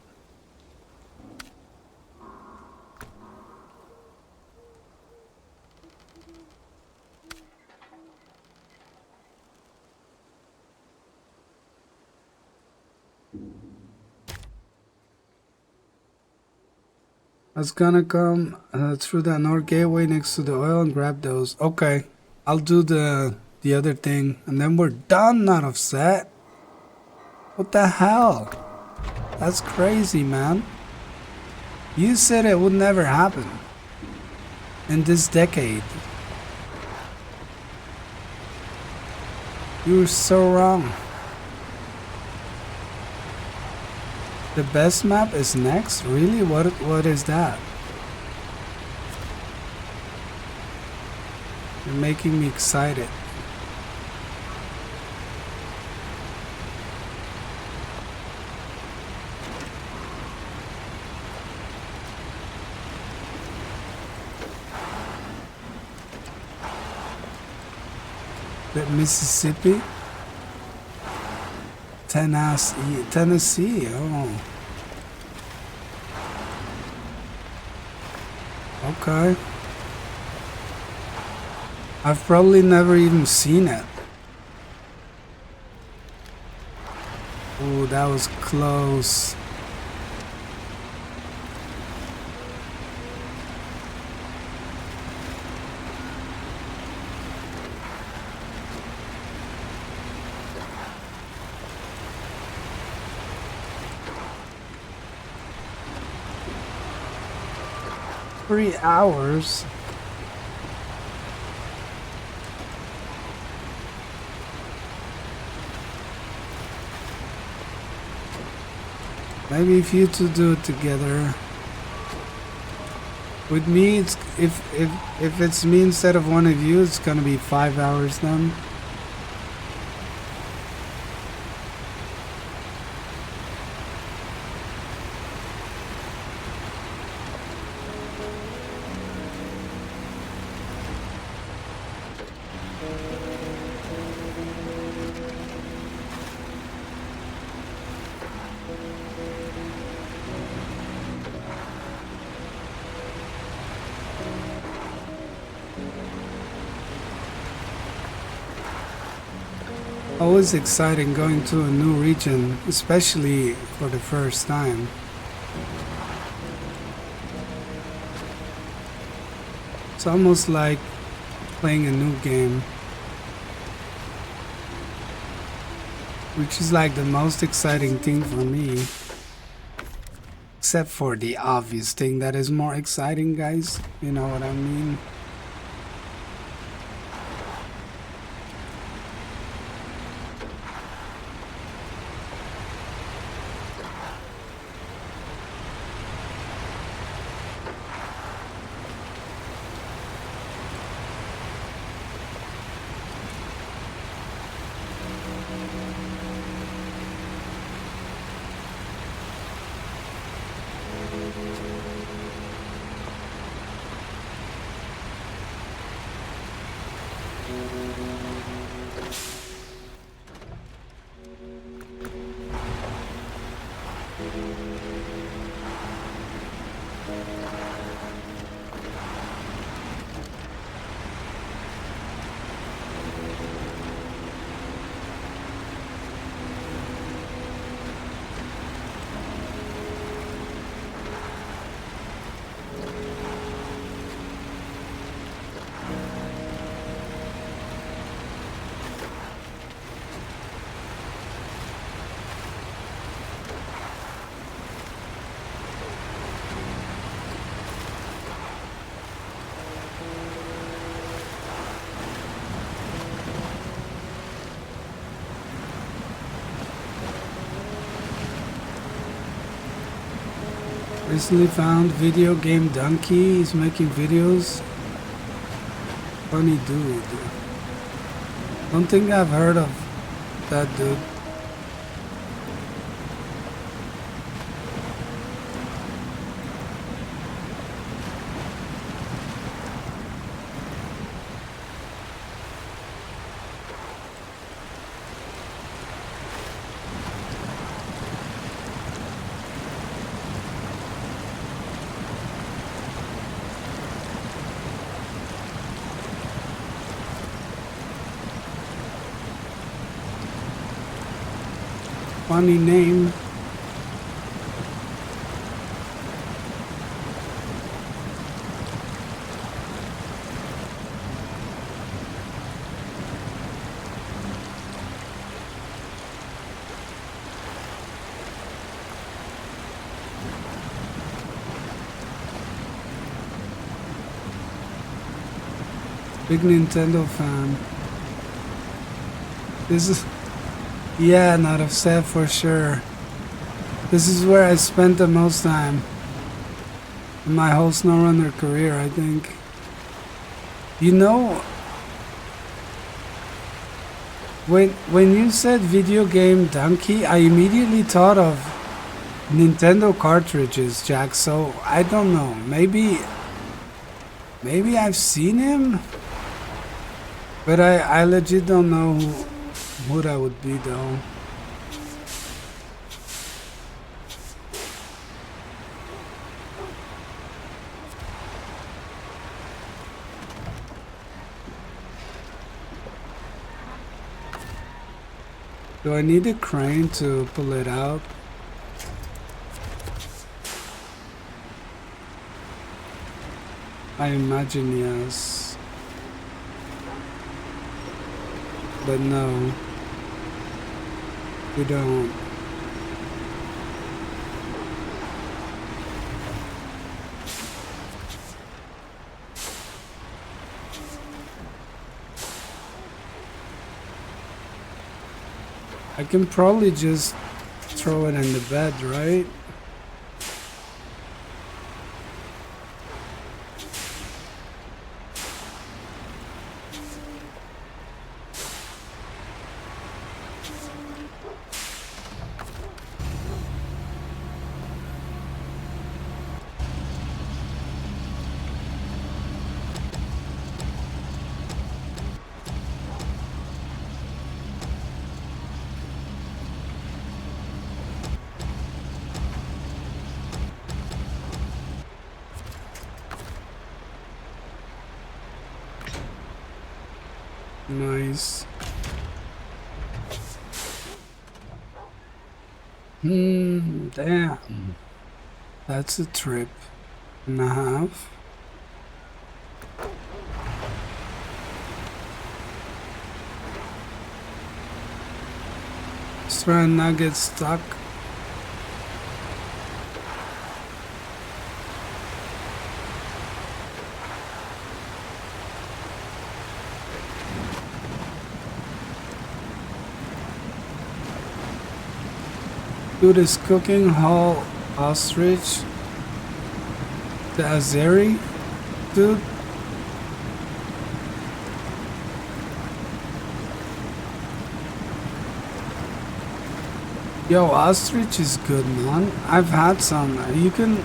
I was gonna come through that north gateway next to the oil and grab those. Okay, I'll do the other thing and then we're done. Not upset. What the hell? That's crazy, man. You said it would never happen in this decade. You're so wrong. The best map is next? Really? What is that? You're making me excited. The Mississippi? Tennessee, oh. Okay. I've probably never even seen it. Oh, that was close. Three hours? Maybe if you two do it together. With me, it's if it's me instead of one of you, it's gonna be 5 hours then. Always exciting going to a new region, especially for the first time. It's almost like playing a new game, which is like the most exciting thing for me. Except for the obvious thing that is more exciting, guys. You know what I mean? Recently found video game donkey. He's making videos. Funny dude. Don't think I've heard of that dude. Funny name. Big Nintendo fan. This is, yeah, not upset for sure. This is where I spent the most time in my whole SnowRunner career, I think. You know, when you said video game donkey, I immediately thought of Nintendo cartridges, Jack. So I don't know. Maybe I've seen him, but I legit don't know who that would be though. Do I need a crane to pull it out? I imagine yes. But no, we don't. I can probably just throw it in the bed, right? Nice. Damn. That's a trip and a half. Just try and not get stuck. Dude, is cooking whole ostrich the Azeri? Dude? Yo, ostrich is good, man. I've had some. You can...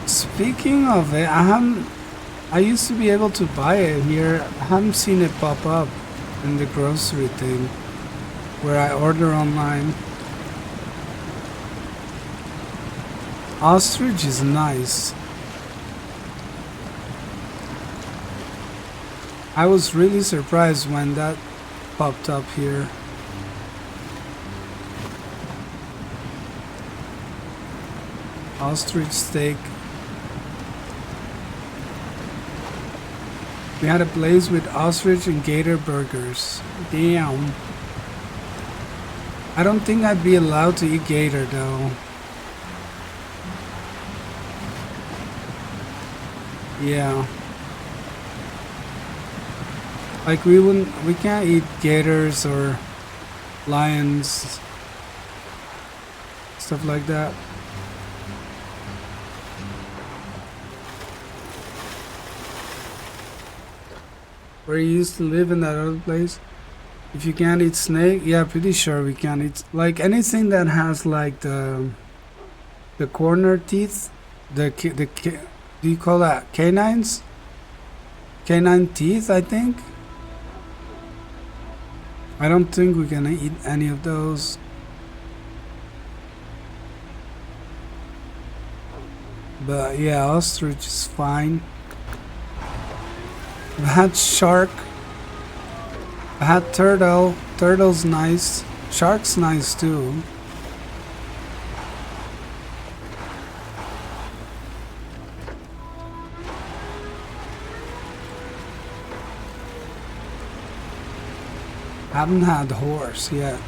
Speaking of it, I used to be able to buy it here. I haven't seen it pop up in the grocery thing where I order online. Ostrich is nice. I was really surprised when that popped up here. Ostrich steak. We had a place with ostrich and gator burgers. Damn. I don't think I'd be allowed to eat gator though. Yeah. Like we can't eat gators or lions, stuff like that. Where you used to live in that other place? If you can't eat snake, yeah, pretty sure we can't eat like anything that has like the corner teeth, do you call that canines? Canine teeth, I think. I don't think we can eat any of those. But yeah, ostrich is fine. I had shark. I had turtle. Turtle's nice. Shark's nice too. Haven't had horse yet.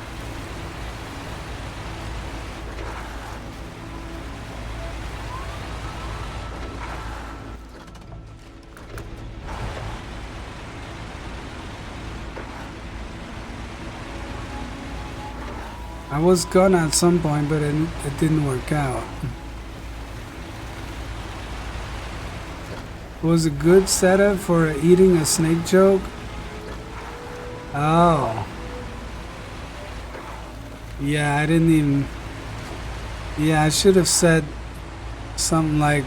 I was gonna at some point, but it didn't work out. It was a good setup for eating a snake joke. Oh. Yeah, I didn't even... Yeah, I should have said something like,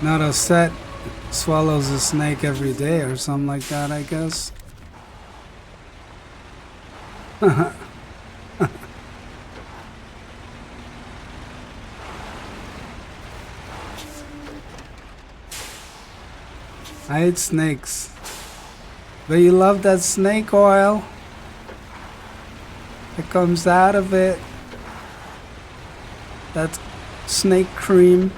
not a set swallows a snake every day or something like that, I guess. I hate snakes. But you love that snake oil that comes out of it. That snake cream.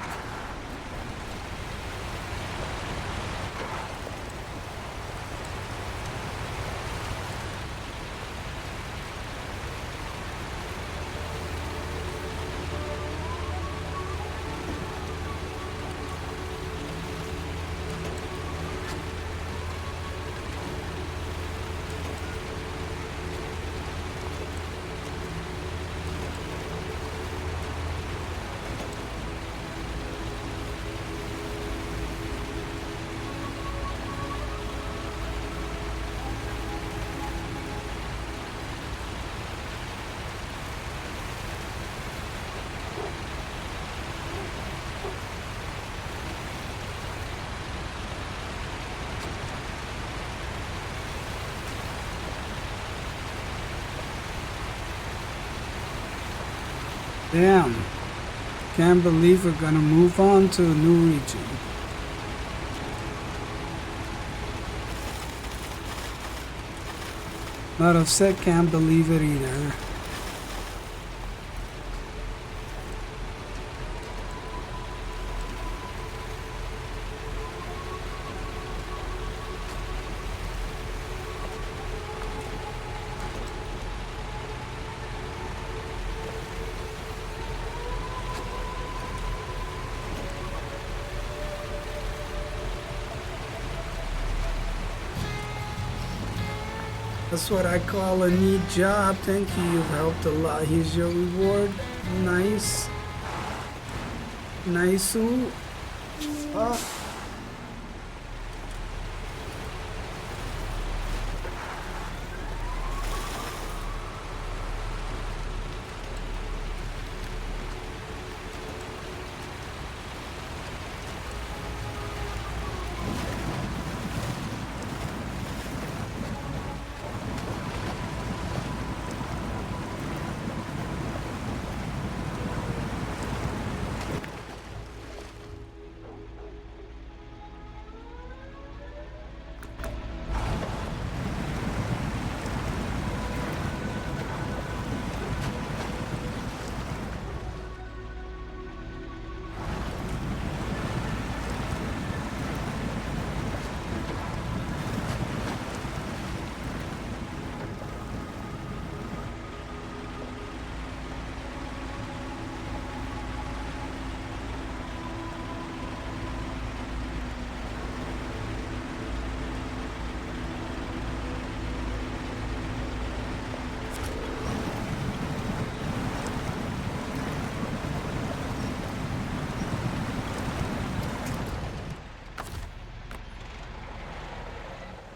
Damn. Can't believe we're gonna move on to a new region. Not upset, can't believe it either. That's what I call a neat job. Thank you, you've helped a lot. Here's your reward. Nice. Nice-oo.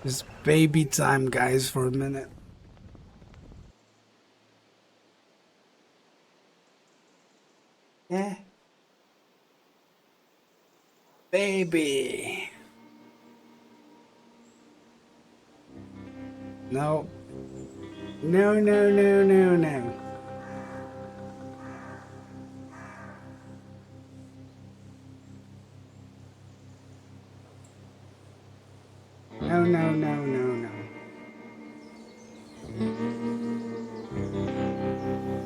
It's baby time, guys, for a minute. Yeah. Baby. No. No, no, no, no, no. No, no, no, no, no.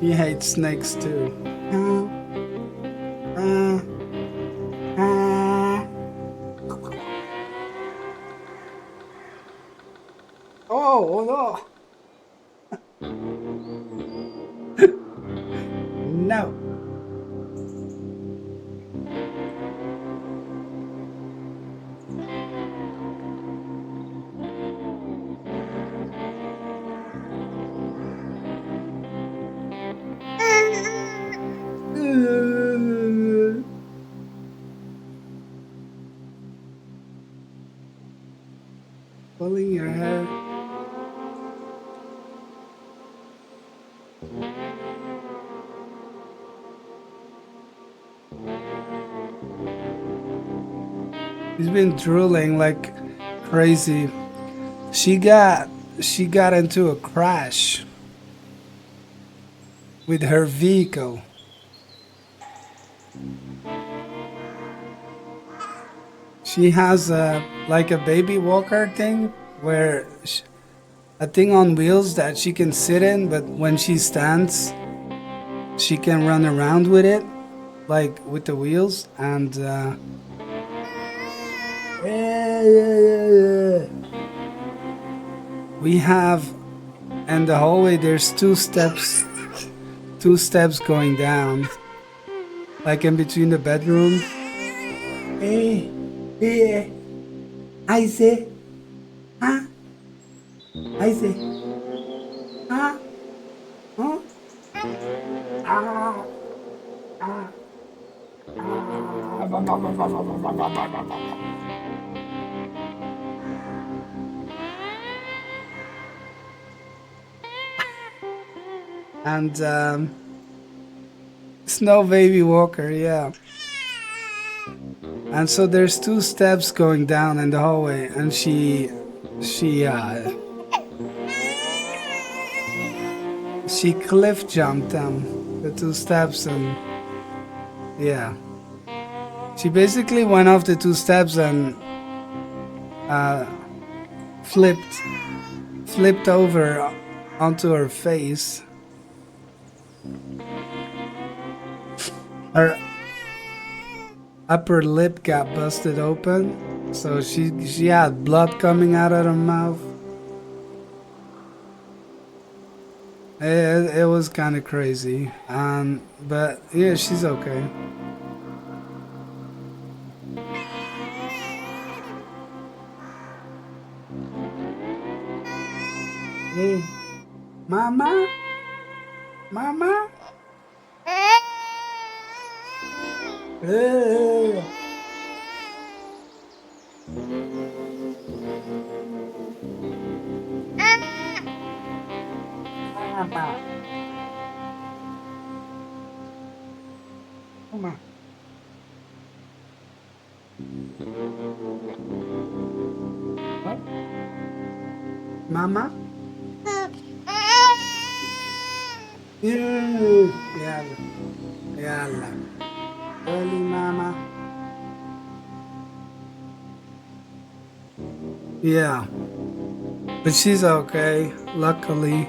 He hates snakes too. Uh, uh. Oh, no. No. She's been drooling like crazy. She got into a crash with her vehicle. She has like a baby walker thing where a thing on wheels that she can sit in, but when she stands, she can run around with it, like with the wheels. And we have in the hallway. There's two steps going down, like in between the bedroom. Hey, hey, I say, huh? I say, huh? Huh? Ah, ah, and Snow Baby Walker, yeah. And so there's two steps going down in the hallway, and she cliff jumped them, the two steps, and yeah, she basically went off the two steps and flipped over onto her face. Her upper lip got busted open, so she had blood coming out of her mouth. It was kind of crazy, but yeah, she's okay. Hey, mama, mama. Hey. Mama. Mama. What? Mama? Yalla. Yalla. Early mama. Yeah. But she's okay, luckily.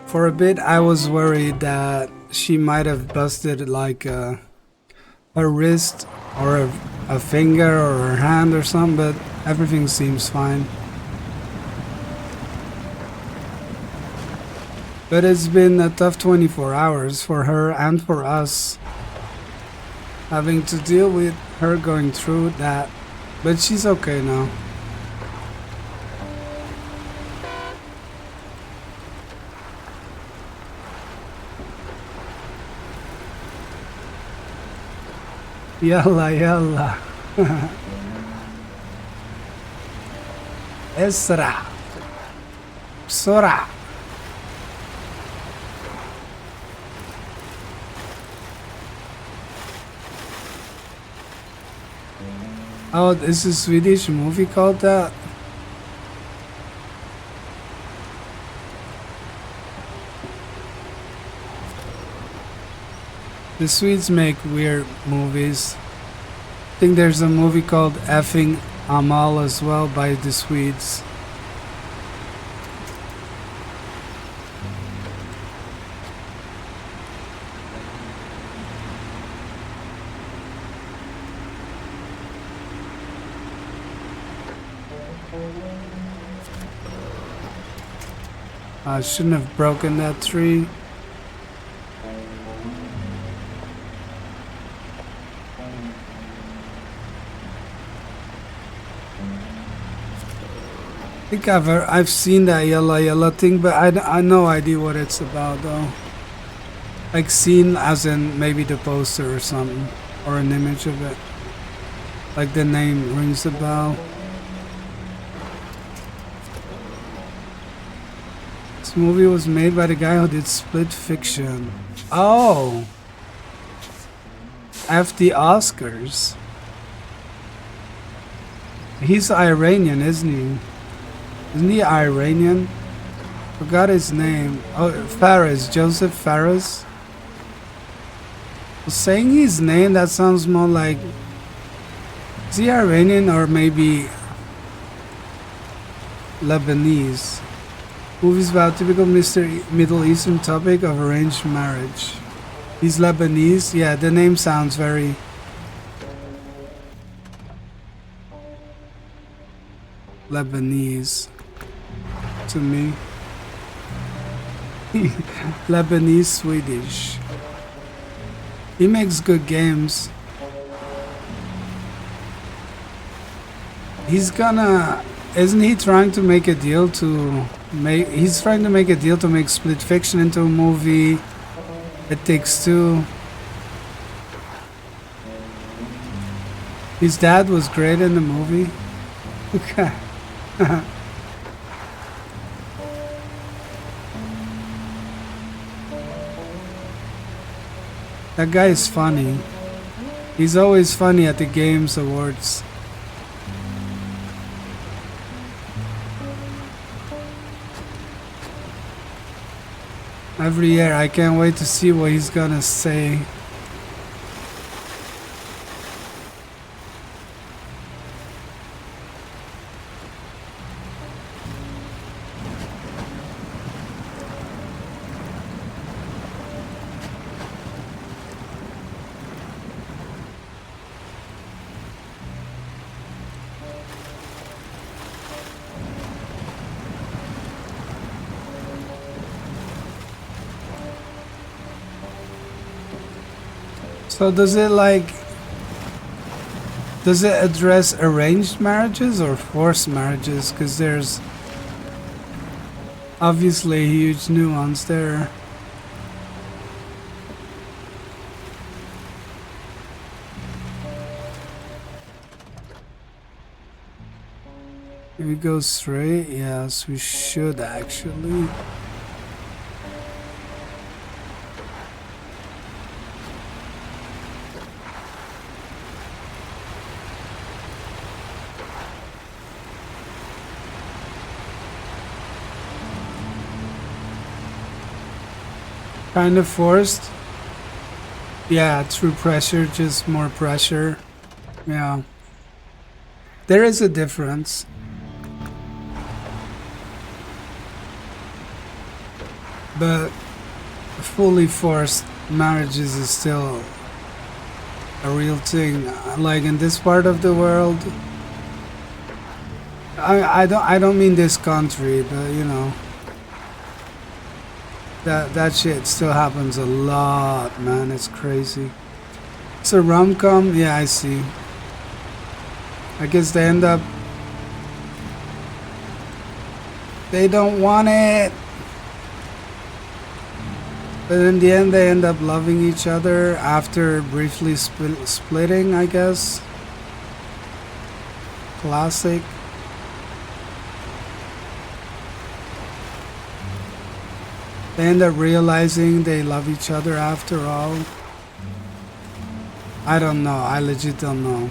For a bit, I was worried that she might have busted like her wrist or a finger or her hand or something, but everything seems fine. But it's been a tough 24 hours for her and for us, having to deal with her going through that. But she's okay now. Yalla, yalla. Esra. Sora. Oh, this is a Swedish movie called that? The Swedes make weird movies. I think there's a movie called Effing Amal as well by the Swedes. I shouldn't have broken that tree. I think I've seen that yellow thing, but I no idea what it's about though. Like seen as in maybe the poster or something, or an image of it. Like the name rings a bell. This movie was made by the guy who did Split Fiction. Oh! F the Oscars. He's Iranian, isn't he? Isn't he Iranian? Forgot his name. Oh, Fares, Joseph Fares. Saying his name, that sounds more like, is he Iranian or maybe Lebanese? Movies about typical Middle Eastern topic of arranged marriage. He's Lebanese. Yeah, the name sounds very Lebanese to me. Lebanese Swedish. He makes good games. He's gonna, isn't he trying to make a deal to make, he's trying to make a deal to make Split Fiction into a movie. It Takes Two. His dad was great in the movie. Okay. That guy is funny. He's always funny at the Games Awards. Every year, I can't wait to see what he's gonna say. So does it address arranged marriages or forced marriages? Because there's obviously a huge nuance there. If we go straight, yes, we should actually. Kind of forced. Yeah, through pressure, just more pressure. Yeah. There is a difference. But fully forced marriages is still a real thing. Like in this part of the world, I don't mean this country, but you know, that shit still happens a lot, man. It's crazy. It's a rom-com. Yeah, I see. I guess they end up, they don't want it, but in the end they end up loving each other after briefly splitting, I guess. Classic. They end up realizing they love each other after all. I don't know. I legit don't know.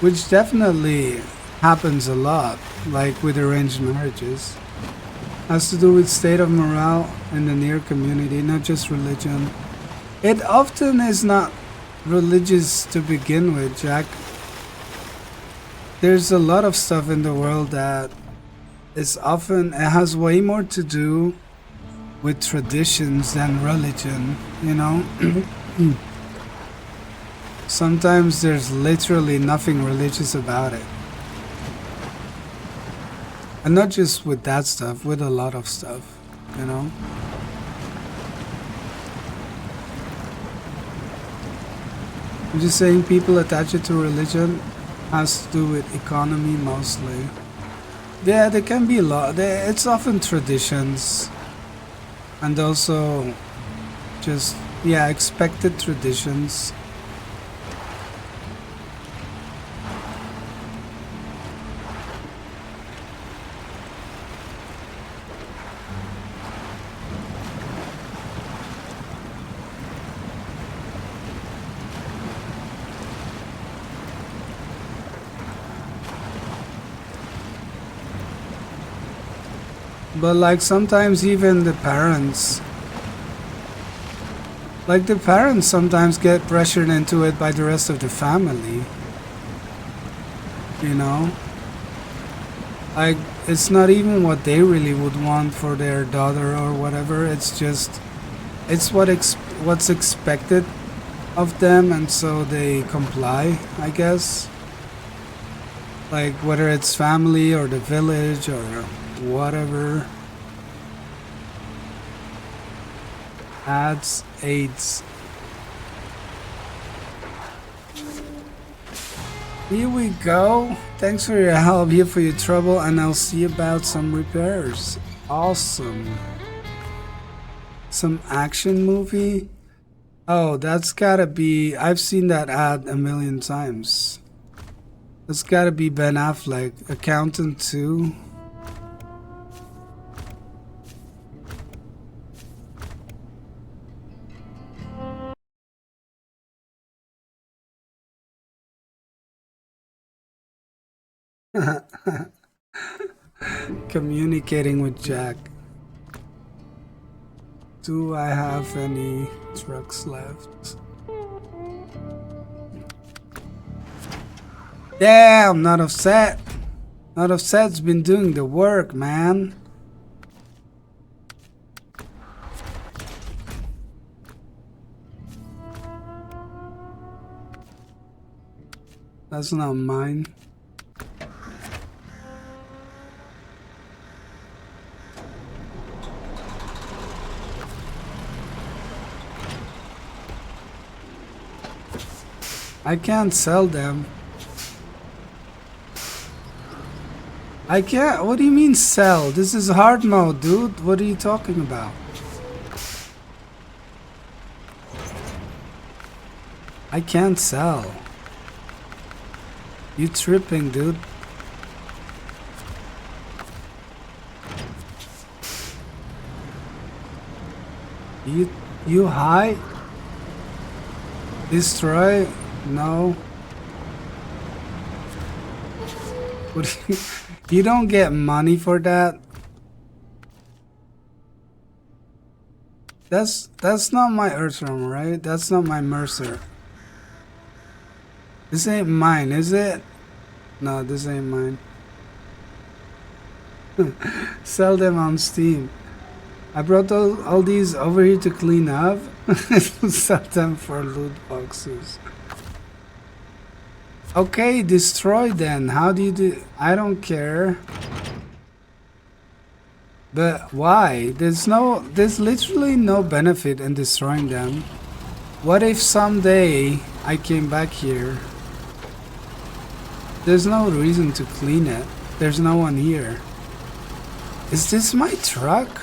Which definitely happens a lot, like with arranged marriages. Has to do with state of morale in the near community, not just religion. It often is not religious to begin with, Jack. There's a lot of stuff in the world that is often, it has way more to do with traditions than religion, you know? Sometimes there's literally nothing religious about it. And not just with that stuff, with a lot of stuff, you know? I'm just saying people attach it to religion has to do with economy mostly. Yeah, there can be a lot. It's often traditions. And also just, yeah, expected traditions. But like sometimes even the parents sometimes get pressured into it by the rest of the family, you know? Like, it's not even what they really would want for their daughter or whatever. It's just, it's what's expected of them, and so they comply, I guess. Like, whether it's family or the village or whatever. Ads, aids. Here we go. Thanks for your help, here for your trouble, and I'll see about some repairs. Awesome. Some action movie? Oh, that's gotta be... I've seen that ad a million times. That's gotta be Ben Affleck. Accountant 2. Communicating with Jack. Do I have any trucks left? Damn, not offset. Not offset's been doing the work, man. That's not mine. I can't sell them. I can't. What do you mean sell? This is hard mode, dude. What are you talking about? I can't sell. You tripping, dude. You high? Destroy? No. What do you don't get money for that? That's not my Earthrealm, right? That's not my Mercer. This ain't mine, is it? No, this ain't mine. Sell them on Steam. I brought all these over here to clean up. Sell them for loot boxes. Okay, destroy then. How do you do? I don't care. But why? There's literally no benefit in destroying them. What if someday I came back here? There's no reason to clean it. There's no one here. Is this my truck?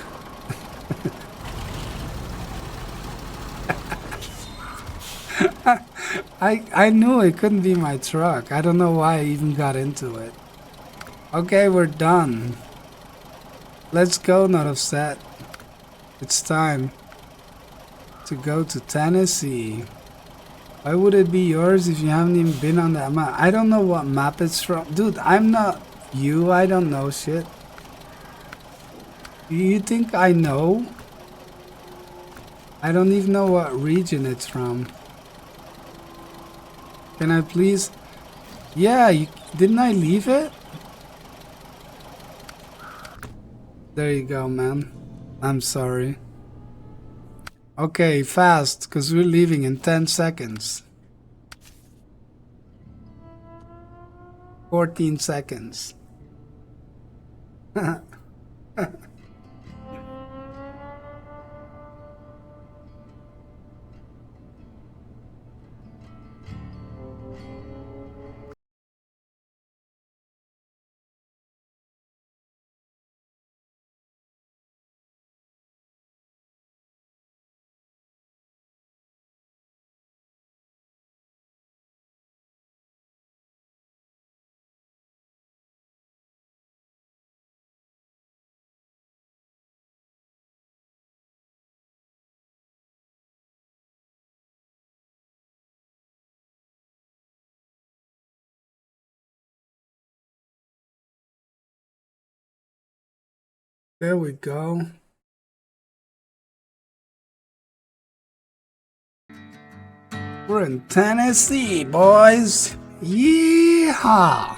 I knew it couldn't be my truck. I don't know why I even got into it. Okay, we're done. Let's go, not upset. It's time to go to Tennessee. Why would it be yours if you haven't even been on that map? I don't know what map it's from. Dude, I'm not you. I don't know shit. You think I know? I don't even know what region it's from. Can I please? Yeah, didn't I leave it? There you go, man. I'm sorry. Okay, fast, because we're leaving in 10 seconds. 14 seconds. There we go. We're in Tennessee, boys. Yeehaw!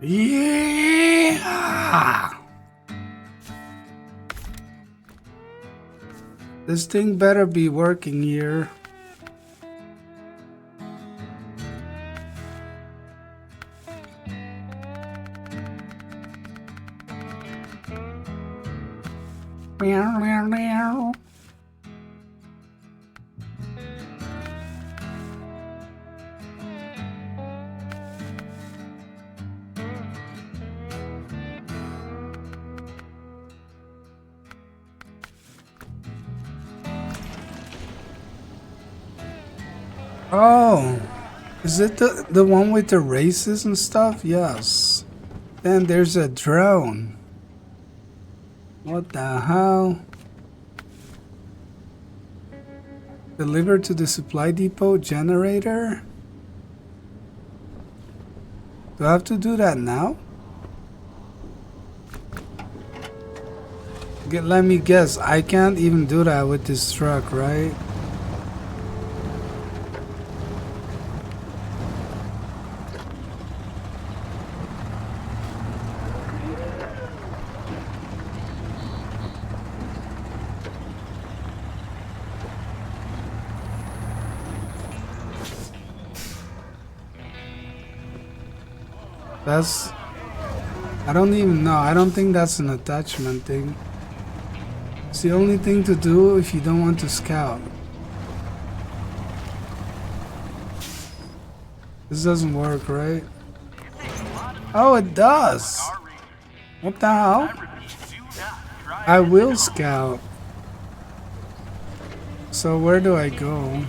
Yeah! This thing better be working here. Meow, meow, meow. Oh, is it the one with the races and stuff? Yes. Then there's a drone. What the hell? Delivered to the supply depot generator? Do I have to do that now? Let me guess, I can't even do that with this truck, right? I don't even know. I don't think that's an attachment thing. It's the only thing to do if you don't want to scout. This doesn't work, right? Oh, it does! What the hell? I will scout. So where do I go?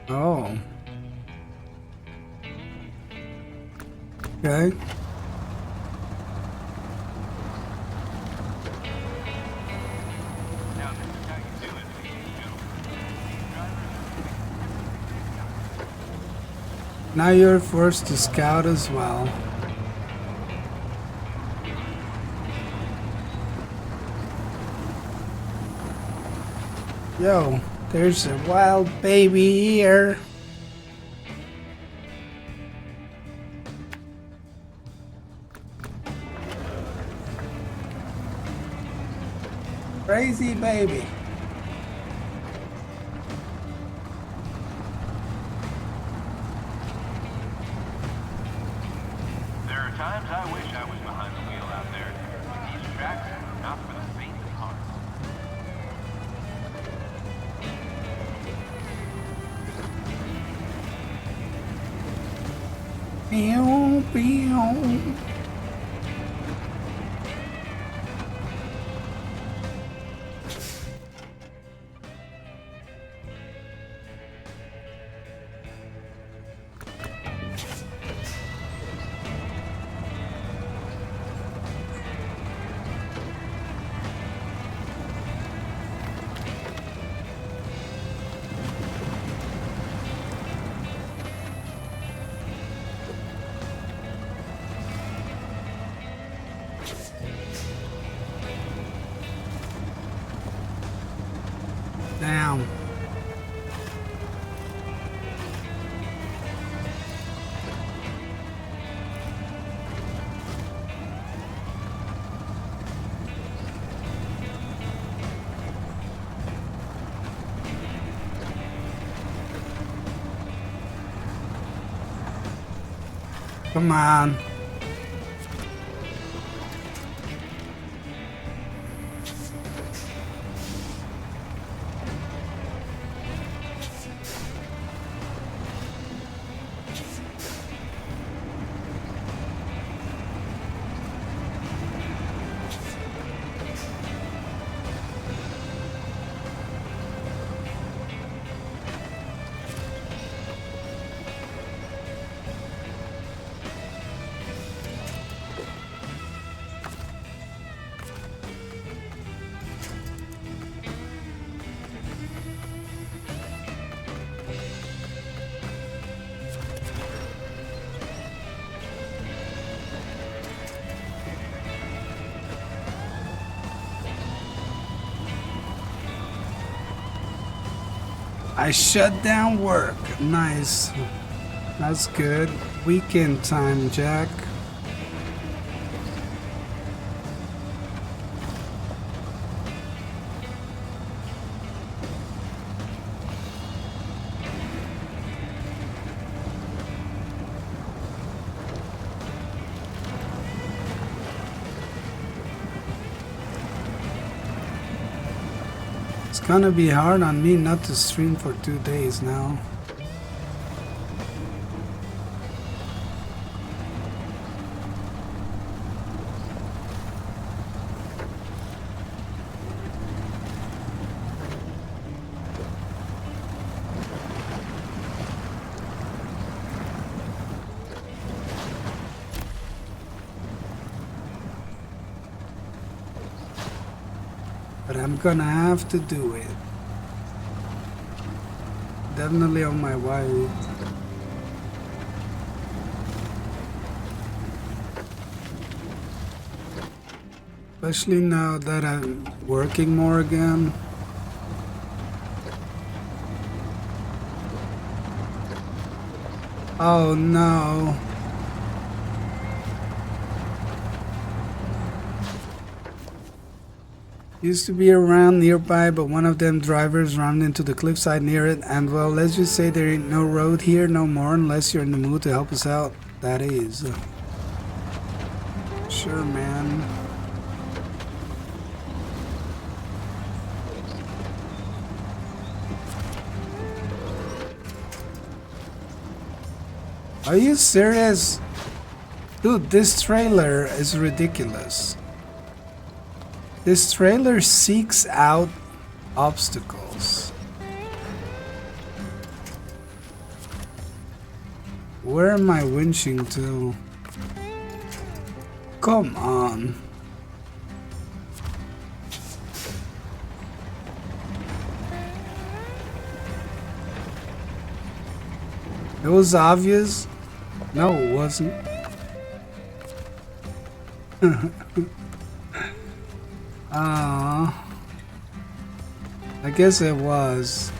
Oh. Okay. Now you're forced to scout as well. Yo, there's a wild baby here. Crazy baby.
There are times I wish I was behind the wheel out there. But these tracks are not for the faint of heart.
Pew, pew. Damn. Come on. I shut down work. Nice. That's good. Weekend time, Jack. It's gonna be hard on me not to stream for 2 days now. But I'm gonna have to do it. Definitely on my way. Especially now that I'm working more again. Oh no. Used to be around nearby, but one of them drivers ran into the cliffside near it, and well, let's just say there ain't no road here no more unless you're in the mood to help us out. That is. Sure, man. Are you serious? Dude, this trailer is ridiculous. This trailer seeks out obstacles. Where am I winching to? Come on. It was obvious. No, it wasn't. I guess it was.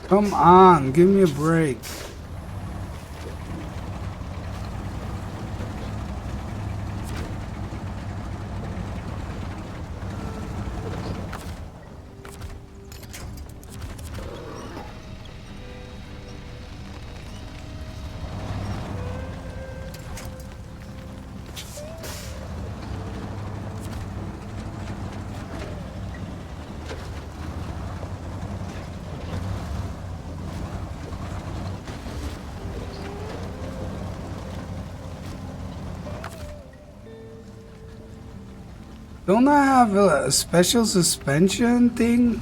Come on, give me a break. Don't I have a special suspension thing?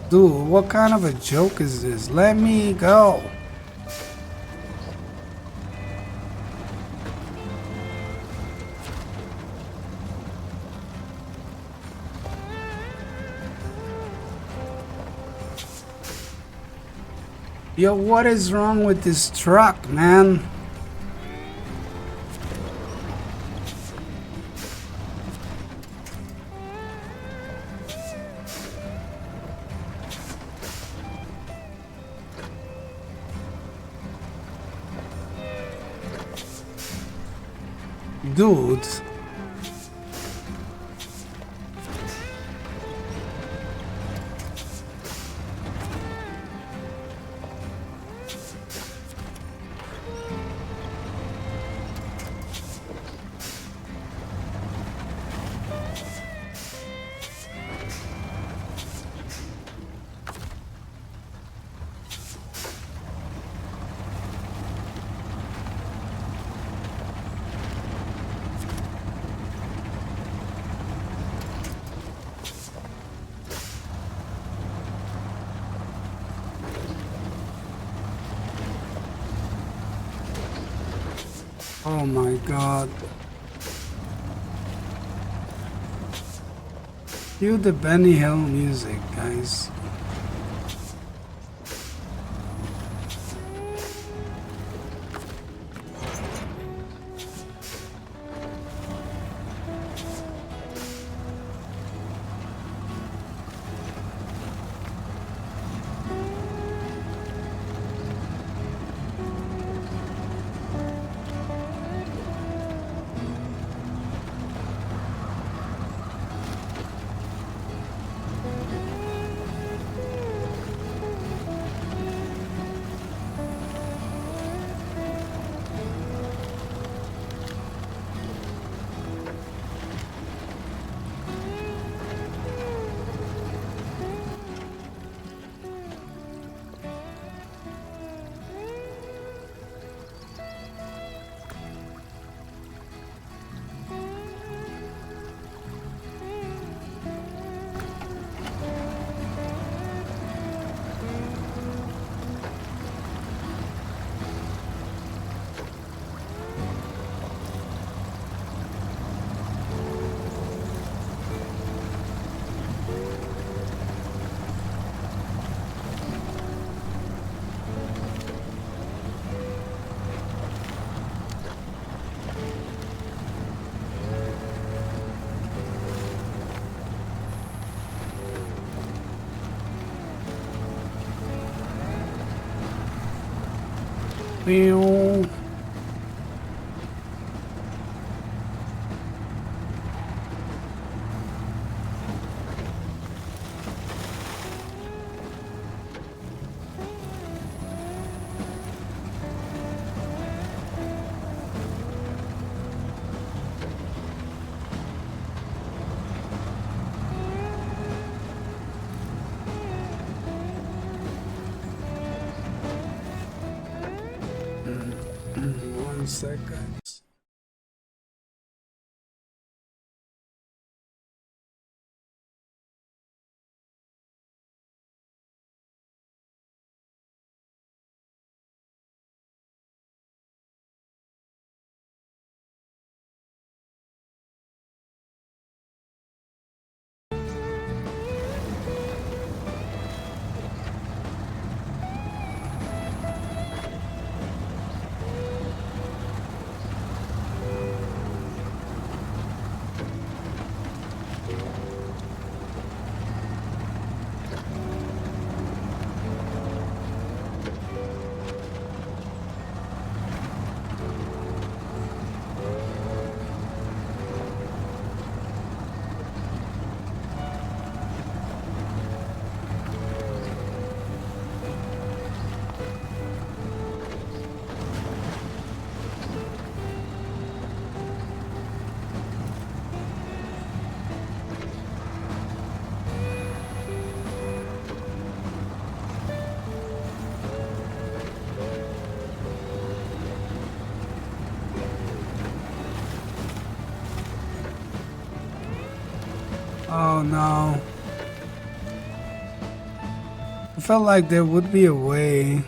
Dude, what kind of a joke is this? Let me go. Yo, what is wrong with this truck, man? Dude. Oh my god. Cue the Benny Hill music, guys. Pew. One second. Oh no. I felt like there would be a way.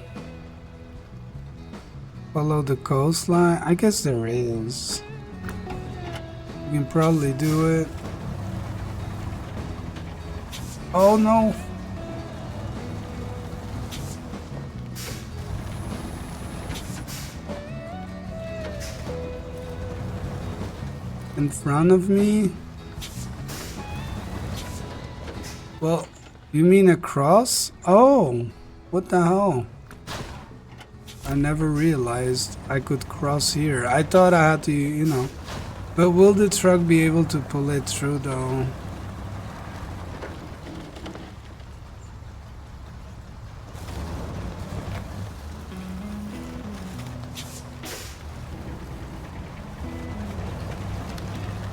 Follow the coastline? I guess there is. We can probably do it. Oh no. In front of me? Well, you mean across? Oh, what the hell? I never realized I could cross here. I thought I had to, you know. But will the truck be able to pull it through though?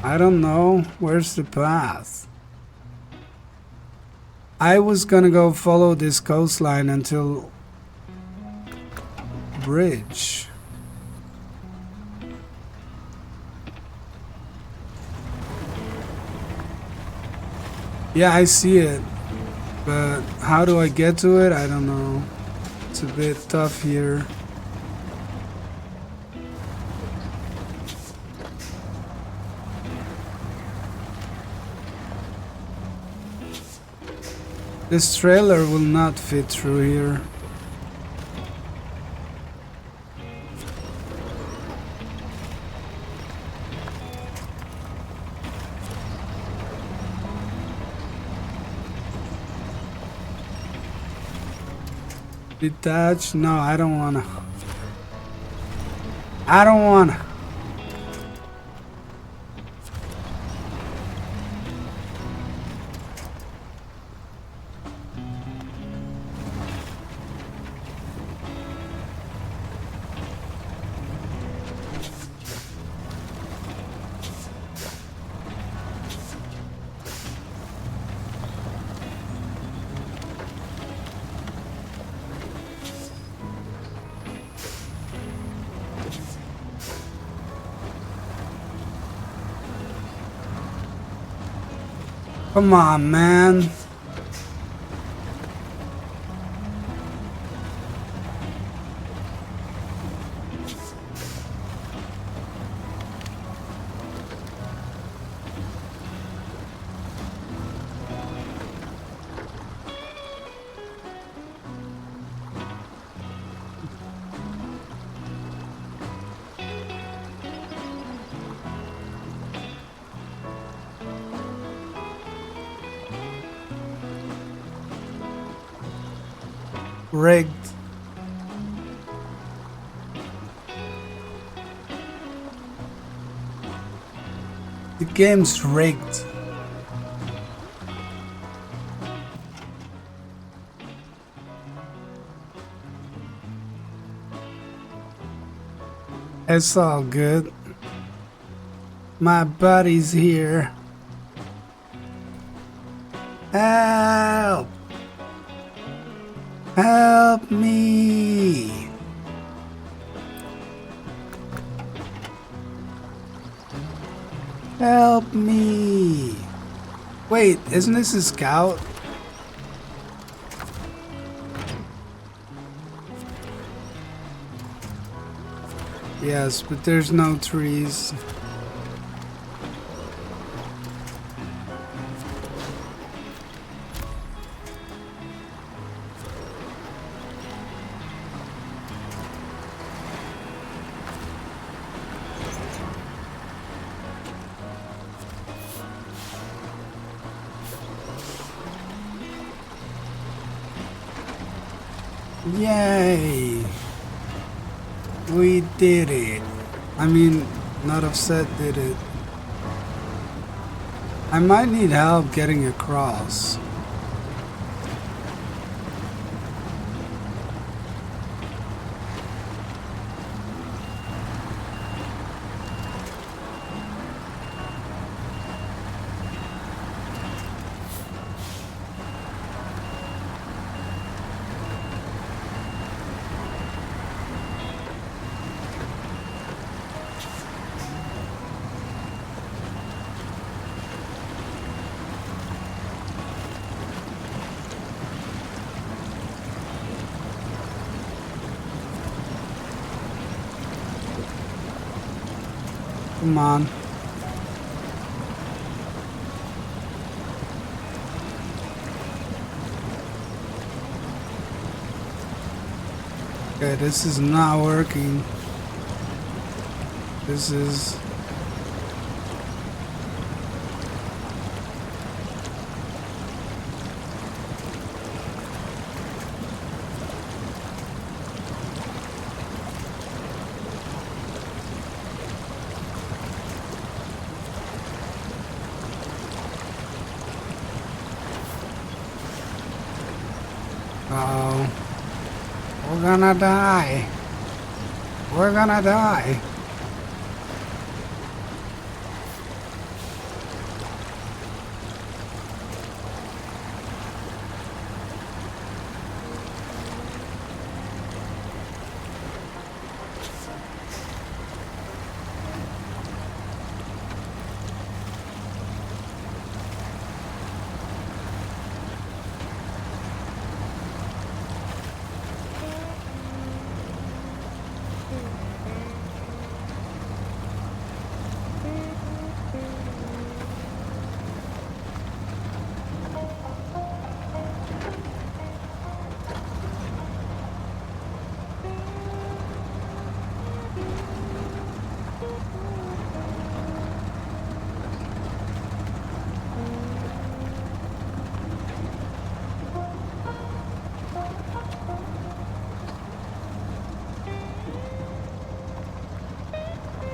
I don't know. Where's the path? I was gonna go follow this coastline until bridge. Yeah, I see it. But how do I get to it? I don't know. It's a bit tough here. This trailer will not fit through here. Detach? No, I don't wanna. I don't wanna. Come on, man. Rigged. The game's rigged. It's all good. My buddy's here. Help! Help me! Help me! Wait, isn't this a scout? Yes, but there's no trees. Yay! We did it. I mean, not upset did it. I might need help getting across. Come on. Okay, this is not working. This is... Uh-oh. We're gonna die. We're gonna die.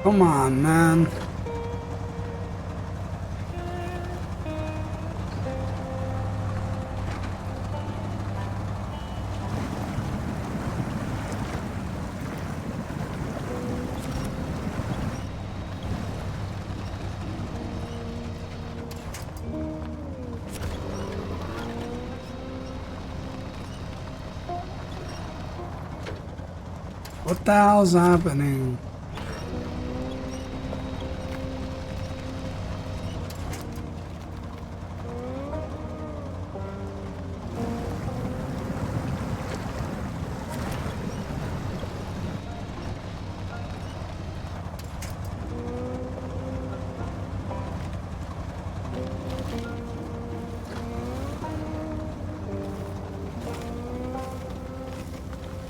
Come on, man. What the hell's happening?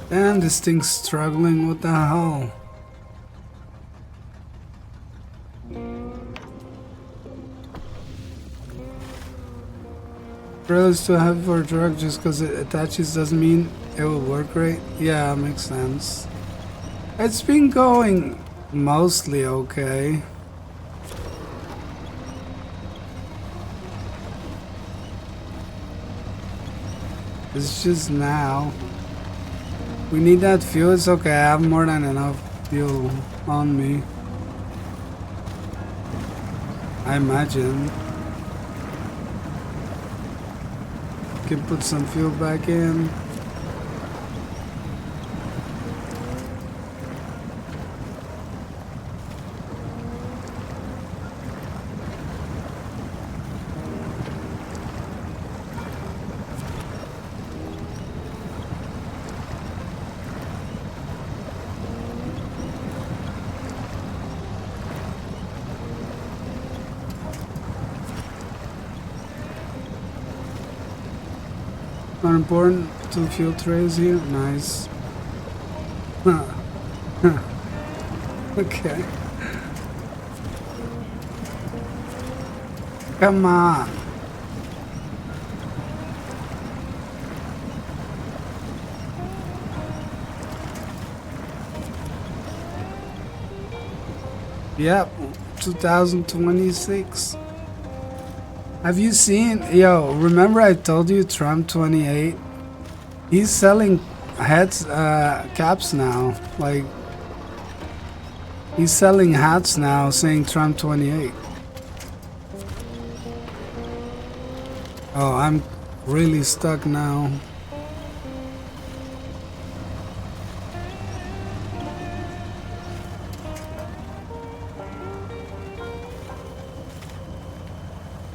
Damn, this thing's struggling. What the hell? It's too heavy for a truck just because it attaches doesn't mean it will work right. Yeah, makes sense. It's been going mostly okay. It's just now. We need that fuel. It's okay. I have more than enough fuel on me. I imagine. Can put some fuel back in. Not important. 2 fuel trays here. Nice. Okay. Come on. Yep. 2026. Have you seen, yo, remember I told you Trump 28? He's selling hats, caps now. Like, he's selling hats now saying Trump 28. Oh, I'm really stuck now.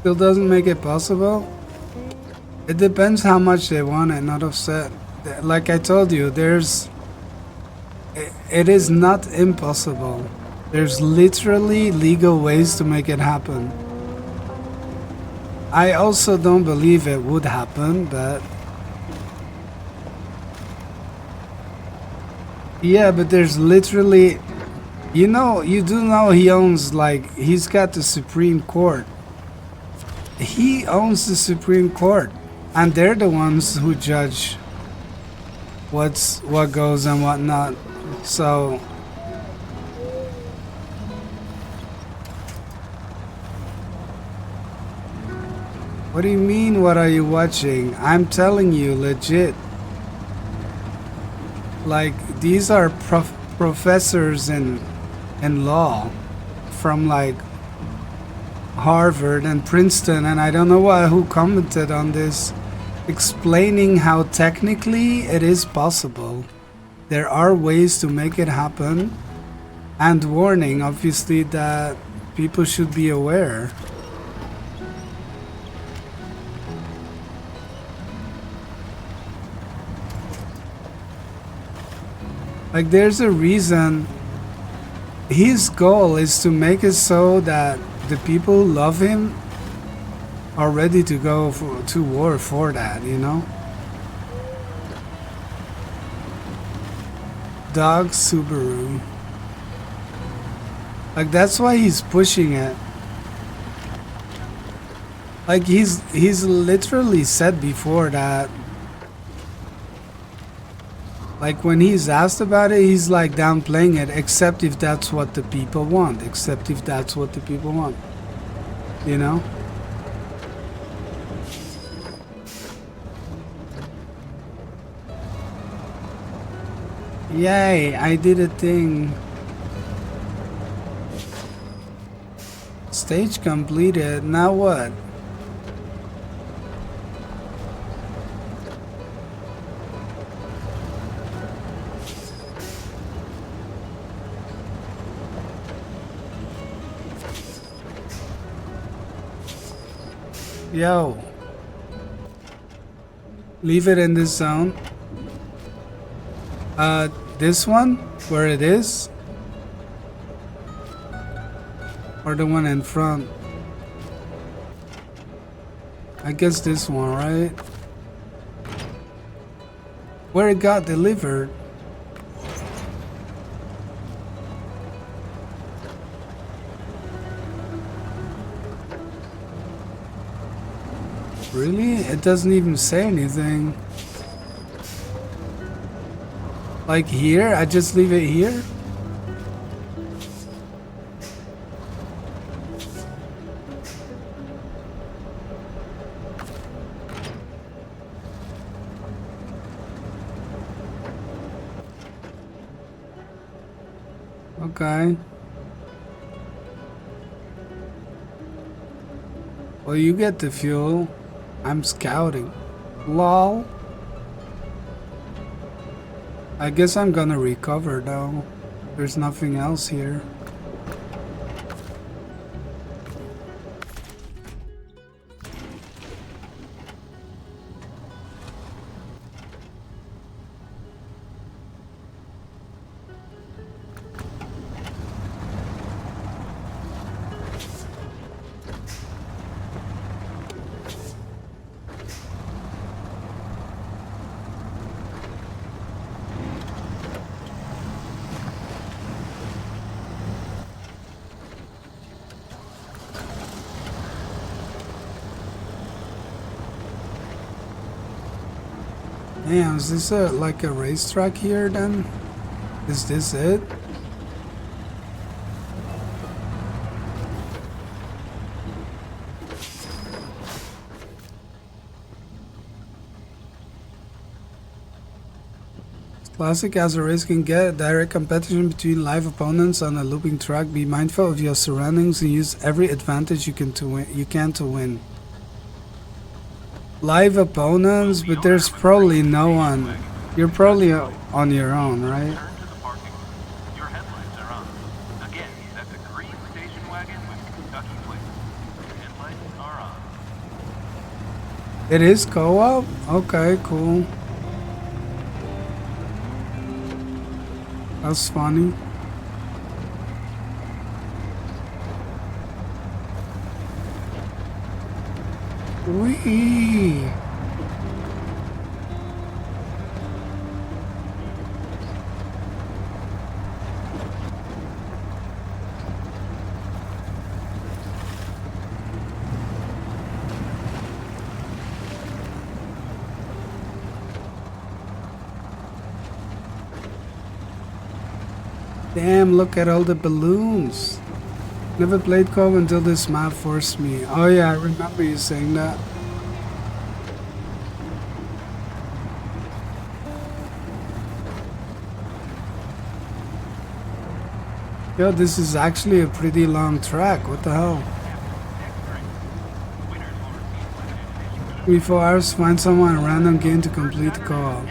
Still doesn't make it possible. It depends how much they want it, not offset. Like I told you, it is not impossible. There's literally legal ways to make it happen. I also don't believe it would happen, but yeah, but there's literally, you know, you do know he owns, like, he's got the Supreme Court. He owns the Supreme Court, and they're the ones who judge what goes and what not. So what do you mean, what are you watching? I'm telling you, legit. Like, these are professors in law from, like, Harvard and Princeton, and I don't know who commented on this, explaining how technically it is possible. There are ways to make it happen, and warning, obviously, that people should be aware. Like, there's a reason. His goal is to make it so that the people who love him are ready to go to war for that, you know? Dog Subaru. Like, that's why he's pushing it. Like, he's literally said before that, Like when he's asked about it, he's like downplaying it, except if that's what the people want. Except if that's what the people want. You know? Yay, I did a thing. Stage completed. Now what? Yo. Leave it in this zone. This one? Where it is? Or the one in front? I guess this one, right? Where it got delivered? Really? It doesn't even say anything. Like here? I just leave it here? Okay. Well, you get the fuel. I'm scouting. Lol. I guess I'm gonna recover though. There's nothing else here. Damn, is this like a racetrack here then? Is this it? Classic as a race can get. Direct competition between live opponents on a looping track. Be mindful of your surroundings and use every advantage you can to win. Live opponents, but there's probably no one. You're probably on your own, right?
Turn to the parking lot. Your headlights are on. Again, that's a green station wagon with Kentucky plates. Headlights are on.
It is co-op? Okay, cool. That's funny. Wee. Damn, look at all the balloons. Never played co-op until this map forced me. Oh yeah, I remember you saying that. Yo, this is actually a pretty long track. What the hell? 24 hours, find someone in a random game to complete the co-op.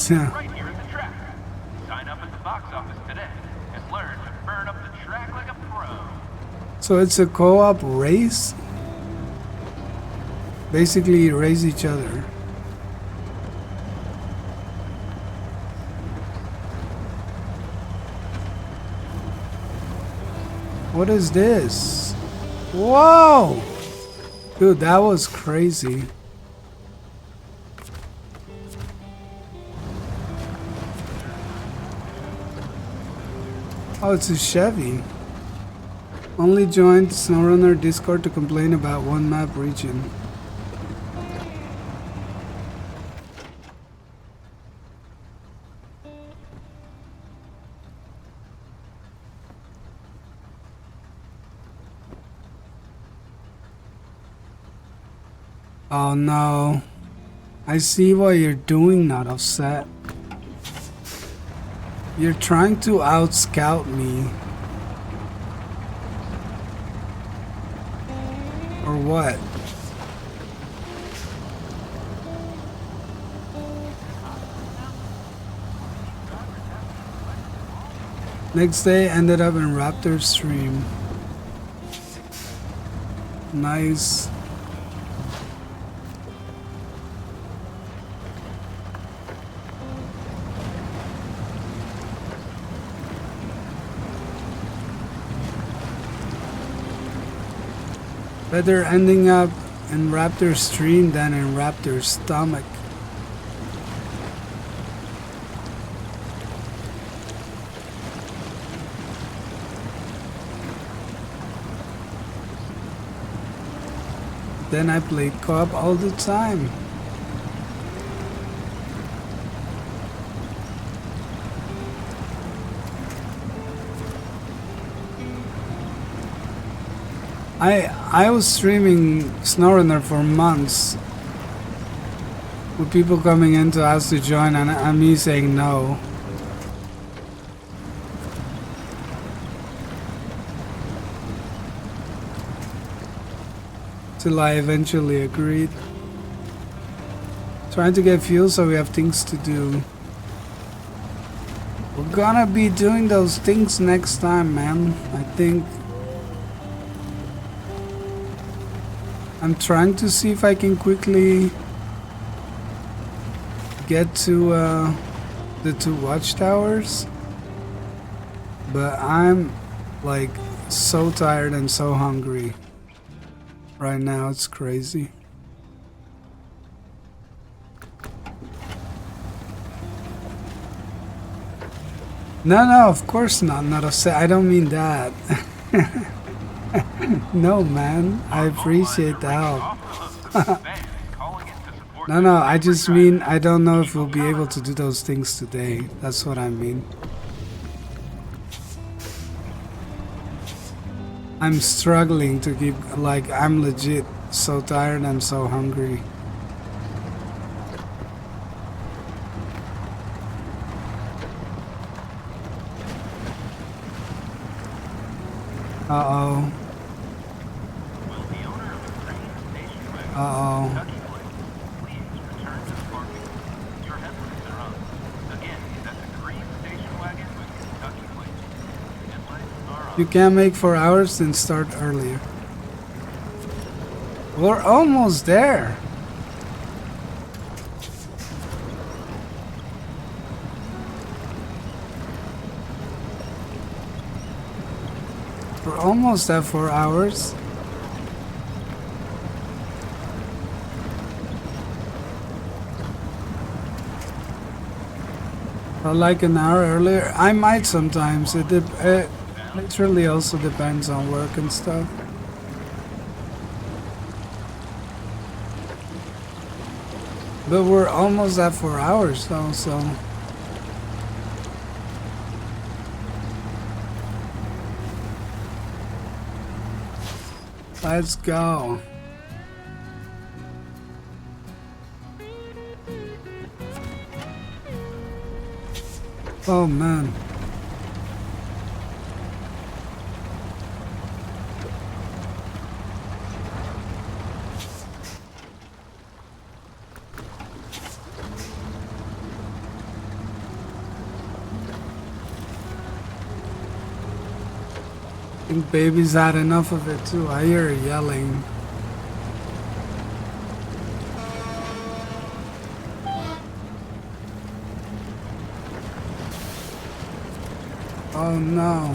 Yeah.
Right here at the track. Sign up at the box office today and learn to burn up the track like a pro.
So it's a co-op race? Basically, you race each other. What is this? Whoa! Dude, that was crazy. Oh, it's a Chevy. Only joined SnowRunner Discord to complain about one map region. Oh no. I see what you're doing, not upset. You're trying to out-scout me. Or what? Next day ended up in Raptor stream. Nice. Better ending up in Raptor's stream than in Raptor's stomach. Then I played co-op all the time. I was streaming SnowRunner for months with people coming in to ask to join and me saying no. Till I eventually agreed. Trying to get fuel so we have things to do. We're gonna be doing those things next time, man. I think. I'm trying to see if I can quickly get to the 2 watchtowers. But I'm like so tired and so hungry. Right now, it's crazy. No, of course not. Not upset. I don't mean that. No, man. I appreciate the help. No, I just mean I don't know if we'll be able to do those things today. That's what I mean. I'm struggling to keep, like, I'm legit so tired and so hungry. Uh-oh. Uh-oh. You can't make 4 hours, then start earlier. We're almost there. We're almost at 4 hours. Or like an hour earlier. I might sometimes. It literally also depends on work and stuff. But we're almost at 4 hours though, so. Let's go. Oh man. I think baby's had enough of it too. I hear her yelling. Oh no.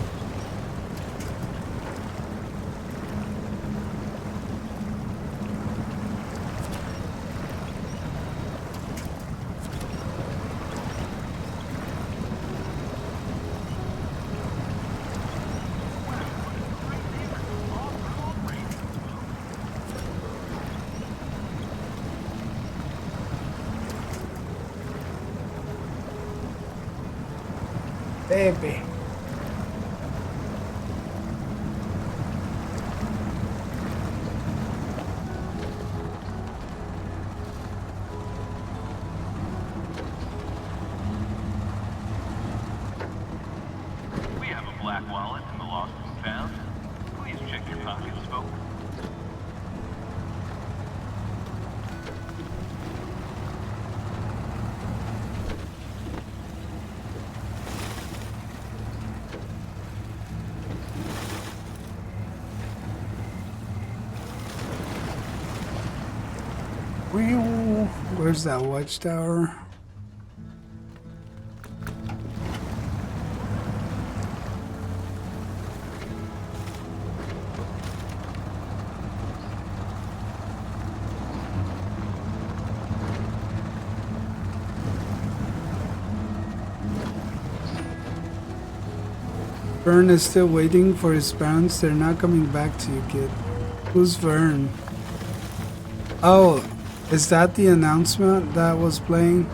Baby. Where's that watchtower? Vern is still waiting for his parents. They're not coming back to you, kid. Who's Vern? Oh, is that the announcement that was playing?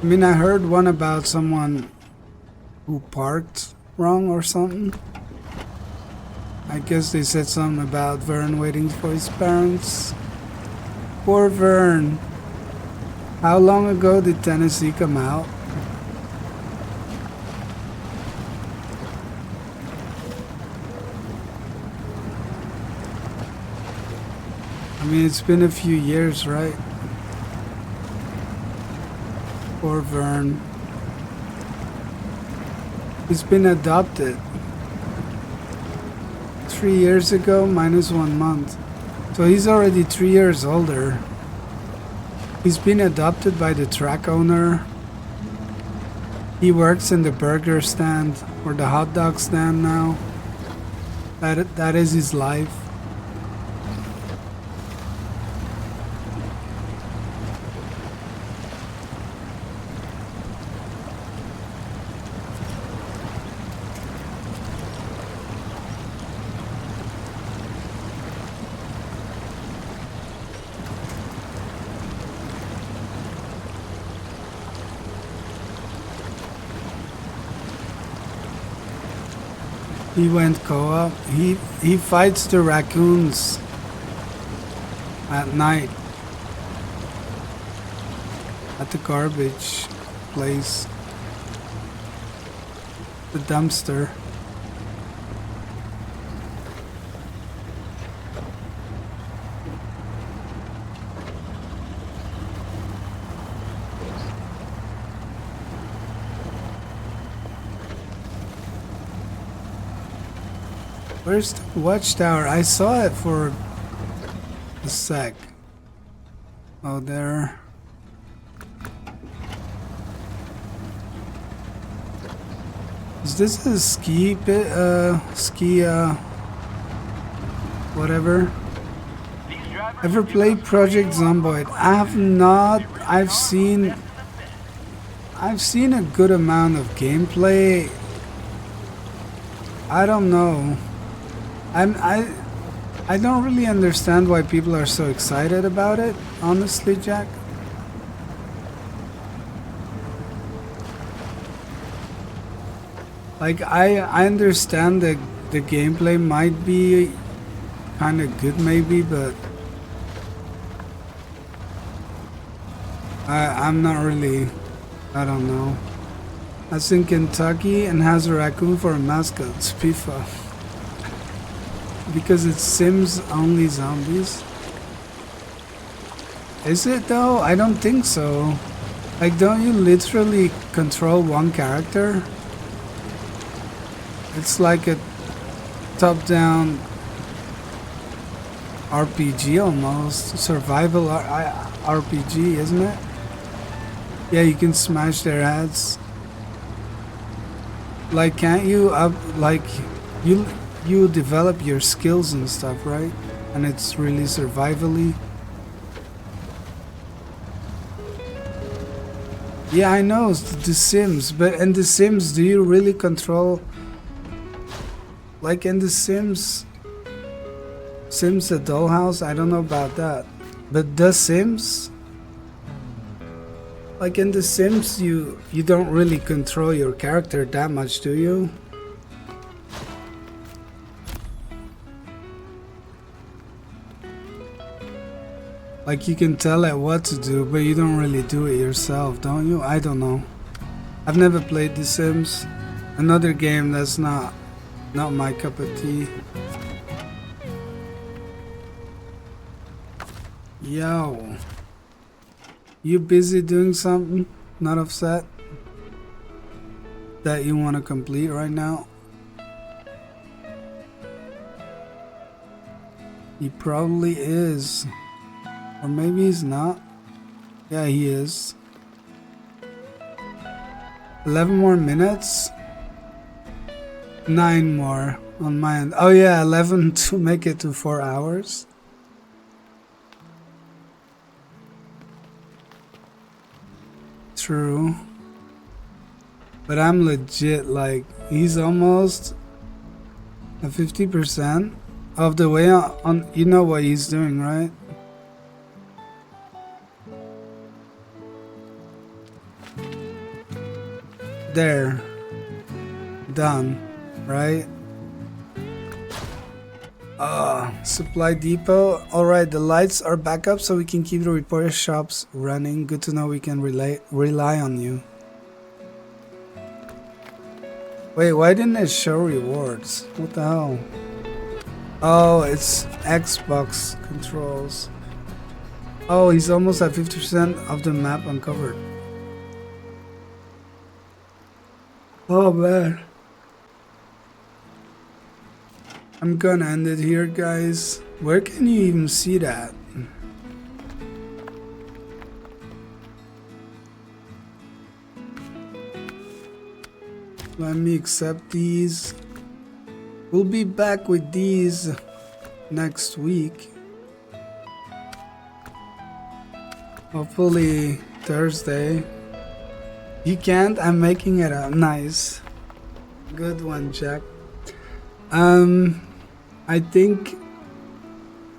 I mean, I heard one about someone who parked wrong or something. I guess they said something about Vern waiting for his parents. Poor Vern. How long ago did Tennessee come out? I mean, it's been a few years, right? Poor Vern. He's been adopted 3 years ago, minus 1 month. So he's already 3 years older. He's been adopted by the track owner. He works in the burger stand or the hot dog stand now. That is his life. He went co-op. He fights the raccoons at night at the garbage place, the dumpster. Where's the watchtower? I saw it for a sec. Oh, there. Is this a ski pit? Whatever. Ever played Project Zomboid? I have not. I've seen a good amount of gameplay. I don't know. I don't really understand why people are so excited about it, honestly, Jack. Like, I understand that the gameplay might be kind of good maybe, but I'm not really, I don't know. That's in Kentucky and has a raccoon for a mascot. It's FIFA. Because it's Sims only zombies. Is it though? I don't think so. Like, don't you literally control one character? It's like a top-down RPG almost. Survival RPG, isn't it? Yeah, you can smash their heads. Like, can't you you develop your skills and stuff, right? And it's really survivally. Yeah, I know, it's The Sims, but in The Sims, do you really control? Like in The Sims the Dollhouse, I don't know about that. But The Sims? Like in The Sims, you don't really control your character that much, do you? Like, you can tell it what to do, but you don't really do it yourself, don't you? I don't know. I've never played The Sims. Another game that's not my cup of tea. Yo. You busy doing something? Not upset? That you want to complete right now? He probably is. Or maybe he's not. Yeah, he is. 11 more minutes. 9 more on my end. Oh yeah, 11 to make it to 4 hours. True. But I'm legit, like, he's almost at 50% of the way on. You know what he's doing, right? There. Done. Right? Supply depot. Alright, the lights are back up so we can keep the repair shops running. Good to know we can rely on you. Wait, why didn't it show rewards? What the hell? Oh, it's Xbox controls. Oh, he's almost at 50% of the map uncovered. Oh man. I'm gonna end it here, guys. Where can you even see that? Let me accept these. We'll be back with these next week. Hopefully Thursday. You can't? I'm making it up. Nice. Good one, Jack. I think,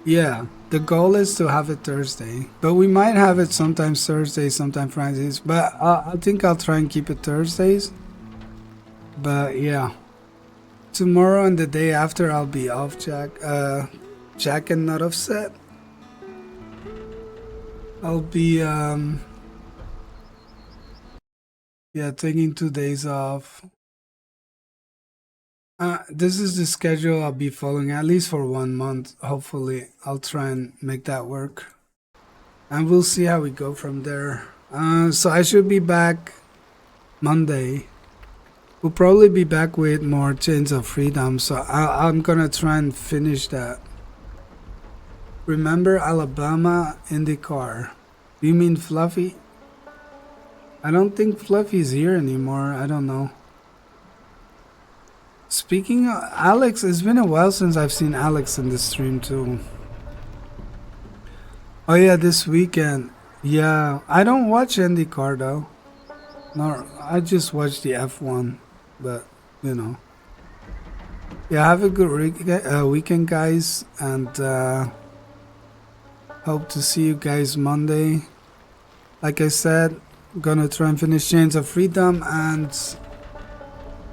yeah, the goal is to have it Thursday, but we might have it sometimes Thursdays, sometimes Fridays, but I think I'll try and keep it Thursdays. But yeah, tomorrow and the day after I'll be off, Jack. Jack and not offset. I'll be yeah, taking 2 days off. This is the schedule I'll be following at least for 1 month. Hopefully, I'll try and make that work. And we'll see how we go from there. So I should be back Monday. We'll probably be back with more Chains of Freedom. So I'm gonna try and finish that. Remember Alabama IndyCar. You mean Fluffy? I don't think Fluffy's here anymore. I don't know. Speaking of Alex, it's been a while since I've seen Alex in the stream too. Oh yeah, this weekend. Yeah, I don't watch IndyCar though. No, I just watch the F1. But, you know. Yeah, have a good weekend, guys. And hope to see you guys Monday. Like I said, I'm gonna try and finish Chains of Freedom, and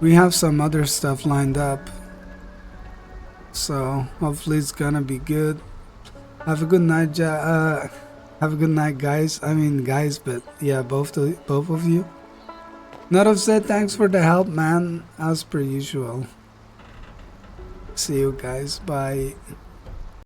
we have some other stuff lined up, so hopefully it's gonna be good. Have a good night, have a good night, guys. I mean, guys, but yeah, both of you. Not upset. Thanks for the help, man. As per usual. See you guys. Bye.